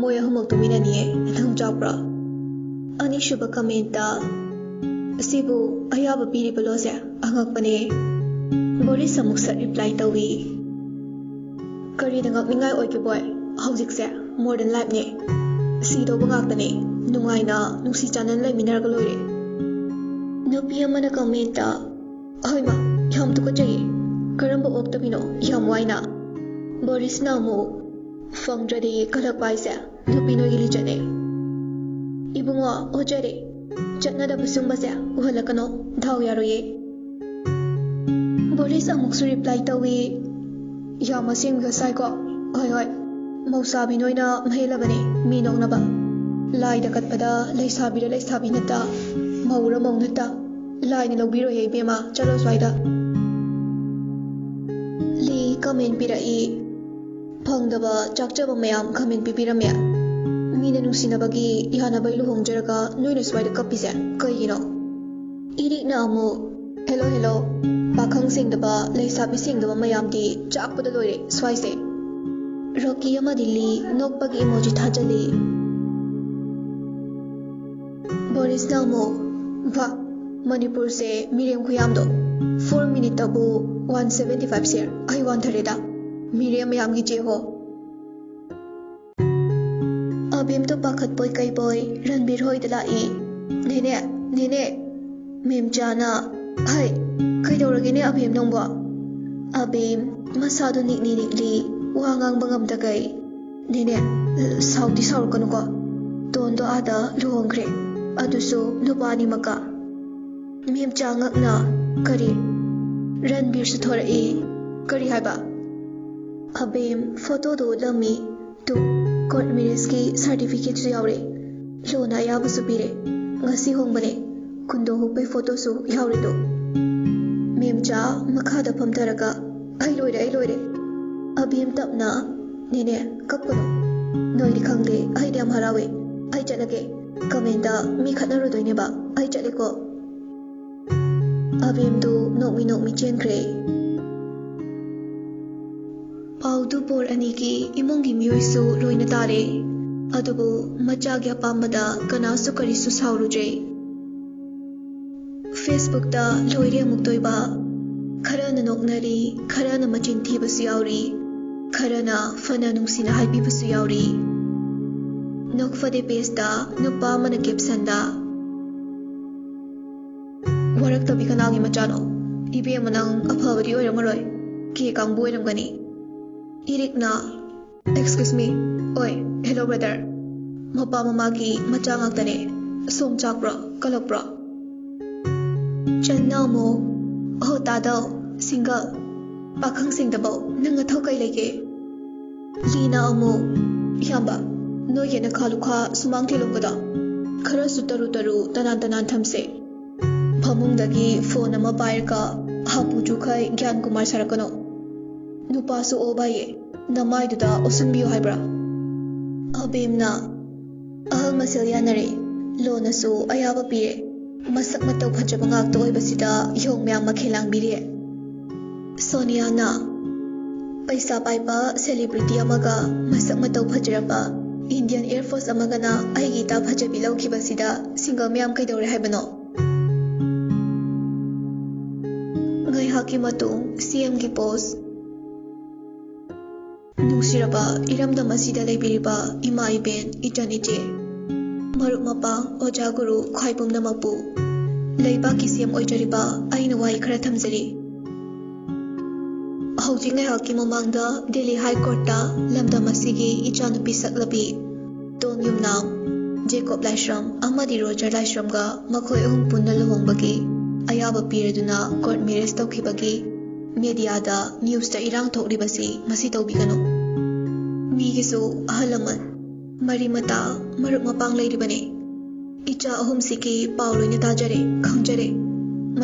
ꯃꯣꯏ ꯑꯍꯨꯝꯃꯛ ꯇꯨꯃꯤꯟꯅꯅꯤꯌꯦ, ꯅꯪ ꯆꯥꯛꯄ꯭ꯔꯣ"꯫ ꯑꯅꯤꯁꯨꯕ ꯀꯃꯦꯟꯠꯇ "ꯁꯤꯕꯨ ꯑꯌꯥꯕ ꯄꯤꯔꯤꯕ ꯂꯣꯁꯦ, ꯑꯉꯛꯄꯅꯦ"꯫ ꯕꯣꯔꯤꯁ ꯑꯃꯨꯛ ꯁꯠ ꯔꯤꯄ꯭ꯂꯥꯏ ꯇꯧꯏ, "ꯀꯔꯤꯗ ꯉꯛꯅꯤꯡꯉꯥꯏ ꯑꯣꯏꯒꯦ ꯕꯣꯏ, ꯍꯧꯖꯤꯛꯁꯦ ꯃꯣꯗꯔꯟ ꯂꯥꯏꯐꯅꯦ, ꯁꯤꯗꯧꯕ ꯉꯥꯛꯇꯅꯦ, ꯅꯨꯡꯉꯥꯏꯅ ꯅꯨꯡꯁꯤ ꯆꯥꯟꯅꯅ ꯂꯩꯃꯤꯟꯅꯔꯒ ꯂꯣꯏꯔꯦ"꯫ ꯅꯨꯄꯤ ꯑꯃꯅ ꯀꯃꯦꯟꯠꯇ "ꯍꯩꯃꯥ, ꯌꯥꯝ ꯇꯨꯀꯠꯆꯩꯌꯦ, ꯀꯔꯝꯕ ꯑꯣꯛꯇꯕꯤꯅꯣ, ꯌꯥꯝ ꯋꯥꯏꯅ"꯫ ꯕꯣꯔꯤꯁꯅ ꯑꯃꯨꯛ "ꯐꯪꯗ꯭ꯔꯗꯤ ꯀꯂꯛꯄ ꯍꯥꯏꯁꯦ ꯅꯨꯄꯤ ꯅꯣꯏꯒꯤ ꯂꯤꯆꯠꯅꯦ. ꯏꯕꯨꯡꯉꯣ ꯑꯣꯖꯔꯦ, ꯆꯠꯅꯗꯕ ꯁꯨꯝꯕꯁꯦ ꯎꯍꯜꯂꯛꯀꯅꯣ, ꯗꯥꯎ ꯌꯥꯔꯣꯏꯌꯦ"꯫ ꯕꯣꯔꯤꯁ ꯑꯃꯨꯛꯁꯨ ꯔꯤꯄ꯭ꯂꯥꯏ ꯇꯧꯏ, "ꯌꯥꯝ ꯑꯁꯦꯡꯕꯒ ꯁꯥꯏꯀꯣ, ꯍꯣꯏ ꯍꯣꯏ, ꯃꯧꯁꯥꯕꯤ ꯅꯣꯏꯅ ꯃꯍꯦꯜꯂꯕꯅꯦ ꯃꯤ ꯅꯣꯛꯅꯕ. ꯂꯥꯏꯗ ꯀꯠꯄꯗ ꯂꯩꯁꯥꯕꯤꯔ ꯂꯩꯁꯥꯕꯤ ꯅꯠꯇ, ꯃꯧꯔ ꯃꯧ ꯅꯠꯇ, ꯂꯥꯏꯅ ꯂꯧꯕꯤꯔꯣꯏꯌꯦ ꯏꯕꯦꯝꯃ, ꯆꯠꯂꯣ ꯁ꯭ꯋꯥꯏꯗ"꯫ ꯂꯤ ꯀꯃꯦꯟꯠ ꯄꯤꯔꯛꯏ, "ꯐꯪꯗꯕ ꯆꯥꯛꯆꯕ ꯃꯌꯥꯝ ꯀꯃꯦꯟꯠ ꯄꯤꯕꯤꯔꯝꯃꯦ. ꯃꯤꯅ ꯅꯨꯡꯁꯤꯅꯕꯒꯤ ꯌꯥꯅꯕꯩ ꯂꯨꯍꯣꯡꯖꯔꯒ ꯅꯣꯏꯅ ꯁ꯭ꯋꯥꯏꯗ ꯀꯞꯄꯤꯁꯦ ꯀꯩꯒꯤꯅꯣ"꯫ ꯏꯔꯤꯛꯅ ꯑꯃꯨꯛ "ꯍꯦꯂꯣ ꯍꯦꯂꯣ, ꯄꯥꯈꯪ ꯁꯦꯡꯗꯕ ꯂꯩꯁꯥꯕꯤ ꯁꯦꯡꯗꯕ ꯃꯌꯥꯝꯗꯤ ꯆꯥꯛꯄꯗ ꯂꯣꯏꯔꯦ ꯁ꯭ꯋꯥꯏꯁꯦ"꯫ ꯔꯣꯀꯤ ꯑꯃꯗꯤ ꯂꯤ ꯅꯣꯛꯄꯒꯤ ꯏꯃꯣꯖꯤ ꯊꯥꯖꯜꯂꯤ꯫ ꯕꯣꯔꯤꯁꯅ ꯑꯃꯨꯛ "ꯚꯥ, ꯃꯅꯤꯄꯨꯔꯁꯦ ꯃꯤꯔꯦꯝ ꯈꯨꯌꯥꯝꯗꯣ, 4 ꯃꯤꯅꯤꯠꯇꯕꯨ 175 ꯁꯤꯌꯔ, ꯑꯩ ꯋꯥꯟꯊꯔꯦꯗ, ꯃꯤꯔꯦꯝ ꯃꯌꯥꯝꯒꯤ ꯖꯦ ꯍꯣ"꯫ अबेम तो पाखत पोई कई पोई रणबीर होई दलाई नेने नेने मेमचाना हाय कईदौरगेने अबेम नंबो अबेम मसादो निकनी निकली वा ngang bangam da kai nene saudi saurkanu ko ton do ada luhongre adusu nupani maka mem changak na kari ranbir su thora e kari haiba abem photo do lami tu court marriage ki certificate su yaure lona ya bu su pire ngasi hongbane kundo hu pe photo su yaure do mem cha makha da phamtaraga ai loire abem tapna nene kapkono noi dikhangde ai dam harawe ai chalage comment da mi khatna ro doine ba ai chale ko abem do nokmi chenkre paudu por ani ki imong gi mioi su loina tare adubu macha gya pamada kana su kari su sauru je facebook da loire amuk toiba kharana noknari kharana machin thiba su yauri kharana fana nungsina haibi basu yauri nokfade pesta nupa mana caption da warak tabi kanagi machano ibe manang aphabadi oiramaroi ke kangbu oiramgani irikna excuse me oi hello brother mapa mama ki macha ngaktane som chakbra kalakbra channa mo ho tado single pakhang singdabo nanga thokai lege lina amu yamba no yena khalukha sumang thilongada khara sutaru tanan thamse phamung dagi phone ama pairka hapu jukhai gyan kumar sarakano nupa su obaye namai duda osunbiyo haibra abemna ahal masel yanare lona su ayaba pire masak matau phajaba ngak to oibasida yong myang makhelang bire Sonia na paisa paipa celebrity amaga masak matau phajraba Indian Air Force amaga na aigi ta phajabi laukiba sida single myam kaidore haibano ngai haki matung CM gi post nungsiraba iramda masida leibiriba ima iben itan ije maruk mapang oja guru khaibum namapu leiba ki CM oijariba aina wai khara thamjari Hojingai haki mamangda Delhi High Court ta lamdam asigi ichanupi saklabi Ton Yumnam Jacob Laishram amadi Roger Laishram ga makhoi ahum punna luhongbagi ayaba piraduna court marriage tawkhibagi media da news ta irang thokribasi masi tawbigano migisu ahalaman mari mata maruk mapang leiribane icha ahum siki pauloina tajare khangjare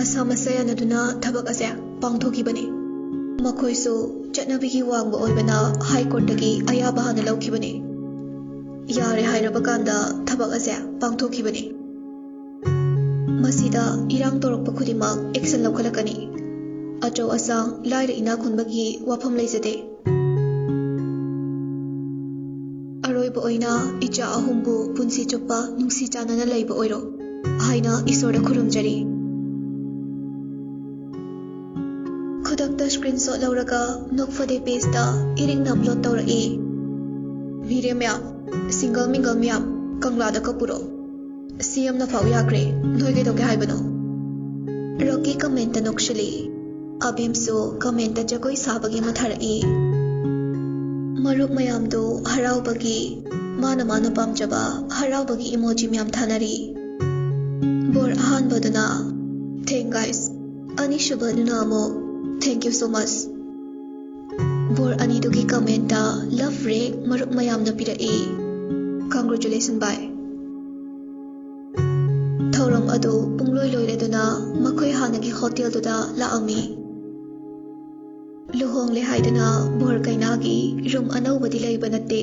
masa masaya naduna thabak ase pangthokibane Makoisu chatnabigi wangba oibana high court dagi ayaba hana laukibane yare hairaba kanda thabak ase pangthokibane masida irang torokpa khudimak action laukhalakani achaw asang laira ina khunbagi wafam leijade aroiba oina icha ahumbu punsi chuppa nungsi chanana leiba oiro haina isorda khurumjari Khudakta screenshot lauraga nokfade page da iring na upload tawrai video myam single mingle myam kangla da kapuro CM na fau yakre noige doge haibano roki comment ta nokshili abem so comment ta jagoi sabagi matharai maruk mayam do harau bagi mana pamjaba harau bagi emoji myam thanari bor han baduna thank guys anisha baduna mo Thank you so much. Bor ani dogi comment ta love rek maruk mayam na pirai. Congratulations bye. Thoram adu pungloi loire duna makhoi hanagi hotel duda laami. Luhong le haidana bor kainagi room anawbadi leiba natte.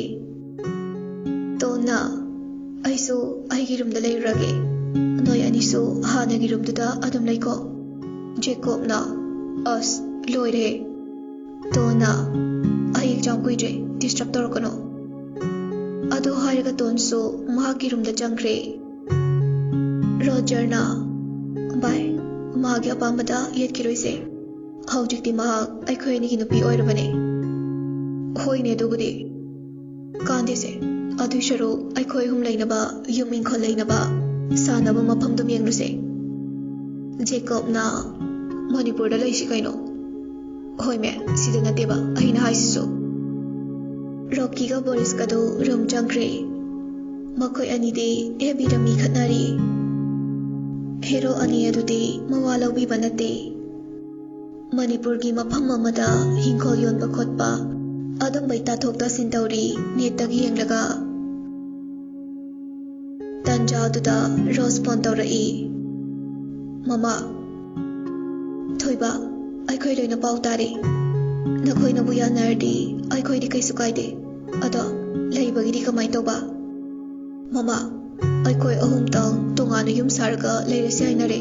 Tona aisu aigi room da leirage. Noi anisu hanagi room duda adum leiko. Jacob na us loire tona ai exam kuire disturb torkono adu hariga tonso mahaki room da jangre Roger na bye mahagi apamada yet kiroise haujikti mahak aikhoi ni nupi oirabane hoine dugudi kande se ꯑꯗꯨ ꯁꯔꯨꯛ ꯑꯩꯈꯣꯏ ꯑꯍꯨꯝ ꯂꯩꯅꯕ ꯌꯨꯝ ꯏꯪꯈꯣꯜ ꯂꯩꯅꯕ ꯁꯥꯟꯅꯕ ꯃꯐꯝꯗꯨꯝ ꯌꯦꯡꯂꯨꯁꯦ꯫ ꯖꯦꯀꯣꯕꯅ ꯃꯅꯤꯄꯨꯔꯗ ꯂꯩꯁꯤ ꯀꯩꯅꯣ? ꯍꯣꯏ ꯃꯦ, ꯁꯤꯗ ꯅꯠꯇꯦꯕ ꯑꯩꯅ ꯍꯥꯏꯁꯤꯁꯨ꯫ ꯔꯣꯀꯤꯒ ꯕꯣꯔꯤꯁꯀꯗꯨ ꯔꯨꯝ ꯆꯪꯈ꯭ꯔꯦ꯫ ꯃꯈꯣꯏ ꯑꯅꯤꯗꯤ ꯑꯦꯕꯤꯗ ꯃꯤ ꯈꯠꯅꯔꯤ꯫ ꯍꯦꯔꯣ ꯑꯅꯤ ꯑꯗꯨꯗꯤ ꯃꯋꯥ ꯂꯧꯕꯤꯕ ꯅꯠꯇꯦ꯫ ꯃꯅꯤꯄꯨꯔꯒꯤ ꯃꯐꯝ ꯑꯃꯗ ꯍꯤꯡꯈꯣꯜ ꯌꯣꯟꯕ ꯈꯣꯠꯄ ꯑꯗꯨꯝꯕꯩ ꯇꯥꯊꯣꯛ ꯇꯥꯁꯤꯟ ꯇꯧꯔꯤ ꯅꯦꯠꯇꯒꯤ ꯌꯦꯡꯂꯒ꯫ ꯇꯟꯖꯥꯗꯨꯗ ꯔꯣꯁ ꯐꯣꯟ ꯇꯧꯔꯛꯏ꯫ ꯃꯃꯥ, ꯊꯣꯏꯕ, ꯑꯩꯈꯣꯏ ꯂꯣꯏꯅ ꯄꯥꯎ ꯇꯥꯔꯦ꯫ ꯅꯈꯣꯏꯅꯕꯨ ꯌꯥꯅꯔꯗꯤ ꯑꯩꯈꯣꯏꯗꯤ ꯀꯩꯁꯨ ꯀꯥꯏꯗꯦ, ꯑꯗꯣ ꯂꯩꯕꯒꯤꯗꯤ ꯀꯃꯥꯏ ꯇꯧꯕ? ꯃꯃꯥ, ꯑꯩꯈꯣꯏ ꯑꯍꯨꯝꯇꯪ ꯇꯣꯉꯥꯟꯅ ꯌꯨꯝ ꯁꯥꯔꯒ ꯂꯩꯔꯁꯤ ꯍꯥꯏꯅꯔꯦ꯫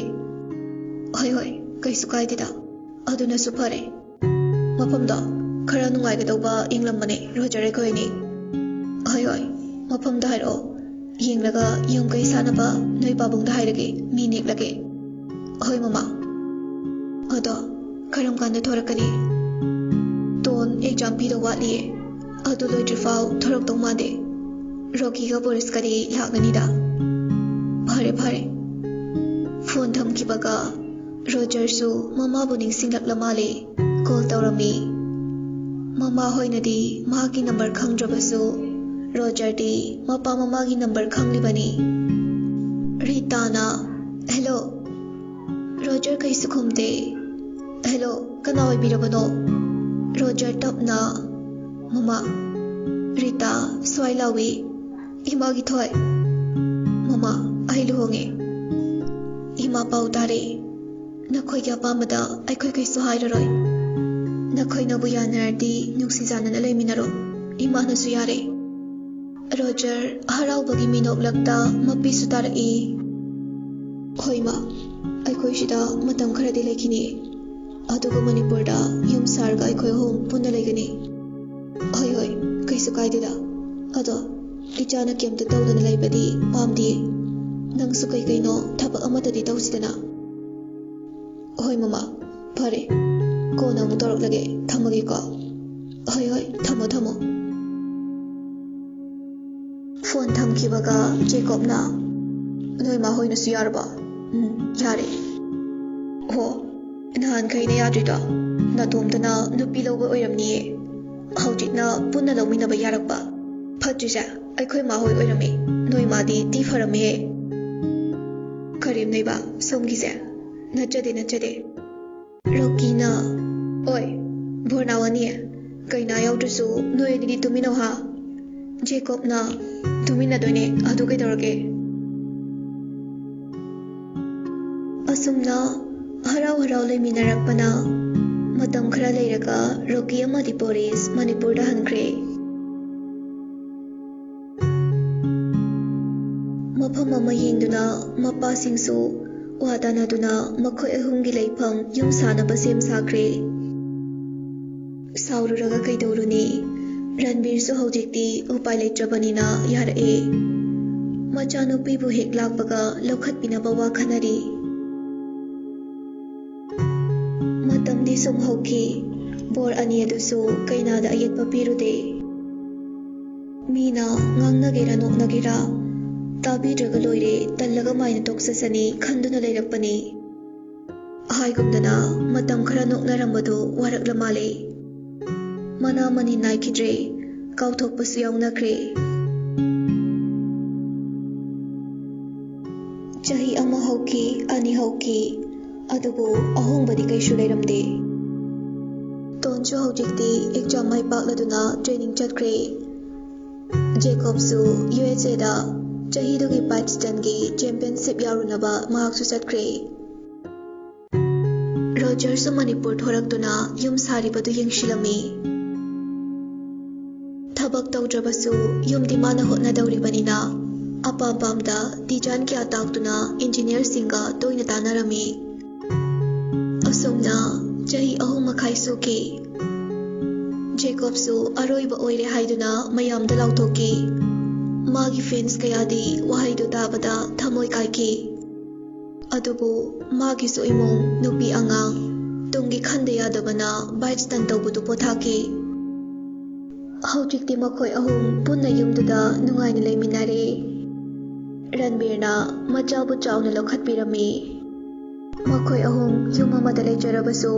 ꯍꯣꯏ, ꯀꯩꯁꯨ ꯀꯥꯏꯗꯦꯗ, ꯑꯗꯨꯅꯁꯨ ꯐꯔꯦ꯫ ꯃꯐꯝꯗꯣ ꯈꯔ ꯅꯨꯡꯉꯥꯏꯒꯗꯧꯕ ꯌꯦꯡꯂꯝꯕꯅꯦ ꯔꯣꯖꯔ ꯑꯩꯈꯣꯏ ꯑꯅꯤ꯫ ꯍꯣꯏ, ꯃꯐꯝꯗꯣ ꯍꯥꯏꯔꯛꯑꯣ, ꯌꯦꯡꯂꯒ ꯌꯨꯝ ꯀꯩ ꯁꯥꯅꯕ ꯅꯣꯏ ꯄꯥꯕꯨꯡꯗ ꯍꯥꯏꯔꯒꯦ, ꯃꯤ ꯅꯦꯛꯂꯒꯦ꯫ ꯍꯣꯏ ꯃꯃꯥ꯫ ꯑꯗꯣ ꯀꯔꯝ ꯀꯥꯟꯗ ꯊꯣꯔꯛꯀꯅꯤ? ꯇꯣꯟ ꯑꯦꯛꯖꯥꯝ ꯄꯤꯗꯧ ꯋꯥꯠꯂꯤꯌꯦ, ꯑꯗꯨ ꯂꯣꯏꯗ꯭ꯔꯤꯐꯥꯎ ꯊꯣꯔꯛꯇꯧ ꯃꯥꯟꯗꯦ꯫ ꯔꯣꯀꯤꯒ ꯕꯣꯔꯤꯁꯀꯗꯤ ꯂꯥꯛꯅꯅꯤꯗ꯫ ꯐꯔꯦ꯫ ꯐꯣꯟ ꯊꯝꯈꯤꯕꯒ ꯔꯣꯖꯔꯁꯨ ꯃꯃꯥꯕꯨ ꯅꯤꯡꯁꯤꯡꯂꯛꯂ ꯃꯥꯜꯂꯦ, ꯀꯣꯜ ꯇꯧꯔꯝꯃꯤ꯫ ꯃꯃꯥ ꯍꯣꯏꯅꯗꯤ ꯃꯍꯥꯛꯀꯤ ꯅꯝꯕꯔ ꯈꯪꯗ꯭ꯔꯕꯁꯨ ꯔꯣꯖꯔꯗꯤ ꯃꯄꯥ ꯃꯃꯥꯒꯤ ꯅꯝꯕꯔ ꯈꯪꯂꯤꯕꯅꯤ꯫ ꯔꯤꯇꯥꯅ ꯍꯦꯂꯣ, ꯔꯣꯖꯔ ꯀꯩꯁꯨ ꯈꯨꯝꯗꯦ꯫ ꯍꯦꯂꯣ, ꯀꯅꯥ ꯑꯣꯏꯕꯤꯔꯕꯅꯣ? ꯔꯣꯖꯔ ꯇꯞꯅ ꯃꯃꯥ, ꯔꯤꯇꯥ ꯁ꯭ꯋꯥꯏ ꯂꯥꯎꯏ, ꯏꯃꯥꯒꯤ ꯊꯣꯏ꯫ ꯃꯃꯥ, ꯑꯩ ꯂꯨꯍꯣꯡꯉꯦ꯫ ꯏꯃꯥ ꯄꯥꯎ ꯇꯥꯔꯦ꯫ ꯅꯈꯣꯏꯒꯤ ꯑꯄꯥꯝꯕꯗ ꯑꯩꯈꯣꯏ ꯀꯩꯁꯨ ꯍꯥꯏꯔꯔꯣꯏ꯫ ꯅꯈꯣꯏꯅꯕꯨ ꯌꯥꯅꯔꯗꯤ ꯅꯨꯡꯁꯤ ꯆꯥꯟꯅꯅ ꯂꯩꯃꯤꯟꯅꯔꯣ, ꯏꯃꯥꯅꯁꯨ ꯌꯥꯔꯦ꯫ ꯔꯣꯖꯔ ꯍꯔꯥꯎꯕꯒꯤ ꯃꯤꯅꯣꯛꯂꯛꯇ ꯃꯄꯤꯁꯨ ꯇꯥꯔꯛꯏ꯫ ꯍꯣꯏ ꯃꯥ, ꯑꯩꯈꯣꯏ ꯁꯤꯗ ꯃꯇꯝ ꯈꯔꯗꯤ ꯂꯩꯈꯤꯅꯤ, ꯑꯗꯨꯒ ꯃꯅꯤꯄꯨꯔꯗ ꯌꯨꯝ ꯁꯥꯔꯒ ꯑꯩꯈꯣই ꯑꯍꯨꯝ ꯄꯨꯟꯅ ꯂꯩꯒꯅꯤ꯫ ꯍꯣꯏ, ꯀꯩꯁꯨ ꯀꯥꯏꯗꯦꯗ, ꯑꯗꯣ ꯏꯆꯥꯅ ꯀꯩꯝꯇ ꯇꯧꯗꯅ ꯂꯩꯕꯗꯤ ꯄꯥꯝꯗꯤꯌꯦ꯫ ꯅꯪꯁꯨ ꯀꯩꯀꯩꯅꯣ ꯊꯕꯛ ꯑꯃꯇꯗꯤ ꯇꯧꯁꯤꯗꯅ꯫ ꯍꯣꯏ ꯃꯃꯥ, ꯐꯔꯦ, ꯀꯣꯟꯅ ꯑꯃꯨꯛ ꯇꯧꯔꯛꯂꯒꯦ, ꯊꯝꯃꯒꯦꯀꯣ꯫ ꯍꯣꯏ, ꯊꯝꯃꯣ꯫ ꯐꯣꯟ ꯊꯝꯈꯤꯕꯒ ꯖꯦꯀꯣꯕꯅ ꯅꯣꯏ ꯃꯥ ꯍꯣꯏꯅꯁꯨ ꯌꯥꯔꯕꯣ? ꯌꯥꯔꯦ꯫ ꯍꯣ, ꯅꯍꯥꯟꯈꯩꯅ ꯌꯥꯗ꯭ꯔꯤꯗꯣ ꯅꯇꯣꯝꯇꯅ ꯅꯨꯄꯤ ꯂꯧꯕ ꯑꯣꯏꯔꯝꯅꯤꯌꯦ, ꯍꯧꯖꯤꯛꯅ ꯄꯨꯟꯅ ꯂꯧꯃꯤꯟꯅꯕ ꯌꯥꯔꯛꯄ꯫ ꯐꯠꯇ꯭ꯔꯤꯁꯦ ꯑꯩꯈꯣꯏ ꯃꯥ ꯍꯣꯏ ꯑꯣꯏꯔꯝꯃꯤ, ꯅꯣꯏ ꯃꯥꯗꯤ ꯊꯤ ꯐꯔꯝꯃꯦꯍꯦ꯫ ꯀꯔꯦꯝꯅꯩꯕ ꯁꯣꯝꯒꯤꯁꯦ? ꯅꯠꯆꯗꯦ꯫ ꯔꯣꯀꯤꯅ ꯑꯣꯏ ꯕꯣꯔꯅꯥꯋꯥꯅꯤ, ꯀꯩꯅꯥ ꯌꯥꯎꯗ꯭ꯔꯁꯨ ꯅꯣꯏ ꯑꯅꯤꯗꯤ ꯇꯨꯃꯤꯟꯅꯧ ꯍꯥ꯫ ꯖꯦꯀꯣꯕꯅ ꯇꯨꯃꯤꯟꯅꯗꯣꯏꯅꯦ, ꯑꯗꯨ ꯀꯩꯗꯧꯔꯒꯦ? ꯑꯁꯨꯝꯅ ꯍꯔꯥꯎ ꯂꯩꯃꯤꯟꯅꯔꯛꯄꯅ ꯃꯇꯝ ꯈꯔ ꯂꯩꯔꯒ ꯔꯣꯀꯤ ꯑꯃꯗꯤ ꯕꯣꯔꯤꯁ ꯃꯅꯤꯄꯨꯔꯗ ꯍꯟꯈ꯭ꯔꯦ꯫ ꯃꯐꯝ ꯑꯃ ꯌꯦꯡꯗꯨꯅ ꯃꯄꯥꯁꯤꯡꯁꯨ ꯋꯥ ꯇꯥꯅꯗꯨꯅ ꯃꯈꯣꯏ ꯑꯍꯨꯝꯒꯤ ꯂꯩꯐꯝ ꯌꯨꯝ ꯁꯥꯅꯕ ꯁꯦꯝ ꯁꯥꯈ꯭ꯔꯦ꯫ ꯁꯥꯎꯔꯨꯔꯒ ꯀꯩꯗꯧꯔꯨꯅꯤ, ꯔꯟꯕꯤꯔꯁꯨ ꯍꯧꯖꯤꯛꯇꯤ ꯎꯄꯥꯏ ꯂꯩꯇ꯭ꯔꯕꯅꯤꯅ ꯌꯥꯔꯛꯑꯦ꯫ ꯃꯆꯥꯅꯨꯄꯤꯕꯨ ꯍꯦꯛ ꯂꯥꯛꯄꯒ ꯂꯧꯈꯠꯄꯤꯅꯕ ꯋꯥ ꯈꯟꯅꯔꯤ꯫ ꯃꯇꯝꯗꯤ ꯁꯨꯝ ꯍꯧꯈꯤ꯫ ꯕꯣꯔ ꯑꯅꯤ ꯑꯗꯨꯁꯨ ꯀꯩꯅꯥꯗ ꯑꯌꯦꯠꯄ ꯄꯤꯔꯨꯗꯦ꯫ ꯃꯤꯅ ꯉꯥꯡꯅꯒꯦꯔꯥ ꯅꯣꯛꯅꯒꯦꯔꯥ ꯇꯥꯕꯤꯗ꯭ꯔꯒ ꯂꯣꯏꯔꯦ, ꯇꯜꯂꯒ ꯃꯥꯏꯅ ꯇꯣꯛꯆꯁꯅꯤ ꯈꯟꯗꯨꯅ ꯂꯩꯔꯛꯄꯅꯤ꯫ ꯍꯥꯏꯒꯨꯝꯗꯅ ꯃꯇꯝ ꯈꯔ ꯅꯣꯛꯅꯔꯝꯕꯗꯨ ꯋꯥꯔꯛꯂ ꯃꯥꯜꯂꯦ꯫ ꯃꯅꯥ ꯃꯅꯤꯟ ꯅꯥꯏꯈꯤꯗ꯭ꯔꯦ, ꯀꯥꯎꯊꯣꯛꯄꯁꯨ ꯌꯥꯎꯅꯈ꯭ꯔꯦ꯫ ꯆꯍꯤ ꯑꯃ ꯍꯧꯈꯤ, ꯑꯅꯤ ꯍꯧꯈꯤ, ꯑꯗꯨꯕꯨ ꯑꯍꯣꯡꯕꯗꯤ ꯀꯩꯁꯨ ꯂꯩꯔꯝꯗꯦ꯫ ꯇꯣꯟꯁꯨ ꯍꯧꯖꯤꯛꯇꯤ ꯑꯦꯛꯖꯥꯝ ꯃꯥꯏ ꯄꯥꯛꯂꯗꯨꯅ ꯇ꯭ꯔꯦꯅꯤꯡ ꯆꯠꯈ꯭ꯔꯦ꯫ ꯖꯦꯀꯣꯕꯁꯨ USAꯗ ꯆꯍꯤꯗꯨꯒꯤ ꯄꯥꯏꯠꯁꯇꯟꯒꯤ ꯆꯦꯝꯄꯤꯌꯟꯁꯤꯞ ꯌꯥꯎꯔꯨꯅꯕ ꯃꯍꯥꯛꯁꯨ ꯆꯠꯈ꯭ꯔꯦ꯫ ꯔꯣꯖꯔꯁꯨ ꯃꯅꯤꯄꯨꯔ ꯊꯣꯔꯛꯇꯨꯅ ꯌꯨꯝ ꯁꯥꯔꯤꯕꯗꯨ ꯌꯦꯡꯁꯤꯜꯂꯝꯃꯤ꯫ ꯊꯕꯛ ꯇꯧꯗ꯭ꯔꯕꯁꯨ ꯌꯨꯝꯗꯤ ꯃꯥꯅ ꯍꯣꯠꯅꯗꯧꯔꯤꯕꯅꯤꯅ ꯑꯄꯥꯝꯕ ꯗꯤꯖꯥꯏꯟ ꯀꯌꯥ ꯇꯥꯛꯇꯨꯅ ꯏꯟꯖꯤꯅꯤꯌꯔꯁꯤꯡꯒ ꯇꯣꯏꯅ ꯇꯥꯟꯅꯔꯝꯃꯤ꯫ ꯑꯁꯨꯝꯅ ꯆꯍꯤ 3.5 ꯁꯨꯈꯤ꯫ ꯖꯦꯀꯣꯕꯁꯨ ꯑꯔꯣꯏꯕ ꯑꯣꯏꯔꯦ ꯍꯥꯏꯗꯨꯅ ꯃꯌꯥꯝꯗ ꯂꯥꯎꯊꯣꯛꯈꯤ꯫ ꯃꯥꯒꯤ ꯐꯦꯟꯁ ꯀꯌꯥꯗꯤ ꯋꯥꯍꯩꯗꯨ ꯇꯥꯕꯗ ꯊꯃꯣꯏ ꯀꯥꯏꯈꯤ꯫ ꯑꯗꯨꯕꯨ ꯃꯥꯒꯤꯁꯨ ꯏꯃꯨꯡ, ꯅꯨꯄꯤ ꯑꯉꯥꯡ, ꯇꯨꯡꯒꯤ ꯈꯟꯗ ꯌꯥꯗꯕꯅ ꯕꯥꯏꯠꯁꯇꯟ ꯇꯧꯕꯗꯨ ꯄꯣꯊꯥꯈꯤ꯫ ꯍꯧꯖꯤꯛꯇꯤ ꯃꯈꯣꯏ ꯑꯍꯨꯝ ꯄꯨꯟꯅ ꯌꯨꯝꯗꯨꯗ ꯅꯨꯡꯉꯥꯏꯅ ꯂꯩꯃꯤꯟꯅꯔꯦ꯫ ꯔꯟꯕꯤꯔꯅ ꯃꯆꯥꯕꯨ ꯆꯥꯎꯅ ꯂꯧꯈꯠꯄꯤꯔꯝꯃꯤ꯫ ꯃꯈꯣꯏ ꯑꯍꯨꯝ ꯌꯨꯝ ꯑꯃꯗ ꯂꯩꯖꯔꯕꯁꯨ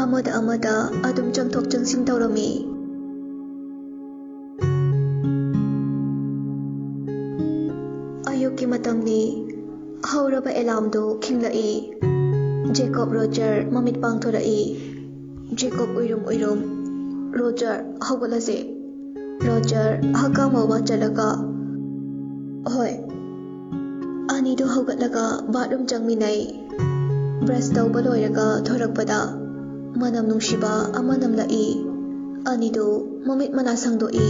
ꯑꯃꯗ ꯑꯗꯨꯝ ꯆꯪꯊꯣꯛ ꯆꯪꯁꯤꯟ ꯇꯧꯔꯝꯃꯤ꯫ ꯑꯌꯨꯛꯀꯤ ꯃꯇꯝꯅꯤ꯫ ꯍꯧꯔꯕ ꯑꯦꯂꯥꯔꯝꯗꯨ ꯈꯤꯡꯂꯛꯏ꯫ ꯖꯦꯀꯣꯕ ꯔꯣꯖꯔ ꯃꯃꯤꯠ ꯄꯥꯡꯊꯣꯔꯛꯏ꯫ ꯖꯦꯀꯣꯕ ꯎꯏꯔꯨꯝ ꯔꯣꯖꯔ ꯍꯧꯒꯠꯂꯁꯦ꯫ ꯔꯣꯖꯔ ꯍꯛꯀꯥꯝ ꯋꯥ ꯆꯠꯂꯒ ꯍꯣꯏ꯫ ꯑꯅꯤꯗꯨ ꯍꯧꯒꯠꯂꯒ ꯕꯥꯊꯔꯨꯝ ꯆꯪꯃꯤꯟꯅꯩ꯫ ꯕ꯭ꯔꯁ ꯇꯧꯕ ꯂꯣꯏꯔꯒ ꯊꯣꯔꯛꯄꯗ ꯃꯅꯝ ꯅꯨꯡꯁꯤꯕ ꯑꯃ ꯅꯝꯂꯛꯏ꯫ ꯑꯅꯤꯗꯨ ꯃꯃꯤꯠ ꯃꯅꯥ ꯁꯪꯗꯣꯛꯏ꯫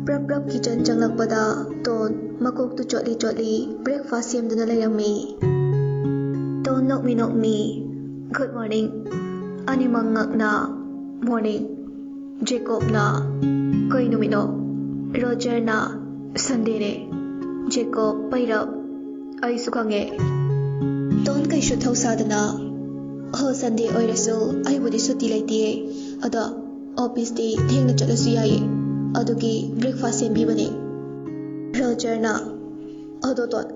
ꯄ꯭ꯔꯞ ꯀꯤꯆꯟ ꯆꯪꯂꯛꯄꯗ ꯇꯣꯟ ꯃꯀꯣꯛꯇꯨ ꯆꯣꯠꯂꯤ ꯕ꯭ꯔꯦꯛꯐꯥꯁ ꯁꯦꯝꯗꯨꯅ ꯂꯩꯔꯝꯃꯤ꯫ ꯇꯣꯟ ꯅꯣꯛꯃꯤ ꯒꯨꯗ ꯃꯣꯔꯅꯤꯡ꯫ ꯑꯅꯤꯃꯛ ꯉꯛꯅ ꯃꯣꯔꯅꯤꯡ꯫ ꯖꯦꯀꯣꯕꯅ ꯀꯩ ꯅꯨꯃꯤꯠꯅꯣ? ꯔꯣꯖꯔꯅ ꯁꯟꯗꯦꯅꯦ꯫ ꯖꯦꯀꯣꯕ ꯄꯩꯔꯞ ꯑꯩꯁꯨ ꯈꯪꯉꯦ꯫ ꯇꯣꯟ ꯀꯩꯁꯨ ꯊꯧꯁꯥꯗꯅ ꯍꯣ ꯁꯟꯗꯦ ꯑꯣꯏꯔꯁꯨ ꯑꯩꯕꯨꯗꯤ ꯁꯨꯇꯤ ꯂꯩꯇꯤꯌꯦ꯫ ꯑꯗꯣ ꯑꯣꯐꯤꯁꯇꯤ ꯊꯦꯡꯅ ꯆꯠꯂꯁꯨ ꯌꯥꯏꯌꯦ꯫ ꯑꯗꯨꯒꯤ ꯕ꯭ꯔꯦꯛꯐꯥꯁ ꯁꯦꯝꯕꯤꯕꯅꯦ꯫ ꯔꯣꯖꯔꯅ ꯑꯗꯣ ꯇꯣꯟ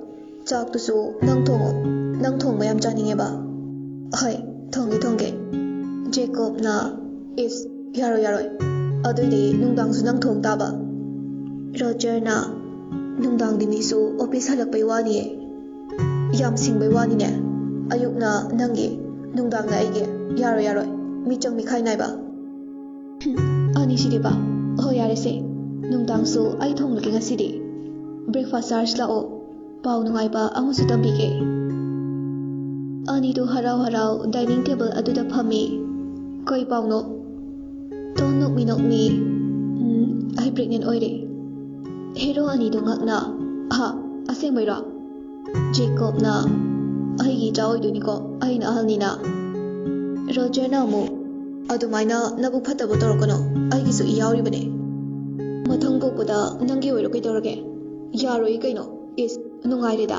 ꯆꯥꯛꯇꯨꯁꯨ ꯅꯪ ꯊꯣꯡꯉꯣ꯫ ꯅꯪ ꯊꯣꯡꯕ ꯌꯥꯝ ꯆꯥꯅꯤꯡꯉꯦꯕ꯫ ꯍꯣꯏ ꯊꯣꯡꯒꯦ꯫ ꯖꯦꯀꯣꯕꯅ ꯏꯁ ꯌꯥꯔꯣꯏ꯫ ꯑꯗꯨꯏꯗꯤ ꯅꯨꯡꯗꯥꯡꯁꯨ ꯅꯪ ꯊꯣꯡ ꯇꯥꯕ꯫ ꯔꯣꯖꯔꯅ ꯅꯨꯡꯗꯥꯡꯗꯤ ꯃꯤꯁꯨ ꯑꯣꯐꯤꯁ ꯍꯜꯂꯛꯄꯩ ꯋꯥꯅꯤꯌꯦ꯫ ꯌꯥꯝ ꯁꯤꯡꯕꯩ ꯋꯥꯅꯤꯅꯦ꯫ ꯑꯌꯨꯛꯅ ꯅꯪꯒꯤ ꯅꯨꯡꯗꯥꯡꯅ ꯑꯩꯒꯤ꯫ ꯌꯥꯔꯣꯏ ꯃꯤꯆꯪ ꯃꯤꯈꯥꯏ ꯅꯥꯏꯕ꯫ ꯑꯅꯤꯁꯤꯗꯤꯕ ꯍꯣꯏ ꯌꯥꯔꯦꯁꯦ꯫ ꯅꯨꯡꯗꯥꯡꯁꯨ ꯑꯩ ꯊꯣꯡꯂꯒꯦ ꯉꯁꯤꯗꯤ꯫ ꯕ꯭ꯔꯦꯛꯐꯥꯁ ꯆꯥꯔꯖ ꯂꯥꯛꯑꯣ꯫ ꯄꯥꯎ ꯅꯨꯡꯉꯥꯏꯕ ꯑꯃꯁꯨ ꯇꯝꯕꯤꯒꯦ꯫ ꯑꯅꯤꯗꯨ ꯍꯔꯥꯎ ꯗꯥꯏꯅꯤꯡ ꯇꯦꯕꯜ ꯑꯗꯨꯗ ꯐꯝꯃꯤ꯫ ꯀꯩ ꯄꯥꯎꯅꯣ? ꯇꯣꯟ ꯅꯣꯛꯃꯤ ꯑꯩ ꯄ꯭ꯔꯦꯒꯅꯦꯟ ꯑꯣꯏꯔꯦ꯫ ꯍꯦꯔꯣ ꯑꯅꯤꯗꯨ ꯉꯛꯅ ꯍꯥ ꯑꯁꯦꯡꯕꯩꯔꯣ? ꯖꯦꯀꯣꯕꯅ ꯑꯩꯒꯤ ꯏꯆꯥ ꯑꯣꯏꯗꯣꯏꯅꯤꯀꯣ ꯑꯩꯅ ꯑꯍꯜꯅꯤꯅ꯫ ꯔꯣꯖꯔꯅ ꯑꯃꯨꯛ ꯑꯗꯨꯃꯥꯏꯅ ꯅꯕꯨꯛ ꯐꯠꯇꯕ ꯇꯧꯔꯛꯀꯅꯣ ꯑꯩꯒꯤꯁꯨ ꯏ ꯌꯥꯎꯔꯤꯕꯅꯦ꯫ ꯃꯊꯪ ꯄꯣꯛꯄꯗ ꯅꯪꯒꯤ ꯑꯣꯏꯔꯣ ꯀꯩꯗꯧꯔꯒꯦ? ꯌꯥꯔꯣꯏ ꯀꯩꯅꯣ ꯏꯁ ꯅꯨꯡꯉꯥꯏꯔꯦꯗ꯫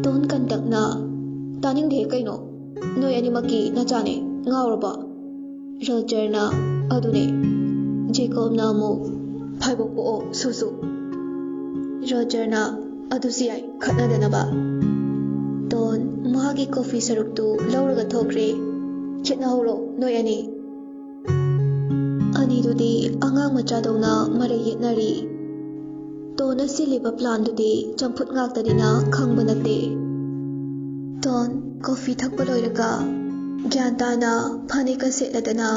ꯇꯣꯟ ꯀꯟꯇꯛꯅ ꯇꯥꯅꯤꯡꯗꯦ ꯀꯩꯅꯣ ꯅꯣꯏ ꯑꯅꯤꯃꯛꯀꯤ ꯅꯆꯥꯅꯦ ꯉꯥꯎꯔꯕꯣ? ꯔꯣꯖꯔꯅ ꯑꯗꯨꯅꯦ꯫ ꯖꯦꯀꯣꯕꯅ ꯑꯃꯨꯛ ꯐꯥꯏꯕꯣꯛ ꯄꯣꯛꯑꯣ ꯁꯨ꯫ ꯔꯣꯖꯔꯅ ꯑꯗꯨꯁꯨ ꯌꯥꯏ ꯈꯠꯅꯗꯅꯕ꯫ ꯇꯣꯟ ꯃꯍꯥꯛꯀꯤ ꯀꯣꯐꯤ ꯁꯔꯨꯛꯇꯨ ꯂꯧꯔꯒ ꯊꯣꯛꯈ꯭ꯔꯦ꯫ ꯈꯦꯠꯅꯍꯧꯔꯣ ꯅꯣꯏ ꯑꯅꯤ꯫ ꯑꯅꯤꯗꯨꯗꯤ ꯑꯉꯥꯡ ꯃꯆꯥꯗꯧꯅ ꯃꯔꯩ ꯌꯦꯠꯅꯔꯤ꯫ ꯇꯣꯟꯅ ꯁꯤꯜꯂꯤꯕ ꯄ꯭ꯂꯥꯟꯗꯨꯗꯤ ꯆꯝꯐꯨꯠ ꯉꯥꯛꯇꯅꯤꯅ ꯈꯪꯕ ꯅꯠꯇꯦ꯫ ꯇꯣꯟ ꯀꯣꯐꯤ ꯊꯛꯄ ꯂꯣꯏꯔꯒ ꯒ꯭ꯌꯥꯟ ꯇꯥꯅ ꯐꯅꯦꯛꯀ ꯁꯦꯠꯂꯗꯅ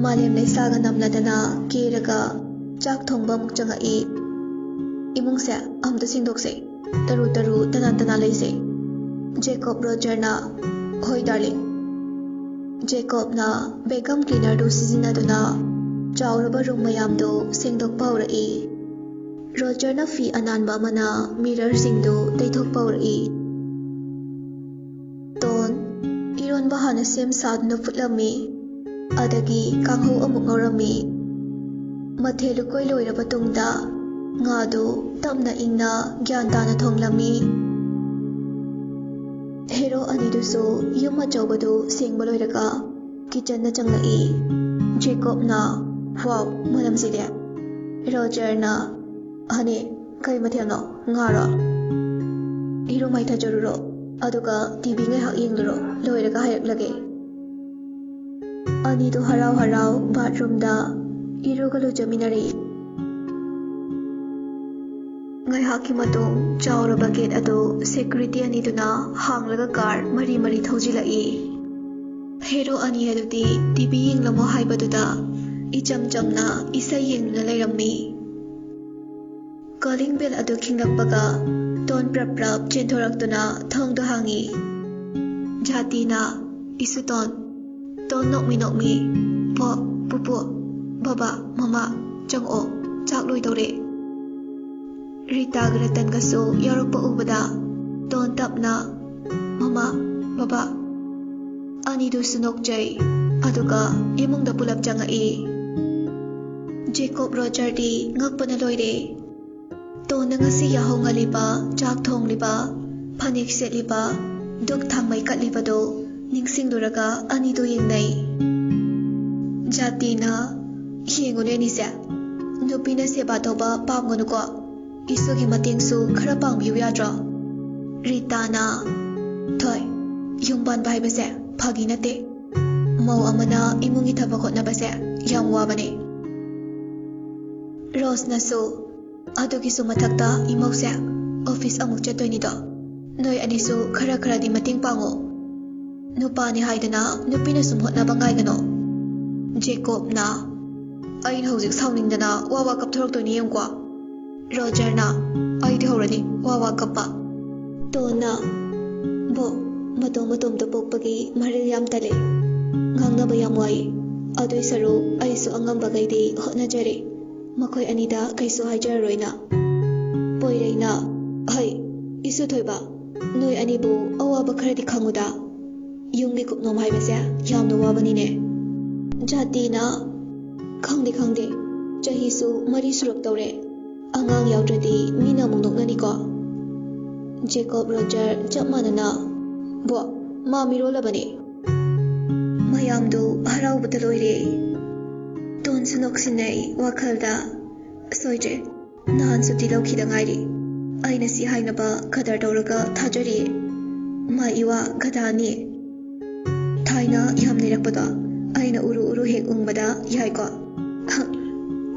ꯃꯥꯂꯦꯝ ꯂꯩꯁꯥꯒ ꯅꯝꯂꯗꯅ ꯀꯦꯔꯒ ꯆꯥꯛ ꯊꯣꯡꯕ ꯑꯃꯨꯛ ꯆꯪꯉꯛꯏ꯫ ꯏꯃꯨꯡꯁꯦ ꯑꯝꯇ ꯁꯦꯡꯗꯣꯛꯁꯦ꯫ ꯇꯔꯨ ꯇꯅꯥꯟ ꯂꯩꯁꯦ꯫ ꯖꯦꯀꯣꯕ ꯔꯣꯖꯔꯅ ꯍꯣꯏ ꯗꯥꯔꯂꯤꯡ꯫ ꯖꯦꯀꯣꯕꯅ ꯚꯦꯀꯝ ꯀ꯭ꯂꯤꯅꯔꯗꯨ ꯁꯤꯖꯤꯟꯅꯗꯨꯅ ꯆꯥꯎꯔꯕ ꯔꯨꯝ ꯃꯌꯥꯝꯗꯨ ꯁꯦꯡꯗꯣꯛꯄ ꯍꯧꯔꯛꯏ꯫ ꯔꯣꯖꯔꯅ ꯐꯤ ꯑꯅꯥꯟꯕ ꯑꯃꯅ ꯃꯤꯔꯔꯁꯤꯡꯗꯨ ꯇꯩꯊꯣꯛꯄ ꯍꯧꯔꯛꯏ꯫ ꯇꯣꯟ ꯏꯔꯣꯟꯕ ꯍꯥꯟꯅ ꯁꯦꯝ ꯁꯥꯗꯨꯅ ꯐꯨꯠꯂꯝꯃꯤ꯫ ꯑꯗꯒꯤ ꯀꯥꯡꯍꯧ ꯑꯃꯨꯛ ꯉꯧꯔꯝꯃꯤ꯫ ꯃꯊꯦꯜ ꯂꯨꯀꯣꯏ ꯂꯣꯏꯔꯕ ꯇꯨꯡꯗ ꯉꯥꯗꯨ ꯇꯞꯅ ꯏꯪꯅ ꯒ꯭ꯌꯥꯟ ꯇꯥꯅ ꯊꯣꯡꯂꯝꯃꯤ꯫ ꯍꯦꯔꯣ ꯑꯅꯤꯗꯨꯁꯨ ꯌꯨꯝ ꯑꯆꯧꯕꯗꯨ ꯁꯦꯡꯕ ꯂꯣꯏꯔꯒ ꯀꯤꯆꯟꯗ ꯆꯪꯂꯛꯏ꯫ ꯖꯦꯀꯣꯕꯅ ꯋꯥꯎ ꯃꯅꯝꯁꯤꯗꯤ꯫ ꯔꯣꯖꯔꯅ ꯍꯅꯤ ꯀꯩ ꯃꯊꯦꯜꯅꯣ? ꯉꯥꯔꯣ? ꯏꯔꯨ ꯃꯥꯏꯊꯖꯔꯨꯔꯣ ꯑꯗꯨꯒ ꯇꯤꯚꯤ ꯉꯥꯏꯍꯥꯛ ꯌꯦꯡꯂꯨꯔꯣ ꯂꯣꯏꯔꯒ ꯍꯥꯏꯔꯛꯂꯒꯦ꯫ ꯑꯅꯤꯗꯨ ꯍꯔꯥꯎ ꯕꯥꯊꯔꯨꯝꯗ ꯏꯔꯨꯒ ꯂꯨꯖꯃꯤꯟꯅꯔꯛꯏ꯫ ꯉꯥꯏꯍꯥꯛꯀꯤ ꯃꯇꯨꯡ ꯆꯥꯎꯔꯕ ꯒꯦꯠ ꯑꯗꯨ ꯁꯦꯀ꯭ꯌꯨꯔꯤꯇꯤ ꯑꯅꯤꯗꯨꯅ ꯍꯥꯡꯂꯒ ꯀꯥꯔ ꯃꯔꯤ ꯊꯧꯖꯤꯜꯂꯛꯏ꯫ ꯍꯦꯔꯣ ꯑꯅꯤ ꯑꯗꯨꯗꯤ ꯇꯤꯚꯤ ꯌꯦꯡꯂꯝꯃꯣ ꯍꯥꯏꯕꯗꯨꯗ ꯏꯆꯝ ꯆꯝꯅ ꯏꯁꯩ ꯌꯦꯡꯗꯨꯅ ꯂꯩꯔꯝꯃꯤ꯫ ꯀꯣꯂꯤꯡ ꯕꯦꯜ ꯑꯗꯨ ꯈꯤꯡꯂꯛꯄꯒ ꯇꯣꯟ ꯄ꯭ꯔꯞ ꯆꯦꯟꯊꯣꯔꯛꯇꯨꯅ ꯊꯣꯡꯗꯨ ꯍꯥꯡꯉꯤ꯫ ꯖꯥꯇꯤꯅ ꯏꯁꯨ ꯇꯣꯟ ꯅꯣꯛꯃꯤ ꯄꯨꯄꯨ ꯕꯕꯥ ꯃꯃꯥ ꯆꯪꯉꯛꯑꯣ ꯆꯥꯛ ꯂꯣꯏꯗꯧꯔꯦ꯫ ꯔꯤꯇꯥꯒ ꯔꯇꯟꯒꯁꯨ ꯌꯥꯎꯔꯛꯄ ꯎꯕꯗ ꯇꯣꯟ ꯇꯞꯅ ꯃꯃꯥ ꯕꯕꯥ꯫ ꯑꯅꯤꯗꯨꯁꯨ ꯅꯣꯛꯆꯩ ꯑꯗꯨꯒ ꯏꯃꯨꯡꯗ ꯄꯨꯂꯞ ꯆꯪꯉꯛꯏ꯫ ꯖꯦꯀꯣꯕ ꯔꯣꯖꯔꯗꯤ ꯉꯛꯄꯅ ꯂꯣꯏꯔꯦ꯫ ꯇꯣꯟꯅ ꯉꯁꯤ ꯌꯥꯍꯧ ꯉꯜꯂꯤꯕ ꯆꯥꯛ ꯊꯣꯡꯂꯤꯕ ꯐꯅꯦꯛ ꯁꯦꯠꯂꯤꯕ ꯗꯨꯛ ꯊꯥꯡꯃꯩ ꯀꯠꯂꯤꯕꯗꯨ ꯅꯤꯡꯁꯤꯡꯂꯨꯔꯒ ꯑꯅꯤꯗꯨ ꯌꯦꯡꯅꯩ꯫ ꯖꯥꯇꯤꯅ Yengone anise. Nupina seba tauba pamganuko. Isugi matengsu khara pangbiu yadro. Rita na Thoi Yumban bai base phagi nate. Mau amana imungi thabak hotnabase yam wabane. Rose na so adugi su mathakta imause office amuk chatoini do. Noi anisu khara di mating pango. Nupa ni haidana nupina sum hotnaba ngaigano. Jacob na ain hojik sauningdana wawa kapthoroktoini yemko. Roger na aidi horani wawa kappa. Tona bo matom da pokpagi maril yam tale. Ngangnaba yam wai. Adui saru aisu angamba gaidi hotnajare. Makoi anida kaisu haijaroina. Poireina hai isu thoiba. Noi anibu awaba kharadi khanguda. Yungmi kupnom haibase yamna wabanine. Jati na khangde chahisu mari suruk tawre. Angang yaudradi mina mungdoknani ko. Jacob Roger chapmanana bo ma mirolabani. Mayamdu haraubata loire. Ton sunoksinai wakhalda soije nahan suti laukida ngairi. Aina si hainaba kadar tawraga thajari. Ma iwa gadani. Thaina yam nirakpada aina uru hek ungbada yaiko.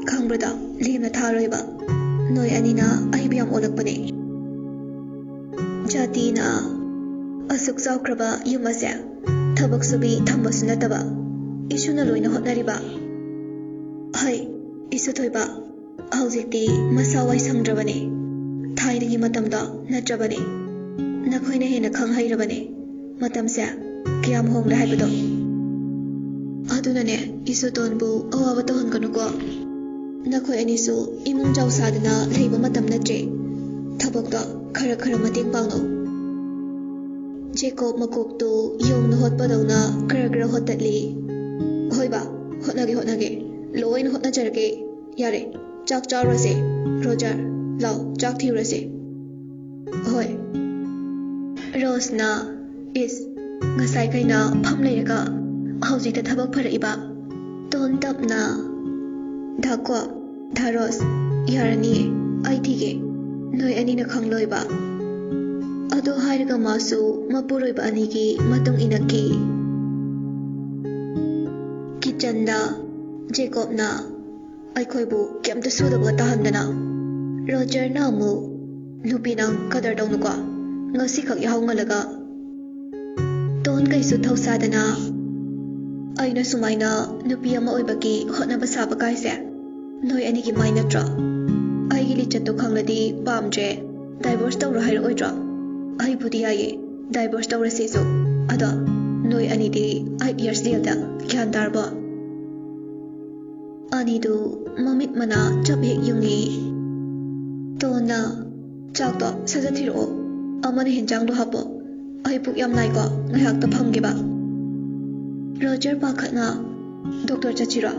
Khangbada lemna tharoiba. Noi anina aibiyam olakpani. Jati na asuk saukraba yumase thabak subi thambas nataba isuna loina hotnariba. Hai isu thoiba haujikti masawai sangrabane. Thaidagi matamda natrabane. Nakhoina hena khanghairabane. Matamse kiyam hongla haibado. Adunane isu tonbu awaba tohanganuko. Nakhoi anisu imung jawsadana leiba matam natre. Thabakda khara mating pangno. Jacob makoktu yongna hotpadawna khara hotatli. Hoiba hotnage. Loin hotnajarge. Yare chak chawrase. Roger lau chak thiurase. Hoi. Rose na is ngasai kaina phamleiraga haujita thabak pharaiba. Ton tapna dhako dharos yarani aithige. Noi anina khangloiba. Ado hairaga masu mapuroiba anigi matung inaki. Kitchenda Jacob na aikhoibu kemta sudaba tahandana. Roger na mu lupinang kadar dawnuko. Ngasi khak yahaungalaga. Ton kaisu thausadana. Aina sumaina nupi ama oibaki hotnaba saba kaise. Noi anigi mai natra. Aigi lichattu khangladi pamje divorce tawra haira oidra. Ai budi aye divorce tawra sesu. Ada noi anidi 8 years deal da kyan darba. Anidu mamit mana chap hek yungi. Tona chakto sajathiro amani hinjang do hapo. Ai puk yam nai ko ngayak ta phamgiba. Roger pakhatna doctor chachira.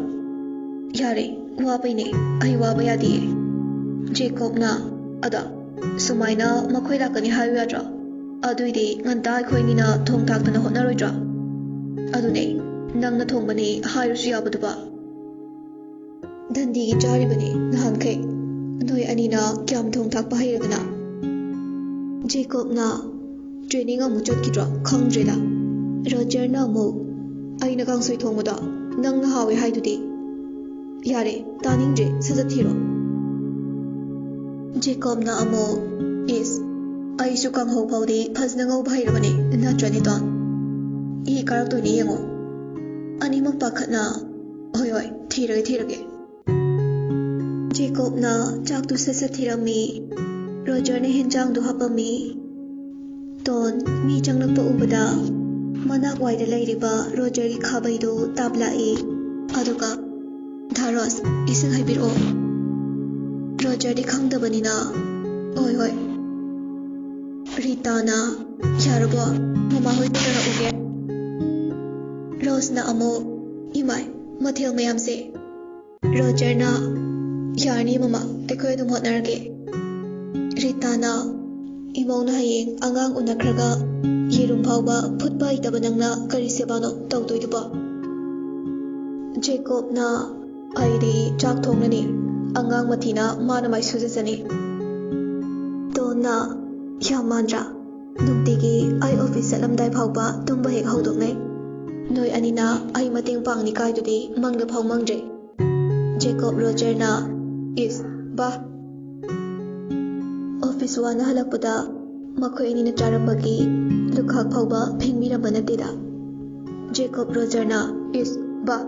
Yare wabaine ai waba yadi. Jacob na ada sumaina makhoi lakani hayu yadra. Aduidi nganta akhoi na thong thaktana hotnaroidra. Adune nangna thongbani hairusu yabaduba. Dandi gi jaribani nahankai. Noi anina kyam thong thakpa hairagana. Jacob na training amu chotkidra khangreda. Roger na mu aina kangsoi thongmada nangna hawe haidudi. Yare taningje sajathiro. Jacob na amu is aisu kanghau phawdi phajna ngau bhairabani natrani ton. I karaktoni yengo. Animak pakhatna hoi thirage. Jacob na chaktu sasathirami. Roger ne hinjang du hapami. Ton mi changlakpa ubada manak waida leiriba Roger gi khabaidu tablai. Aduga dharos isang haibiro. Roger di khangdabanina. Hoi. Rita na yarabo mama hoi tara uge. Rose na amo imai mathil mayam se. Roger na yarni mama ekoi dum hotnarge. Rita na imong na hayeng angang unakraga yerum phawba phutba itaba nangna kari sebano tawtoiduba. Jacob na ꯑꯩꯗꯤ ꯆꯥꯛ ꯊꯣꯡꯂꯅꯤ ꯑꯉꯥꯡ ꯃꯊꯤꯅ ꯃꯥꯅ ꯃꯥꯏ ꯁꯨꯖꯁꯅꯤ ꯇꯣꯟꯅ ꯌꯥꯝ ꯃꯥꯟꯗ꯭ꯔꯥ ꯅꯨꯡꯇꯤꯒꯤ ꯑꯩ ꯑꯣꯐꯤꯁ ꯆꯠꯂꯝꯗꯥꯏ ꯐꯥꯎꯕ ꯇꯨꯝꯕ ꯍꯦꯛ ꯍꯧꯗꯣꯛꯅꯩ ꯅꯣꯏ ꯑꯅꯤꯅ ꯑꯩ ꯃꯇꯦꯡ ꯄꯥꯡꯅꯤ ꯀꯥꯏꯗꯨꯗꯤ ꯃꯪꯗ ꯐꯥꯎ ꯃꯪꯗ꯭ꯔꯦ ꯖꯦꯀꯣꯕ ꯔꯣꯖꯔꯅ ꯏꯁ ꯕꯥ ꯑꯣꯐꯤꯁ ꯋꯥꯅ ꯍꯜꯂꯛꯄꯗ ꯃꯈꯣꯏ ꯑꯅꯤꯅ ꯆꯥꯔꯝꯕꯒꯤ ꯂꯨꯈꯥꯛ ꯐꯥꯎꯕ ꯐꯦꯡꯕꯤꯔꯝꯕ ꯅꯠꯇꯦꯗ ꯖꯦꯀꯣꯕ ꯔꯣꯖꯔꯅ ꯏꯁ ꯕꯥ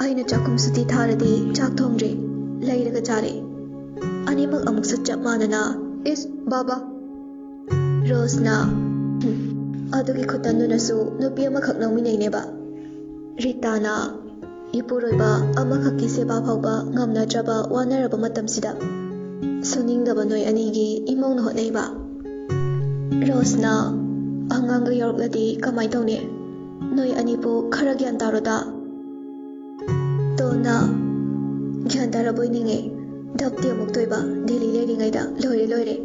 ꯑꯩꯅ ꯆꯥꯛꯈꯨꯝ ꯁꯨꯇꯤ ꯊꯥꯔꯗꯤ ꯆꯥꯛ ꯊꯣꯡꯗ꯭ꯔꯦ ꯂꯩꯔꯒ ꯆꯥꯔꯦ ꯑꯅꯤꯃꯛ ꯑꯃꯨꯛꯁꯨ ꯆꯞ ꯃꯥꯟꯅꯅ ꯏꯁ ꯕꯥꯕꯥ ꯔꯣꯁꯅ ꯑꯗꯨꯒꯤ ꯈꯨꯇꯟꯗꯨꯅꯁꯨ ꯅꯨꯄꯤ ꯑꯃꯈꯛ ꯂꯧꯃꯤꯟꯅꯩꯅꯦꯕ ꯔꯤꯇꯥꯅ ꯏꯄꯨꯔꯣꯏꯕ ꯑꯃꯈꯛꯀꯤ ꯁꯦꯕꯥ ꯐꯥꯎꯕ ꯉꯝꯅꯗ꯭ꯔꯕ ꯋꯥꯅꯔꯕ ꯃꯇꯝꯁꯤꯗ ꯁꯨꯅꯤꯡꯗꯕ ꯅꯣꯏ ꯑꯅꯤꯒꯤ ꯏꯃꯧꯅ ꯍꯣꯠꯅꯩꯕ ꯔꯣꯁꯅ ꯑꯉꯥꯡꯒ ꯌꯥꯎꯔꯛꯂꯗꯤ ꯀꯃꯥꯏ ꯇꯧꯅꯤ ꯅꯣꯏ ꯑꯅꯤꯕꯨ ꯈꯔ ꯒ꯭ꯌꯥꯟ ꯇꯥꯔꯣꯗ ꯇꯣꯟꯅ ꯒ꯭ꯌꯥꯟ ꯇꯥꯔꯕꯣꯏ ꯅꯤꯡꯉꯦ ꯙꯞꯇꯤ ꯑꯃꯨꯛ ꯇꯣꯏꯕ ꯗꯦꯜꯂꯤ ꯂꯩꯔꯤꯉꯩꯗ ꯂꯣꯏꯔꯦ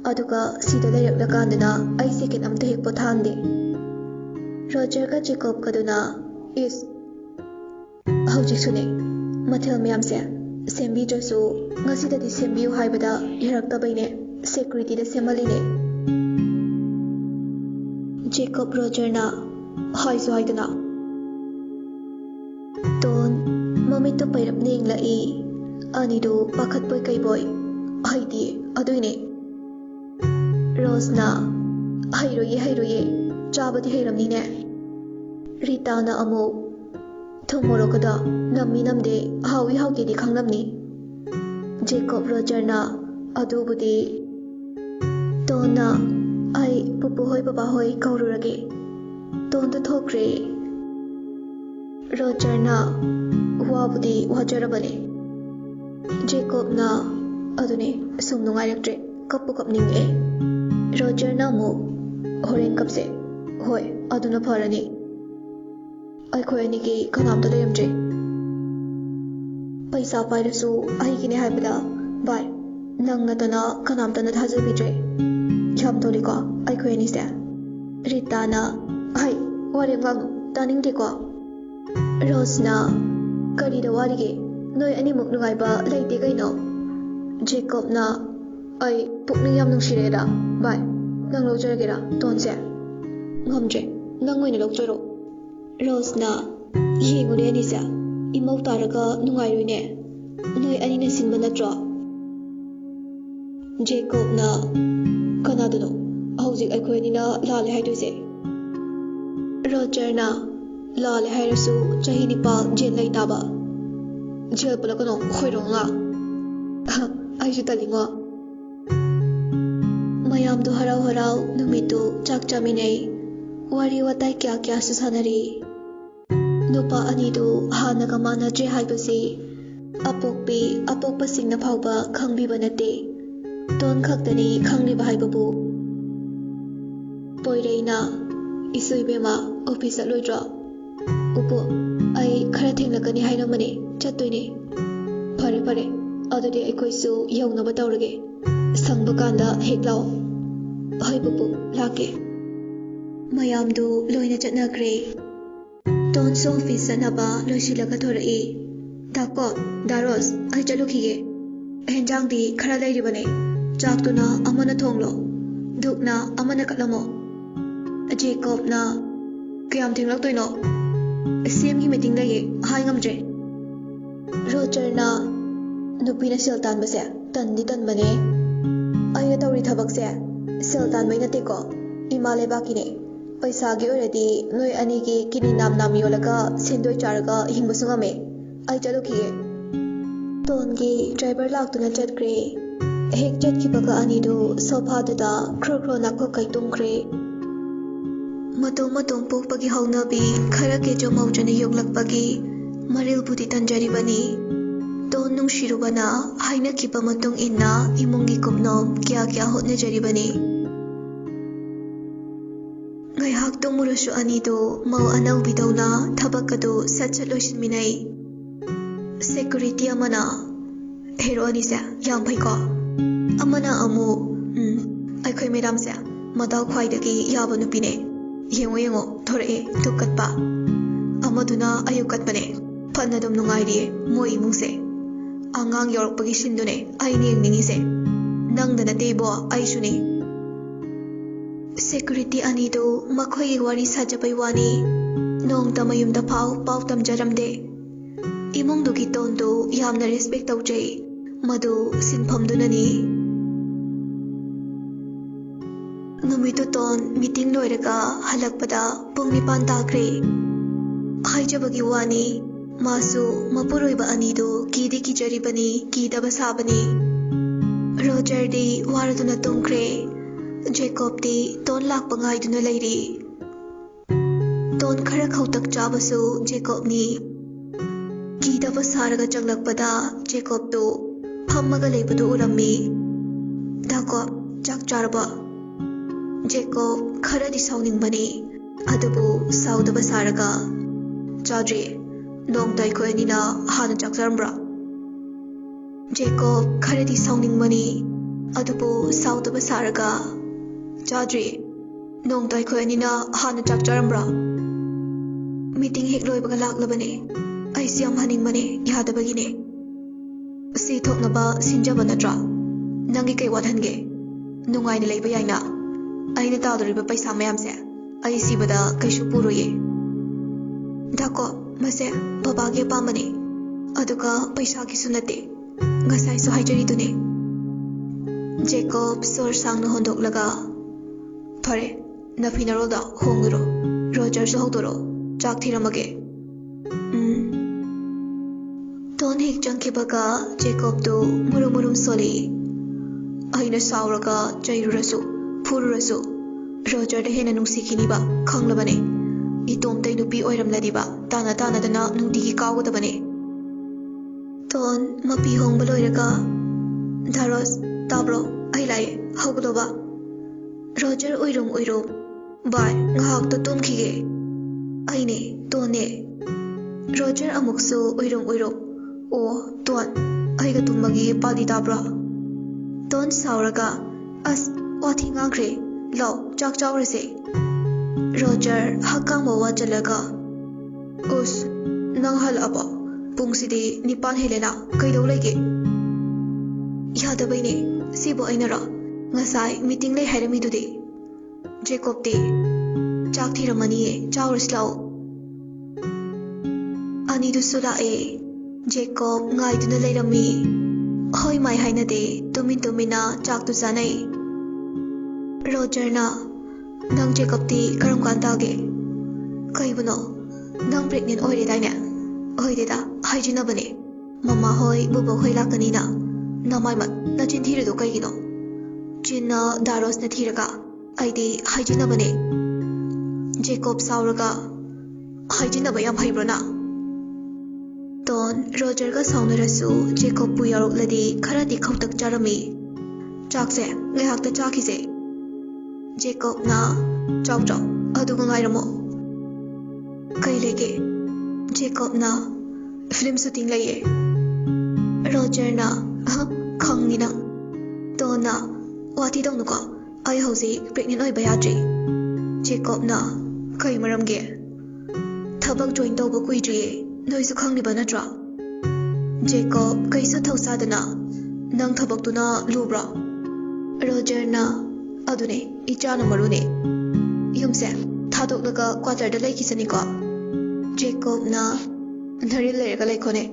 ꯑꯗꯨꯒ ꯁꯤꯗ ꯂꯩꯔꯛꯂꯀꯥꯟꯗꯅ ꯑꯩ ꯁꯦꯀꯦꯟ ꯑꯝꯇ ꯍꯦꯛ ꯄꯣꯊꯥꯍꯟꯗꯦ ꯔꯣꯖꯔꯒ ꯖꯦꯀꯣꯕꯀꯗꯨꯅ ꯏꯁ ꯍꯧꯖꯤꯛꯁꯨꯅꯦ ꯃꯊꯦꯜ ꯃꯌꯥꯝꯁꯦ ꯁꯦꯝꯕꯤꯗ꯭ꯔꯁꯨ ꯉꯁꯤꯗꯗꯤ ꯁꯦꯝꯕꯤꯌꯨ ꯍꯥꯏꯕꯗ ꯌꯥꯔꯛꯇꯕꯩꯅꯦ ꯁꯦꯀ꯭ꯌꯨꯔꯤꯇꯤꯗ ꯁꯦꯝꯍꯜꯂꯤꯅꯦ ꯖꯦꯀꯣꯕ ꯔꯣꯖꯔꯅ ꯍꯥꯏꯁꯨ ꯍꯥꯏꯗꯅ ꯇꯣꯟ ꯃꯃꯤꯠꯇꯨ ꯄꯩꯔꯞꯅ ꯌꯦꯡꯂꯛꯏ ꯑꯅꯤꯗꯨ ꯄꯥꯈꯠꯄꯣꯏ ꯀꯩꯕꯣꯏ ꯍꯩꯇꯦ ꯑꯗꯨꯏꯅꯦ ꯔꯣꯁꯅ ꯍꯩꯔꯣꯏꯌꯦ ꯆꯥꯕꯗꯤ ꯍꯩꯔꯝꯅꯤꯅꯦ ꯔꯤꯇꯥꯅ ꯑꯃꯨꯛ ꯊꯨꯝ ꯃꯣꯔꯣꯛꯀꯗ ꯅꯝꯃꯤ ꯅꯝꯗꯦ ꯍꯥꯎꯏ ꯍꯥꯎꯇꯦꯗꯤ ꯈꯪꯂꯝꯅꯤ ꯖꯦꯀꯣꯕ ꯔꯣꯖꯔꯅ ꯑꯗꯨꯕꯨꯗꯤ ꯇꯣꯟꯅ ꯑꯩ ꯄꯨꯄꯨꯍꯣꯏ ꯕꯕꯥꯍꯣꯏ ꯀꯧꯔꯨꯔꯒꯦ ꯇꯣꯟꯗ ꯊꯣꯛꯈ꯭ꯔꯦ ꯔꯣꯖꯔꯅ ꯋꯥꯕꯨꯗꯤ ꯋꯥꯖꯔꯕꯅꯦ ꯖꯦꯀꯣꯕꯅ ꯑꯗꯨꯅꯦ ꯁꯨꯝ ꯅꯨꯡꯉꯥꯏꯔꯛꯇ꯭ꯔꯦ ꯀꯞꯄꯨ ꯀꯞꯅꯤꯡꯉꯛꯑꯦ ꯔꯣꯖꯔꯅ ꯑꯃꯨꯛ ꯍꯣꯔꯦꯟ ꯀꯞꯁꯦ ꯍꯣꯏ ꯑꯗꯨꯅ ꯐꯔꯅꯤ ꯑꯩꯈꯣꯏ ꯑꯅꯤꯒꯤ ꯀꯅꯥꯝꯇ ꯂꯩꯔꯝꯗ꯭ꯔꯦ ꯄꯩꯁꯥ ꯄꯥꯏꯔꯁꯨ ꯑꯩꯒꯤꯅꯦ ꯍꯥꯏꯕꯗ ꯚꯥꯏ ꯅꯪ ꯅꯠꯇꯅ ꯀꯅꯥꯝꯇꯅ ꯊꯥꯖꯕꯤꯗ꯭ꯔꯦ ꯌꯥꯝ ꯇꯣꯜꯂꯤꯀꯣ ꯑꯩꯈꯣꯏ ꯑꯅꯤꯁꯦ ꯔꯤꯇꯥꯅ ꯍꯩ ꯋꯥꯔꯦꯝ ꯉꯥꯡꯅꯨ ꯇꯥꯅꯤꯡꯗꯦꯀꯣ ꯔꯣꯁꯅ ꯀꯔꯤꯗ ꯋꯥꯔꯤꯒꯦ ꯅꯣꯏ ꯑꯅꯤꯃꯨꯛ ꯅꯨꯡꯉꯥꯏꯕ ꯂꯩꯇꯦ ꯀꯩꯅꯣ ꯖꯦꯀꯣꯕꯅ ꯑꯩ ꯄꯨꯛꯅꯤꯡ ꯌꯥꯝ ꯅꯨꯡꯁꯤꯔꯛꯑꯦꯗ ꯚꯥꯏ ꯅꯪ ꯂꯧꯖꯔꯒꯦꯔꯥ ꯇꯣꯟꯁꯦ ꯉꯝꯗ꯭ꯔꯦ ꯅꯪ ꯑꯣꯏꯅ ꯂꯧꯖꯔꯣ ꯔꯣꯁꯅ ꯌꯦꯡꯉꯨꯅꯦ ꯑꯅꯤꯁꯦ ꯏꯃꯧ ꯇꯥꯔꯒ ꯅꯨꯡꯉꯥꯏꯔꯣꯏꯅꯦ ꯅꯣꯏ ꯑꯅꯤꯅ ꯁꯤꯟꯕ ꯅꯠꯇ꯭ꯔꯣ ꯖꯦꯀꯣꯕꯅ ꯀꯅꯥꯗꯅꯣ ꯍꯧꯖꯤꯛ ꯑꯩꯈꯣꯏ ꯑꯅꯤꯅ ꯂꯥꯜꯂꯦ ꯍꯥꯏꯗꯣꯏꯁꯦ ꯔꯣꯖꯔꯅ ꯂꯥꯜꯂꯦ ꯍꯥꯏꯔꯁꯨ ꯆꯍꯤ 9 ꯖꯦꯜ ꯂꯩ ꯇꯥꯕ ꯖꯦꯜ ꯄꯨꯜꯂꯛꯀꯅꯣ ꯈꯣꯏꯔꯣꯡꯉꯥ ꯑꯩꯁꯨ ꯇꯜꯂꯤꯉꯣ ꯃꯌꯥꯝꯗꯣ ꯍꯔꯥꯎ ꯍꯔꯥꯎ ꯅꯨꯃꯤꯠꯇꯨ ꯆꯥꯛ ꯆꯥꯃꯤꯟꯅꯩ ꯋꯥꯔꯤ ꯋꯥꯇꯥꯏ ꯀꯌꯥꯁꯨ ꯁꯥꯟꯅꯔꯤ ꯅꯨꯄꯥ ꯑꯅꯤꯗꯨ ꯍꯥꯟꯅꯒ ꯃꯥꯟꯅꯗ꯭ꯔꯦ ꯍꯥꯏꯕꯁꯤ ꯑꯄꯣꯛꯄꯁꯤꯡꯅ ꯐꯥꯎꯕ ꯈꯪꯕꯤꯕ ꯅꯠꯇꯦ ꯇꯣꯟ ꯈꯛꯇꯅꯤ ꯈꯪꯂꯤꯕ ꯍꯥꯏꯕꯕꯨ ꯄꯣꯏꯔꯩꯅ ꯏꯁꯨ ꯏꯕꯦꯝꯃ ꯑꯣꯐꯤꯁ ꯆꯠꯂꯣꯏꯗ꯭ꯔꯣ ꯎꯄꯨ ꯑꯩ ꯈꯔ ꯊꯦꯡꯂꯛꯀꯅꯤ ꯍꯥꯏꯔꯝꯕꯅꯦ ꯆꯠꯇꯣꯏꯅꯦ ꯐꯔꯦ ꯑꯗꯨꯗꯤ ꯑꯩꯈꯣꯏꯁꯨ ꯌꯧꯅꯕ ꯇꯧꯔꯒꯦ ꯁꯪꯕ ꯀꯥꯟꯗ ꯍꯦꯛ ꯂꯥꯛꯑꯣ ꯍꯣꯏ ꯄꯨꯄꯨ ꯂꯥꯛꯀꯦ ꯃꯌꯥꯝꯗꯨ ꯂꯣꯏꯅ ꯆꯠꯅꯈ꯭ꯔꯦ ꯇꯣꯟꯁꯨ ꯑꯣꯐꯤꯁ ꯆꯠꯅꯕ ꯂꯣꯏꯁꯤꯜꯂꯒ ꯊꯣꯔꯛꯏ ꯗꯥꯀꯣ ꯗꯥꯔꯣꯁ ꯑꯩ ꯆꯠꯂꯨꯈꯤꯒꯦ ꯍꯦꯟꯖꯥꯡꯗꯤ ꯈꯔ ꯂꯩꯔꯤꯕꯅꯦ ꯆꯥꯛꯇꯨꯅ ꯑꯃꯅ ꯊꯣꯡꯂꯣ ꯙꯨꯛꯅ ꯑꯃꯅ ꯀꯠꯂꯝꯃꯣ ꯖꯦꯀꯣꯕꯅ ꯀꯌꯥꯝ ꯊꯦꯡꯂꯛꯇꯣꯏꯅꯣ ꯁꯦꯝꯒꯤ ꯃꯤꯇꯤꯡ ꯂꯩꯌꯦ ꯍꯥꯏ ꯉꯝꯗ꯭ꯔꯦ ꯔꯣꯖꯔꯅ ꯅꯨꯄꯤꯅ ꯁꯦꯜ ꯇꯥꯟꯕꯁꯦ ꯇꯟꯗꯤ ꯇꯟꯕꯅꯦ ꯑꯩꯅ ꯇꯧꯔꯤ ꯊꯕꯛꯁꯦ ꯁꯦꯜ ꯇꯥꯟꯕꯩ ꯅꯠꯇꯦꯀꯣ ꯏꯃꯥ ꯂꯩꯕꯥꯛꯀꯤꯅꯦ ꯄꯩꯁꯥꯒꯤ ꯑꯣꯏꯔꯗꯤ ꯅꯣꯏ ꯑꯅꯤꯒꯤ ꯀꯤꯅꯤ ꯅꯥꯝ ꯌꯣꯜꯂꯒ ꯁꯦꯟꯗꯣꯏ ꯆꯥꯔꯒ ꯍꯤꯡꯕꯁꯨ ꯉꯝꯃꯦ ꯑꯩ ꯆꯠꯂꯨꯈꯤꯒꯦ ꯇꯣꯟꯒꯤ ꯗ꯭ꯔꯥꯏꯚꯔ ꯂꯥꯛꯇꯨꯅ ꯆꯠꯈ꯭ꯔꯦ ꯍꯦꯛ ꯆꯠꯈꯤꯕꯒ ꯑꯅꯤꯗꯨ ꯁꯣꯐꯥꯗꯨꯗ ꯈ꯭ꯔꯣ ꯅꯥꯈꯣꯛꯀꯩ ꯇꯨꯝꯈ꯭ꯔꯦ ꯃꯇꯣꯝ ꯄꯣꯛꯄꯒꯤ ꯍꯧꯅꯕꯤ ꯈꯔ ꯀꯦꯖꯣ ꯃꯧꯖꯅ ꯌꯣꯛꯂꯛꯄꯒꯤ ꯃꯔꯤꯜꯕꯨꯗꯤ ꯇꯟꯖꯔꯤꯕꯅꯤ ꯇꯣꯟ ꯅꯨꯡꯁꯤꯔꯨꯕꯅ ꯍꯥꯏꯅꯈꯤꯕ ꯃꯇꯨꯡ ꯏꯟꯅ ꯏꯃꯨꯡꯒꯤ ꯀꯨꯞꯅꯣꯝ ꯀꯌꯥ ꯍꯣꯠꯅꯖꯔꯤꯕꯅꯤ ꯉꯥꯏꯍꯥꯛ ꯇꯨꯝꯃꯨꯔꯁꯨ ꯑꯅꯤꯗꯨ ꯃꯧ ꯑꯅꯧꯕꯤꯗꯧꯅ ꯊꯕꯛ ꯑꯗꯨ ꯁꯠ ꯂꯣꯏꯁꯤꯟꯃꯤꯟꯅꯩ ꯁꯦꯀ꯭ꯌꯨꯔꯤꯇꯤ ꯑꯃꯅ ꯍꯦꯔꯣ ꯑꯅꯤꯁꯦ ꯌꯥꯝ ꯐꯩꯀꯣ ꯑꯃꯅ ꯑꯃꯨꯛ ꯑꯩꯈꯣꯏ ꯃꯦꯗꯥꯝꯁꯦ ꯃꯗꯥꯎ ꯈ꯭ꯋꯥꯏꯗꯒꯤ ꯌꯥꯕ ꯅꯨꯄꯤꯅꯦ ꯌꯦꯡꯉꯣ ꯊꯣꯔꯛꯑꯦ ꯙꯨꯛ ꯀꯠꯄ ꯑꯃꯗꯨꯅ ꯑꯌꯨꯛ ꯀꯠꯄꯅꯦ ꯐꯅ ꯑꯗꯨꯝ ꯅꯨꯡꯉꯥꯏꯔꯤꯌꯦ ꯃꯣꯏ ꯏꯃꯨꯡꯁꯦ ꯑꯉꯥꯡ ꯌꯧꯔꯛꯄꯒꯤ ꯁꯤꯟꯗꯨꯅꯦ ꯑꯩꯅ ꯌꯦꯡꯅꯤꯡꯉꯤꯁꯦ ꯅꯪꯗ ꯅꯠꯇꯦꯕꯣ ꯑꯩꯁꯨꯅꯤ ꯁꯦꯀ꯭ꯌꯨꯔꯤꯇꯤ ꯑꯅꯤꯗꯨ ꯃꯈꯣꯏꯒꯤ ꯋꯥꯔꯤ ꯁꯥꯖꯕꯩ ꯋꯥꯅꯤ ꯅꯣꯡꯇ ꯃꯌꯨꯝꯗ ꯄꯥꯎ ꯇꯝꯖꯔꯝꯗꯦ इमुंगदुगी टोनदो यामना रेस्पेक्ट तौजै मदु सिनफमदुननी नुमितु टोन मीटिंग लोइरगा हलकपदा पुंग निपान ताख्रे हाइजबगी वानी मासु मपुरोइबा अनिदो कीदी किजरिबनी कीदबा साबनी रोजर दी वारदुना तुंख्रे जेकॉब दी टोन लाकपा गाइदुना लैरी टोन खरा खौतक चाबसु जेकॉब नी कीदबा सारगा चंगलकपदा जेकॉब तो फम्मगा लेबदु उरम्मी दाकॉब चाक चारबा जेकॉब खरदी साउनिंगबनी अदबु साउदबा सारगा चाद्री नोंगताई कोयनिना हाना चाक चारम्ब्रा जेकॉब खरदी साउनिंगबनी अदबु साउदबा सारगा चाद्री नोंगताई कोयनिना हाना चाक चारम्ब्रा मीटिंग हेक लोइबगा लाक्लबने ऐसी हम हनिंगमने यादबगिने सी थोकनबा सिंजबा नत्रा नंगी कई वादहनगे नुंगाइने लेबा याइना अइना तादोरिबा पैसा मयामसे अइ सिबदा कैसु पुरोये दाको मसे बाबागे पामने अदुगा पैसा किसु नते ngасaisu haijariदुने जेकॉब सोर सांगनो होंदोकलगा फरे नफिनारोदा होंगरो रोजर सो होदोरो चाक थिरमगे टोन हेक चंखिबगा जेकॉब तो मुरुम मुरुम सोली अइना सावरगा चैरुरसु फुरुरसु रोजर दे हेना नुंसिखिनिबा खंगलबने इतोमतै नुपी ओइरमलदिबा ताना तानादना नुंतिगी कावगदबने टोन मपी होंगबा लोइरगा धारोस ताब्रो अइ लाये हौगदोबा रोजर ओइरो bye ngahak to tumkhige aine tone Roger अमुकसु ओइरो ओ टोन अइगा तुमगी पादी ताब्रा टोन सावरगा अस वाथि गांग्रे लो चाक चावरसे रोजर हक्कांग बवा चलगा उस नंगहल अबा पुंगसिदि निपान हेलेना कैदौ लेगे यादबैने सिबो अइनरा ngасai मीटिंग ले हैरमिदुदि जेकॉब दे चाक थिरमनिए चावरस्लाउ अनिदु सुलाए जेकॉब गाइदुना लेरमी होय माय हाइनदे तुमिना चाकतु जानै रोजरना नंग जेकॉब ती करम कांतागे कइबनो नंग प्रेग्नेंट ओइरे दाइने ओइदेदा हाइजिनबने मम्मा होय बुबो होय लाकनिना नमाइमत नचिन थिरदो कइगिनो चिन्ना दारोस न थिरगा आइदे हाइजिनबने जेकॉब सावरगा हाइजिनबा याम हाइब्रोना टोन रोजर का साउनरसु जेकॉब पु यारोकलदी खरादी खौतक चारमी चाकसे ngayakta चाखिसे जेकॉब ना चाव चाव अदुगा ngairamo kai lege जेकॉब ना फिल्म शूटिंग लइए रोजर ना खंगिना टोन ना वाती दौनुको आई हौजी प्रेग्नेंट ओइबा याद्री जेकॉब ना kai maramge थबक जॉइन तौबा कुइद्रिए नोइसु खंगलिबा नत्रा जेकॉब कैसु थौसादना नंग थबक्तुना लुब्रा रोजरना अदुने इचाना मरुने युमसे थादोकलगा क्वार्टरदा लेखिसनिको जेकॉबना नरि लेरगा लेखोने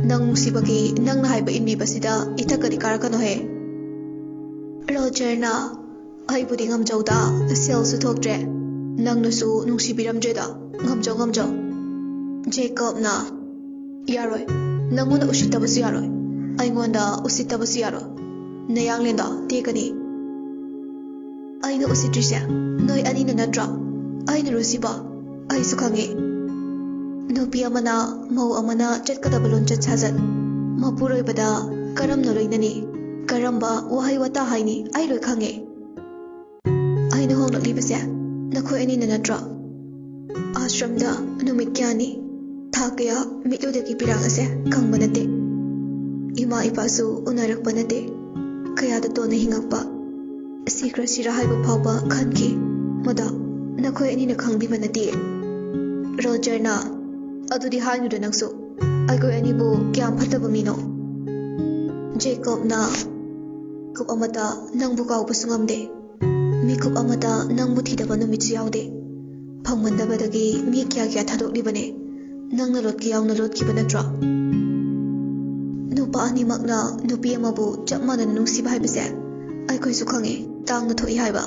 नंग मुसिबगी नंगना हाइबा इनबिबसिदा इथकदि कारकनो हे रोजरना आइबुदि ngamjauda सेलसु थोक्ट्रे नंगनुसु नुंसिबिरमद्रेदा ngamjau जेकॉबना यारोय नंगोना उसितबसु यारोय आइगोंदा उसितबसु यारो नयांगलेंदा तेकनी आइना उसित्रिसे नोय अनिना नत्रा आइना रुसिबा आइसु खंगे नुपी अमना मौ अमना चटकदबा लोंचत साजत मपुरोइबदा करमना लोइननी करम्बा वहाई वता हाइनी आइ लोय खंगे आइना होंगलक्लिबसे नखोय अनिना नत्रा आश्रमदा नुमित क्यानी थाकया मिटुदगी पिरांगसे खंगबनते इमा इपासु उनरकबनते कयादा तोना हिंगकपा सिक्र सिरा हाइबा फावबा खनखि मदा नखोय अनिना खंगबिबनते रोजरना अदुदि हाइनुदा नंसु ꯑꯩꯈꯣꯏ ꯑꯅꯤꯕꯨ ꯀꯌꯥꯝ ꯐꯠꯇꯕ ꯃꯤꯅꯣ? ꯖꯦꯀꯣꯕꯅ ꯃꯤꯀꯨꯞ ꯑꯃꯗ ꯅꯪꯕꯨ ꯀꯥꯎꯕꯁꯨ ꯉꯝꯗꯦ, ꯃꯤꯀꯨꯞ ꯑꯃꯗ ꯅꯪꯕꯨ ꯊꯤꯗꯕ ꯅꯨꯃꯤꯠꯁꯨ ꯌꯥꯎꯗꯦ. ꯐꯪꯃꯟꯗꯕꯗꯒꯤ ꯃꯤ ꯀꯌꯥ ꯊꯥꯗꯣꯛꯂꯤꯕꯅꯦ, ꯅꯪꯅ ꯂꯣꯠꯀꯦ ꯌꯥꯎꯅ ꯂꯣꯠꯈꯤꯕ ꯅꯠꯇ꯭ꯔꯣ? ꯅꯨꯄꯥ ꯑꯅꯤꯃꯛꯅ ꯅꯨꯄꯤ ꯑꯃꯕꯨ ꯆꯞ ꯃꯥꯟꯅꯅ ꯅꯨꯡꯁꯤꯕ ꯍꯥꯏꯕꯁꯦ ꯑꯩꯈꯣꯏꯁꯨ ꯈꯪꯉꯤ, ꯇꯥꯡꯅ ꯊꯣꯛꯏ ꯍꯥꯏꯕ.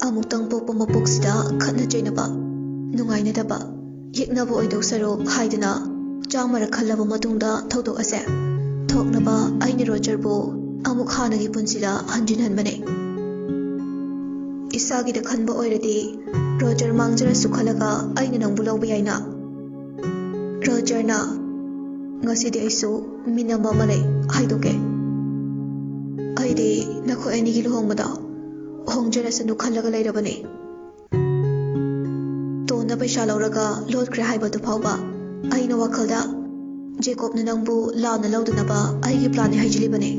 ꯑꯃꯨꯛꯇꯪ ꯄꯣꯛꯄ ꯃꯄꯣꯛꯁꯤꯗ ꯈꯠꯅ ꯆꯩꯅꯕ, ꯅꯨꯡꯉꯥꯏꯅꯗꯕ, ꯌꯦꯛꯅꯕ ꯑꯣꯏꯗꯧ ꯁꯔꯨꯛ ꯍꯥꯏꯗꯨꯅ ꯆꯥꯝꯃꯔꯛ ꯈꯜꯂꯕ ꯃꯇꯨꯡꯗ ꯊꯧꯗꯣꯛ ꯑꯁꯦ ꯊꯣꯛꯅꯕ ꯑꯩꯅ ꯔꯣꯖꯔꯕꯨ ꯑꯃꯨꯛ ꯍꯥꯟꯅꯒꯤ ꯄꯨꯟꯁꯤꯗ ꯍꯟꯖꯤꯟꯍꯟꯕꯅꯦ. ꯏꯁꯥꯒꯤꯗ ꯈꯟꯕ ꯑꯣꯏꯔꯗꯤ ꯔꯣꯖꯔ ꯃꯥꯡꯖꯔꯁꯨ ꯈꯜꯂꯒ ꯑꯩꯅ ꯅꯪꯕꯨ ꯂꯧꯕ ꯌꯥꯏꯅ. ꯔꯣꯖꯔꯅ ꯉꯁꯤꯗꯤ ꯑꯩꯁꯨ ꯃꯤꯅꯝꯕ ꯑꯃ ꯂꯩ ꯍꯥꯏꯗꯣꯛꯀꯦ. ꯑꯩꯗꯤ ꯅꯈꯣꯏ ꯑꯅꯤꯒꯤ ꯂꯨꯍꯣꯡꯕꯗ ꯍꯣꯡꯖꯔꯁꯅꯨ ꯈꯜꯂꯒ ꯂꯩꯔꯕꯅꯦ. ꯇꯣꯟꯅ ꯄꯩꯁꯥ ꯂꯧꯔꯒ ꯂꯣꯠꯈ꯭ꯔꯦ ꯍꯥꯏꯕꯗꯨ ꯐꯥꯎꯕ ꯑꯩꯅ ꯋꯥꯈꯜꯗ ꯖꯦꯀꯣꯕꯅ ꯅꯪꯕꯨ ꯂꯥꯟꯅ ꯂꯧꯗꯅꯕ ꯑꯩꯒꯤ ꯄ꯭ꯂꯥꯟꯅꯤ ꯍꯥꯏꯖꯤꯜꯂꯤꯕꯅꯦ.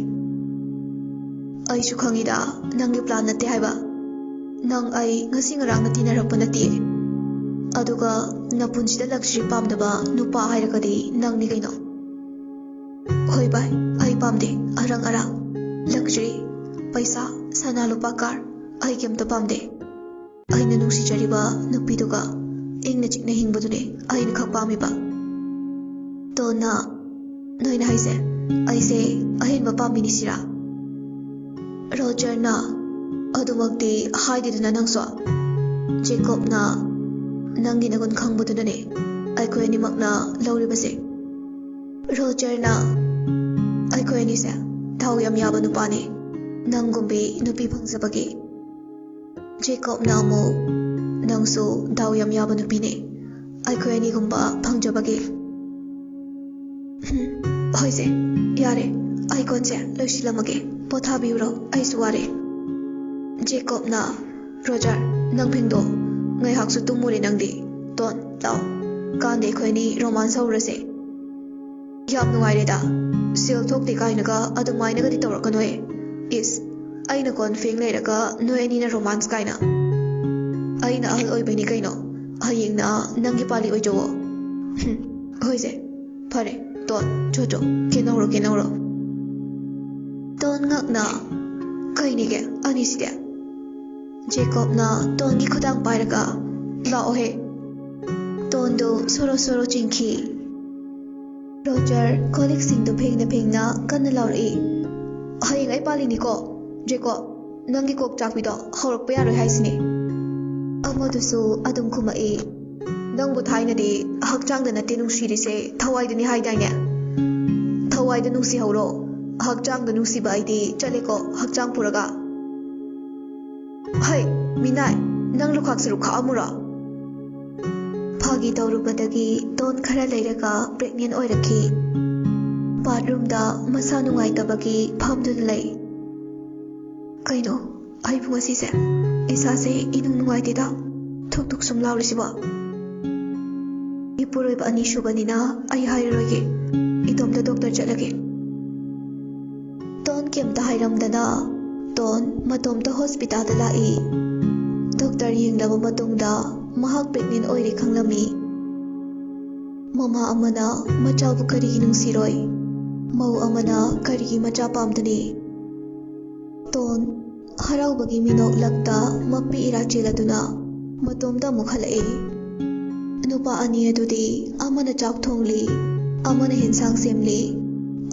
ꯑꯩꯁꯨ ꯈꯪꯉꯤꯗ ꯅꯪꯒꯤ ꯄ꯭ꯂꯥꯟ ꯅꯠꯇꯦ ꯍꯥꯏꯕ. ꯅꯪ ꯑꯩ ꯉꯁꯤ ꯉꯔꯥꯡꯅ ꯇꯤꯟꯅꯔꯛꯄ ꯅꯠꯇꯦ. ꯑꯗꯨꯒ ꯅꯄꯨꯟꯁꯤꯗ ꯂꯛꯖꯔꯤ ꯄꯥꯝꯗꯕ ꯅꯨꯄꯥ ꯍꯥꯏꯔꯒꯗꯤ ꯅꯪꯅꯤ ꯀꯩꯅꯣ. ꯍꯣꯏ ꯚꯥꯏ, ꯑꯩ ꯄꯥꯝꯗꯦ ꯑꯔꯪ ꯑꯔꯥꯛ, ꯂꯛꯖꯔꯤ, ꯄꯩꯁꯥ, ꯁꯅꯥ ꯂꯨꯄꯥ ꯀꯥꯔ ꯑꯩ ꯀꯩꯝꯇ ꯄꯥꯝꯗꯦ. ꯑꯩꯅ ꯅꯨꯡꯁꯤꯖꯔꯤꯕ ꯅꯨꯄꯤꯗꯨꯒ ꯏꯪꯅ ꯆꯤꯛꯅ ꯍꯤꯡꯕꯗꯨꯅꯦ ꯑꯩꯅ ꯈꯛ ꯄꯥꯝꯃꯤꯕ. ꯇꯣꯟꯅ ꯅꯣꯏꯅ ꯍꯥꯏꯁꯦ ꯑꯩꯁꯦ ꯑꯍꯦꯟꯕ ꯄꯥꯝꯃꯤꯅꯤ ꯁꯤꯔꯥ? ꯔꯣꯖꯔꯅ ꯑꯗꯨꯃꯛꯇꯤ ꯍꯥꯏꯗꯦꯗꯅ ꯅꯪꯁꯨ. ꯖꯦꯀꯣꯕꯅ ꯅꯪꯒꯤ ꯅꯒꯨꯟ ꯈꯪꯕꯗꯨꯅꯅꯦ ꯑꯩꯈꯣꯏ ꯑꯅꯤꯃꯛꯅ ꯂꯧꯔꯤꯕꯁꯦ. ꯔꯣꯖꯔꯅ ꯑꯩꯈꯣꯏ ꯑꯅꯤꯁꯦ ꯊꯥꯎ ꯌꯥꯝ ꯌꯥꯕ ꯅꯨꯄꯥꯅꯤ, ꯅꯪꯒꯨꯝꯕꯤ ꯅꯨꯄꯤ ꯐꯪꯖꯕꯒꯤ. ꯖꯦꯀꯣꯕꯅ ꯑꯃꯨꯛ ꯅꯪꯁꯨ ꯗꯥꯎ ꯌꯥꯝ ꯌꯥꯕ ꯅꯨꯄꯤꯅꯦ, ꯑꯩꯈꯣꯏ ꯑꯅꯤꯒꯨꯝꯕ ꯐꯪꯖꯕꯒꯤ. ꯍꯣꯏꯁꯦ, ꯌꯥꯔꯦ, ꯑꯩ ꯀꯣꯟꯁꯦ ꯂꯣꯏꯁꯤꯜꯂꯝꯃꯒꯦ, ꯄꯣꯊꯥꯕꯤꯌꯨꯔꯣ, ꯑꯩꯁꯨ ꯋꯥꯔꯦ. ꯖꯦꯀꯣꯕꯅ ꯔꯣꯖꯔ ꯅꯪ ꯐꯤꯡꯗꯣ, ꯉꯥꯏꯍꯥꯛꯁꯨ ꯇꯨꯝꯃꯨꯔꯦ ꯅꯪꯗꯤ. ꯇꯣꯟ ꯂꯥꯎ, ꯀꯥꯟꯗꯦ ꯑꯩꯈꯣꯏ ꯑꯅꯤ ꯔꯣꯃꯥꯟꯁ ꯍꯧꯔꯁꯦ. ꯌꯥꯝ ꯅꯨꯡꯉꯥꯏꯔꯦꯗ, ꯁꯦꯜ ꯊꯣꯛꯇꯦ ꯀꯥꯏꯅꯒ ꯑꯗꯨꯃꯥꯏꯅꯒꯗꯤ ꯇꯧꯔꯛꯀꯅꯣꯏ. ꯏꯁ, ꯑꯩꯅ ꯀꯣꯟ ꯐꯦꯡ ꯂꯩꯔꯒ ꯅꯣꯏ ꯑꯅꯤꯅ ꯔꯣꯃꯥꯟꯁ ꯀꯥꯏꯅ. ꯑꯩꯅ ꯑꯍꯜ ꯑꯣꯏꯕꯩꯅꯤ ꯀꯩꯅꯣ, ꯍꯌꯦꯡꯅ ꯅꯪꯒꯤ ꯄꯥꯂꯤ ꯑꯣꯏꯖꯧꯋꯣ. ꯍꯣꯏꯁꯦ, ꯐꯔꯦ. ꯇꯣꯟ ꯆꯣ ꯀꯦꯅꯧꯔꯣ. ꯇꯣꯟ ꯉꯛꯅ ꯀꯩꯅꯤꯒꯦ ꯑꯅꯤꯁꯤꯗꯤ? ꯖꯦꯀꯣꯕꯅ ꯇꯣꯟꯒꯤ ꯈꯨꯗꯥꯡ ꯄꯥꯏꯔꯒ ꯂꯥꯛꯑꯣꯍꯦ. ꯇꯣꯟꯗꯨ ꯁꯣꯔꯣ ꯆꯤꯡꯈꯤ. ꯔꯣꯖꯔ ꯀꯣꯂꯤꯛꯁꯤꯡꯗꯨ ꯐꯦꯡꯅ ꯀꯟꯅ ꯂꯥꯎꯔꯛꯏ. ꯍꯌꯦꯡ ꯑꯩ ꯄꯥꯜꯂꯤꯅꯤꯀꯣ ꯖꯦꯀꯣꯕ, ꯅꯪꯒꯤ ꯀꯣꯛ ꯆꯥꯛꯄꯤꯗꯣ ꯍꯧꯔꯛꯄ ꯌꯥꯔꯣꯏ ꯍꯥꯏꯁꯤꯅꯦ. ꯑꯃꯗꯨꯁꯨ ꯑꯗꯨꯝ ꯈꯨꯝꯃꯛꯏ. ꯅꯪꯕꯨ ꯊꯥꯏꯅꯗꯤ ꯍꯛꯆꯥꯡꯗ ꯅꯠꯇꯦ ꯅꯨꯡꯁꯤꯔꯤꯁꯦ ꯊꯋꯥꯏꯗꯅꯤ ꯍꯥꯏꯗꯥꯏꯅꯦ? ꯊꯋꯥꯏꯗ ꯅꯨꯡꯁꯤꯍꯧꯔꯣ, ꯍꯛꯆꯥꯡꯗ ꯅꯨꯡꯁꯤꯕ ꯑꯩꯗꯤ ꯆꯠꯂꯦꯀꯣ ꯍꯛꯆꯥꯡ ꯄꯨꯔꯒ. ꯍꯩ ꯃꯤꯅꯥꯏ, ꯅꯪ ꯂꯨꯈꯥꯛ ꯁꯔꯨꯛ ꯈꯥꯛꯑꯝꯃꯨꯔꯣ? ꯐꯥꯒꯤ ꯇꯧꯔꯨꯕꯗꯒꯤ ꯇꯣꯟ ꯈꯔ ꯂꯩꯔꯒ ꯄ꯭ꯔꯦꯒꯅꯦꯟ ꯑꯣꯏꯔꯛꯈꯤ. ꯕꯥꯠꯔꯨꯝꯗ ꯃꯁꯥ ꯅꯨꯡꯉꯥꯏꯇꯕꯒꯤ ꯐꯝꯗꯨꯅ ꯂꯩ. ꯀꯩꯅꯣ ꯑꯩꯕꯨ ꯉꯁꯤꯁꯦ ꯏꯁꯥꯁꯦ ꯏꯅꯨꯡ ꯅꯨꯡꯉꯥꯏꯇꯦꯗ, ꯊꯨꯛ ꯁꯨꯝ ꯂꯥꯎꯔꯤꯁꯤꯕꯣ. ꯏꯄꯨꯔꯣꯏꯕ ꯑꯅꯤꯁꯨꯕꯅꯤꯅ ꯑꯩ ꯍꯥꯏꯔꯔꯣꯏꯒꯦ, ꯏꯇꯣꯝꯇ ꯗꯣꯛꯇꯔ ꯆꯠꯂꯒꯦ. ꯇꯣꯟ ꯀꯩꯝꯇ ꯍꯥꯏꯔꯝꯗꯅ ꯇꯣꯟ ꯃꯇꯣꯝꯇ ꯍꯣꯁꯄꯤꯇꯥꯜꯗ ꯂꯥꯛꯏ. ꯗꯣꯛꯇꯔ ꯌꯦꯡꯂꯕ ꯃꯇꯨꯡꯗ ꯃꯍꯥꯛ ꯄ꯭ꯔꯦꯒꯅꯦꯟ ꯑꯣꯏꯔꯦ ꯈꯪꯂꯝꯃꯤ. ꯃꯃꯥ ꯑꯃꯅ ꯃꯆꯥꯕꯨ ꯀꯔꯤꯒꯤ ꯅꯨꯡꯁꯤꯔꯣꯏ, ꯃꯧ ꯑꯃꯅ ꯀꯔꯤꯒꯤ ꯃꯆꯥ ꯄꯥꯝꯗꯅꯤ? ꯇꯣꯟ ꯍꯔꯥꯎꯕꯒꯤ ꯃꯤꯅꯣꯛꯂꯛꯇ ꯃꯄꯤ ꯏꯔꯥ ꯆꯦꯜꯂꯗꯨꯅ ꯃꯇꯣꯝꯇ ꯑꯃꯨꯛ ꯍꯜꯂꯛꯏ. ꯅꯨꯄꯥ ꯑꯅꯤ ꯑꯗꯨꯗꯤ ꯑꯃꯅ ꯆꯥꯛ ꯊꯣꯡꯂꯤ, ꯑꯃꯅ ꯍꯦꯟꯁꯥꯡ ꯁꯦꯝꯂꯤ.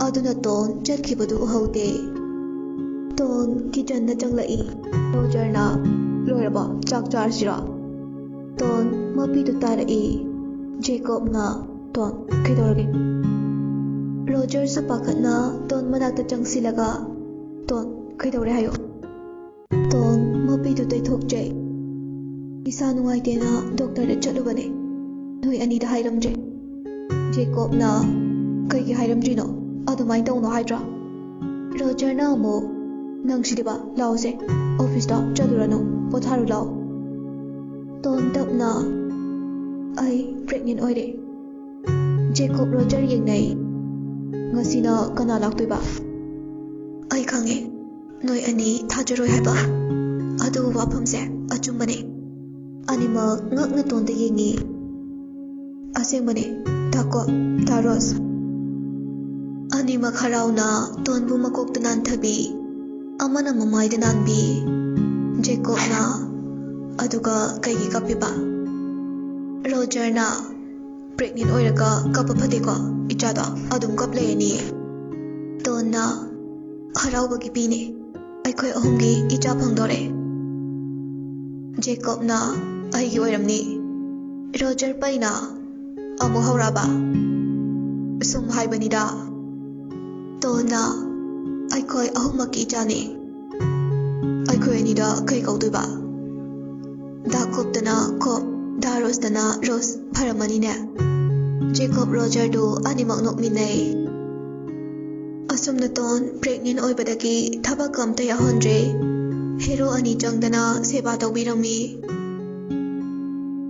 ꯑꯗꯨꯅ ꯇꯣꯟ ꯆꯠꯈꯤꯕꯗꯨ ꯎꯍꯧꯗꯦ. ꯇꯣꯟ ꯀꯤꯆꯟꯗ ꯆꯪꯂꯛꯏ. ꯔꯣꯖꯔꯅ ꯂꯣꯏꯔꯕꯣ, ꯆꯥꯛ ꯆꯥꯔꯁꯤꯔꯣ? ꯇꯣꯟ ꯃꯄꯤꯗꯨ ꯇꯥꯔꯛꯏ. ꯖꯦꯀꯣꯕꯅ ꯇꯣꯟ ꯀꯩꯗꯧꯔꯒꯦ? ꯔꯣꯖꯔꯁꯨ ꯄꯥꯈꯠꯅ ꯇꯣꯟ ꯃꯅꯥꯛꯇ ꯆꯪꯁꯤꯜꯂꯒ ꯇꯣꯟ ꯀꯩꯗꯧꯔꯦ ꯍꯥꯏꯌꯣ. ꯇꯣꯟ ꯃꯄꯤꯗꯨ ꯇꯩꯊꯣꯛꯆꯩ. ꯏꯁꯥ ꯅꯨꯡꯉꯥꯏꯇꯦꯅ ꯗꯣꯛꯇꯔꯗ ꯆꯠꯂꯨꯕꯅꯦ, ꯅꯣꯏ ꯑꯅꯤꯗ ꯍꯥꯏꯔꯝꯗ꯭ꯔꯦ. ꯖꯦꯀꯣꯕꯅ ꯀꯩꯒꯤ ꯍꯥꯏꯔꯝꯗ꯭ꯔꯤꯅꯣ, ꯑꯗꯨꯃꯥꯏꯅ ꯇꯧꯅꯣ ꯍꯥꯏꯗ꯭ꯔꯣ? ꯔꯣꯖꯔꯅ ꯑꯃꯨꯛ ꯅꯪꯁꯤꯗꯤꯕ ꯂꯥꯎꯁꯦ, ꯑꯣꯐꯤꯁꯇ ꯆꯠꯂꯨꯔꯅꯨ, ꯄꯣꯊꯥꯔꯨ ꯂꯥꯎ. ꯇꯣꯟ ꯇꯞꯅ ꯑꯩ ꯄ꯭ꯔꯦꯒꯅꯦꯟ ꯑꯣꯏꯔꯦ. ꯖꯦꯀꯣꯕ ꯔꯣꯖꯔ ꯌꯦꯡꯅꯩ. ꯉꯁꯤꯅ ꯀꯅꯥ ꯂꯥꯛꯇꯣꯏꯕ? ꯑꯩ ꯈꯪꯉꯦ ꯅꯣꯏ ꯑꯅꯤ ꯊꯥꯖꯔꯣꯏ ꯍꯥꯏꯕ, ꯑꯗꯨꯕꯨ ꯋꯥꯐꯝꯁꯦ ꯑꯆꯨꯝꯕꯅꯦ. ꯑꯅꯤꯃꯛ ꯉꯛꯅ ꯇꯣꯟꯗ ꯌꯦꯡꯉꯤ. ꯑꯁꯦꯡꯕꯅꯦ ꯇꯥꯀꯣ, ꯇꯥ ꯔꯣꯁ, ꯑꯅꯤꯃꯛ ꯍꯔꯥꯎꯅ ꯇꯣꯟꯕꯨ ꯃꯀꯣꯛꯇ ꯅꯥꯟꯊꯕꯤ, ꯑꯃꯅ ꯃꯃꯥꯏꯗ ꯅꯥꯟꯕꯤ꯫ ꯖꯦꯀꯣꯕꯅ ꯑꯗꯨꯒ ꯀꯩꯒꯤ ꯀꯞꯄꯤꯕ? ꯔꯣꯖꯔꯅ ꯄ꯭ꯔꯦꯒꯅꯦꯟ ꯑꯣꯏꯔꯒ ꯀꯞꯄ ꯐꯠꯇꯦꯀꯣ, ꯏꯆꯥꯗꯣ ꯑꯗꯨꯝ ꯀꯞ ꯂꯩꯔꯅꯤ꯫ ꯇꯣꯟꯅ ꯍꯔꯥꯎꯕꯒꯤ ꯄꯤꯅꯤ, ꯑꯩꯈꯣꯏ ꯑꯍꯨꯝꯒꯤ ꯏꯆꯥ ꯐꯪꯗꯣꯔꯦ꯫ ꯖꯦꯀꯣꯕꯅ ꯑꯩꯒꯤ ꯑꯣꯏꯔꯝꯅꯤ꯫ ꯔꯣꯖꯔ ꯄꯩꯅ ꯑꯃꯨꯛ ꯍꯧꯔꯛꯑꯕ? ꯁꯨꯝ ꯍꯥꯏꯕꯅꯤꯗ꯫ ꯇꯣꯟꯅ ꯑꯩꯈꯣꯏ ꯑꯍꯨꯝꯃꯛꯀꯤ ꯏꯆꯥꯅꯤ꯫ ꯑꯩꯈꯣꯏ ꯑꯅꯤꯗ ꯀꯩ ꯀꯧꯗꯣꯏꯕ? ꯗꯥ ꯀꯣꯕꯇꯅ ꯀꯣꯕ, ꯗꯥ ꯔꯣꯁꯇꯅ ꯔꯣꯁ, ꯐꯔꯝꯃꯅꯤꯅꯦ꯫ ꯖꯦꯀꯣꯕ ꯔꯣꯖꯔꯗꯨ ꯑꯅꯤꯃꯛ ꯅꯣꯛꯃꯤꯟꯅꯩ꯫ ꯑꯁꯨꯝꯅ ꯇꯣꯟ ꯄ꯭ꯔꯦꯒꯅꯦꯟ ꯑꯣꯏꯕꯗꯒꯤ ꯊꯕꯛ ꯑꯝꯇ ꯌꯥꯎꯍꯟꯗ꯭ꯔꯦ꯫ ꯍꯦꯔꯣ ꯑꯅꯤ ꯆꯪꯗꯅ ꯁꯦꯕꯥ ꯇꯧꯕꯤꯔꯝꯃꯤ꯫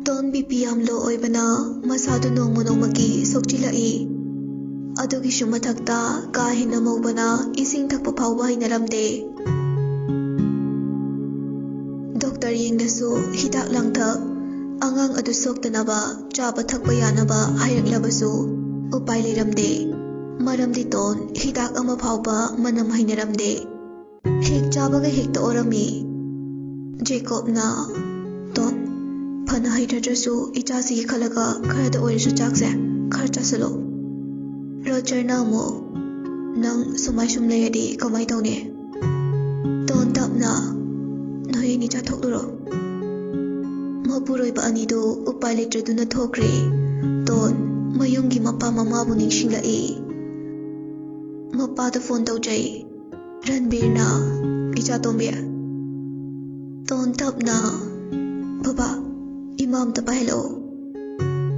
ꯇꯣꯟ ꯕꯤꯄꯤ ꯌꯥꯝ ꯂꯣ ꯑꯣꯏꯕꯅ ꯃꯁꯥꯗꯨ ꯅꯣꯡꯃ ꯅꯣꯡꯃꯒꯤ ꯁꯣꯛꯆꯤꯜꯂꯛꯏ꯫ ꯑꯗꯨꯒꯤꯁꯨ ꯃꯊꯛꯇ ꯀꯥ ꯍꯦꯟꯅ ꯃꯧꯕꯅ ꯏꯁꯤꯡ ꯊꯛꯄ ꯐꯥꯎꯕ ꯍꯩꯅꯔꯝꯗꯦ꯫ ꯗꯣꯛꯇꯔ ꯌꯦꯡꯗꯁꯨ ꯍꯤꯗꯥꯛ ꯂꯥꯡꯊꯛ ꯑꯉꯥꯡ ꯑꯗꯨ ꯁꯣꯛꯇꯅꯕ ꯆꯥꯕ ꯊꯛꯄ ꯌꯥꯅꯕ ꯍꯥꯏꯔꯛꯂꯕꯁꯨ ꯎꯄꯥꯏ ꯂꯩꯔꯝꯗꯦ꯫ ꯃꯔꯝꯗꯤ ꯇꯣꯟ ꯍꯤꯗꯥꯛ ꯑꯃ ꯐꯥꯎꯕ ꯃꯅꯝ ꯍꯩꯅꯔꯝꯗꯦ꯫ ꯍꯦꯛ ꯆꯥꯕꯒ ꯍꯦꯛꯇ ꯑꯣꯔꯝꯃꯤ꯫ ꯖꯦꯀꯣꯕꯅ ꯇꯣꯟ, ꯐꯅ ꯍꯩꯇ꯭ꯔꯁꯨ ꯏꯆꯥꯁꯤꯒꯤ ꯈꯜꯂꯒ ꯈꯔꯗ ꯑꯣꯏꯔꯁꯨ ꯆꯥꯛꯁꯦ ꯈꯔ ꯆꯥꯁꯤꯜꯂꯣ꯫ ꯔꯣꯖꯔꯅ ꯑꯃꯨꯛ ꯅꯪ ꯁꯨꯃꯥꯏ ꯁꯨꯝ ꯂꯩꯔꯗꯤ ꯀꯃꯥꯏ ꯇꯧꯅꯤ? ꯇꯣꯟ ꯇꯞꯅ ꯅꯣꯏ ꯑꯅꯤ ꯆꯥꯊꯣꯛꯂꯨꯔꯣ꯫ ꯃꯄꯨꯔꯣꯏꯕ ꯑꯅꯤꯗꯨ ꯎꯄꯥꯏ ꯂꯩꯇ꯭ꯔꯗꯨꯅ ꯊꯣꯛꯈ꯭ꯔꯦ꯫ ꯇꯣꯟ ꯃꯌꯨꯝꯒꯤ ꯃꯄꯥ ꯃꯃꯥꯕꯨ ꯅꯤꯡꯁꯤꯡꯂꯛꯏ꯫ ꯃꯄꯥꯗ ꯐꯣꯟ ꯇꯧꯖꯩ꯫ ꯔꯟꯕꯤꯔꯅ ꯏꯆꯥ ꯇꯣꯝꯕꯤ꯫ ꯇꯣꯟ ꯇꯞꯅ ꯕꯕꯥ, ꯏꯃꯥ ꯑꯝꯇ ꯄꯥꯏꯍꯜꯂꯛꯑꯣ꯫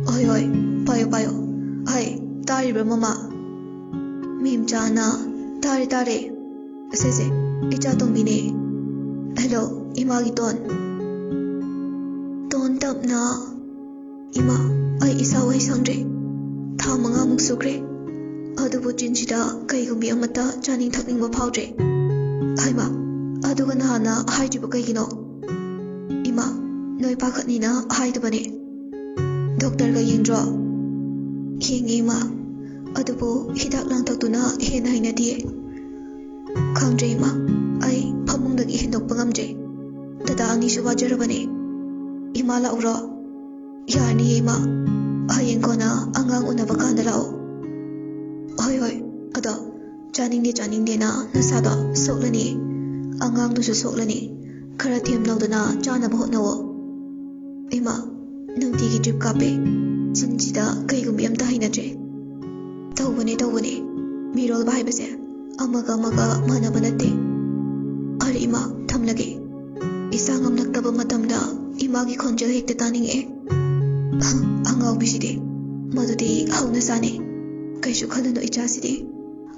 ꯍꯣꯏ ꯍꯣꯏ, ꯄꯥꯏꯌꯣ ꯄꯥꯏꯌꯣ꯫ ꯍꯩ, ꯇꯥꯔꯤꯕ꯭ꯔꯥ ꯃꯃꯥ? ꯃꯦꯝꯆꯥꯅ ꯇꯥꯔꯦ ꯇꯥꯔꯦ, ꯁꯦꯁꯦ ꯏꯆꯥ ꯇꯣꯝꯕꯤꯅꯦ꯫ ꯍꯦꯂꯣ ꯏꯃꯥꯒꯤ ꯇꯣꯟ꯫ ꯇꯣꯟ ꯇꯞꯅ ꯏꯃꯥ, ꯑꯩ ꯏꯁꯥ ꯋꯥꯏ ꯁꯪꯗ꯭ꯔꯦ, ꯊꯥ 5ꯃꯨꯛ ꯁꯨꯈ꯭ꯔꯦ, ꯑꯗꯨꯕꯨ ꯆꯤꯟꯁꯤꯗ ꯀꯩꯒꯨꯝꯕꯤ ꯑꯃꯠꯇ ꯆꯥꯅꯤꯡ ꯊꯛꯅꯤꯡꯕ ꯐꯥꯎꯗ꯭ꯔꯦ꯫ ꯍꯩꯃꯥ, ꯑꯗꯨꯒ ꯅꯍꯥꯟꯅ ꯍꯥꯏꯗ꯭ꯔꯤꯕ ꯀꯩꯒꯤꯅꯣ? ꯏꯃꯥ, ꯅꯣꯏ ꯄꯥꯈꯠꯅꯤꯅ ꯍꯥꯏꯗꯕꯅꯦ꯫ ꯗꯣꯛꯇꯔꯒ ꯌꯦꯡꯗ꯭ꯔꯣ? ꯌꯦꯡꯉꯦ ꯏꯃꯥ, ꯑꯗꯨꯕꯨ ꯍꯤꯗꯥꯛ ꯂꯥꯡꯊꯛꯇꯨꯅ ꯍꯦꯟꯅ ꯍꯩꯅꯗꯤꯌꯦ꯫ ꯈꯪꯗ꯭ꯔꯦ ꯏꯃꯥ, ꯑꯩ ꯐꯃꯨꯡꯗꯒꯤ ꯍꯦꯟꯗꯣꯛꯄ ꯉꯝꯗ꯭ꯔꯦ, ꯗꯗꯥ ꯑꯅꯤꯁꯨ ꯋꯥꯖꯔꯕꯅꯦ꯫ ꯏꯃꯥ ꯂꯥꯛꯎꯔꯣ? ꯌꯥꯔꯅꯤꯌꯦ ꯏꯃꯥ, ꯍꯌꯦꯡ ꯀꯣꯟꯅ ꯑꯉꯥꯡ ꯎꯅꯕ ꯀꯥꯟꯗ ꯂꯥꯛꯑꯣ꯫ ꯍꯣꯏ ꯍꯣꯏ, ꯑꯗꯣ ꯆꯥꯅꯤꯡꯗꯦ ꯆꯥꯅꯤꯡꯗꯦꯅ ꯅꯁꯥꯗꯣ ꯁꯣꯛꯂꯅꯤ, ꯑꯉꯥꯡꯗꯨꯁꯨ ꯁꯣꯛꯂꯅꯤ, ꯈꯔ ꯊꯦꯝ ꯂꯧꯗꯅ ꯆꯥꯅꯕ ꯍꯣꯠꯅꯋꯣ꯫ ꯏꯃꯥ, ꯅꯨꯡꯇꯤꯒꯤ ꯗ꯭ꯔꯤꯞ ꯀꯥꯞꯄꯦ, ꯆꯤꯟꯁꯤꯗ ꯀꯩꯒꯨꯝꯕꯤ ꯑꯝꯇ ꯍꯩꯅꯗ꯭ꯔꯦ꯫ ꯇꯧꯕꯅꯦ ꯇꯧꯕꯅꯦ, ꯃꯤꯔꯣꯜꯕ ꯍꯥꯏꯕꯁꯦ ꯑꯃꯒ ꯑꯃꯒ ꯃꯥꯟꯅꯕ ꯅꯠꯇꯦ꯫ ꯐꯔꯦ ꯏꯃꯥ, ꯊꯝꯂꯒꯦ꯫ ꯏꯁꯥ ꯉꯝꯂꯛꯇꯕ ꯃꯇꯝꯗ ꯏꯃꯥꯒꯤ ꯈꯣꯟꯖꯦꯜ ꯍꯦꯛꯇ ꯇꯥꯅꯤꯡꯉꯛꯑꯦ꯫ ꯑꯉꯥꯎꯕꯤꯁꯤꯗꯤ, ꯃꯗꯨꯗꯤ ꯍꯧꯅꯁꯥꯅꯤ, ꯀꯩꯁꯨ ꯈꯜꯂꯨꯅꯨ ꯏꯆꯥꯁꯤꯗꯤ꯫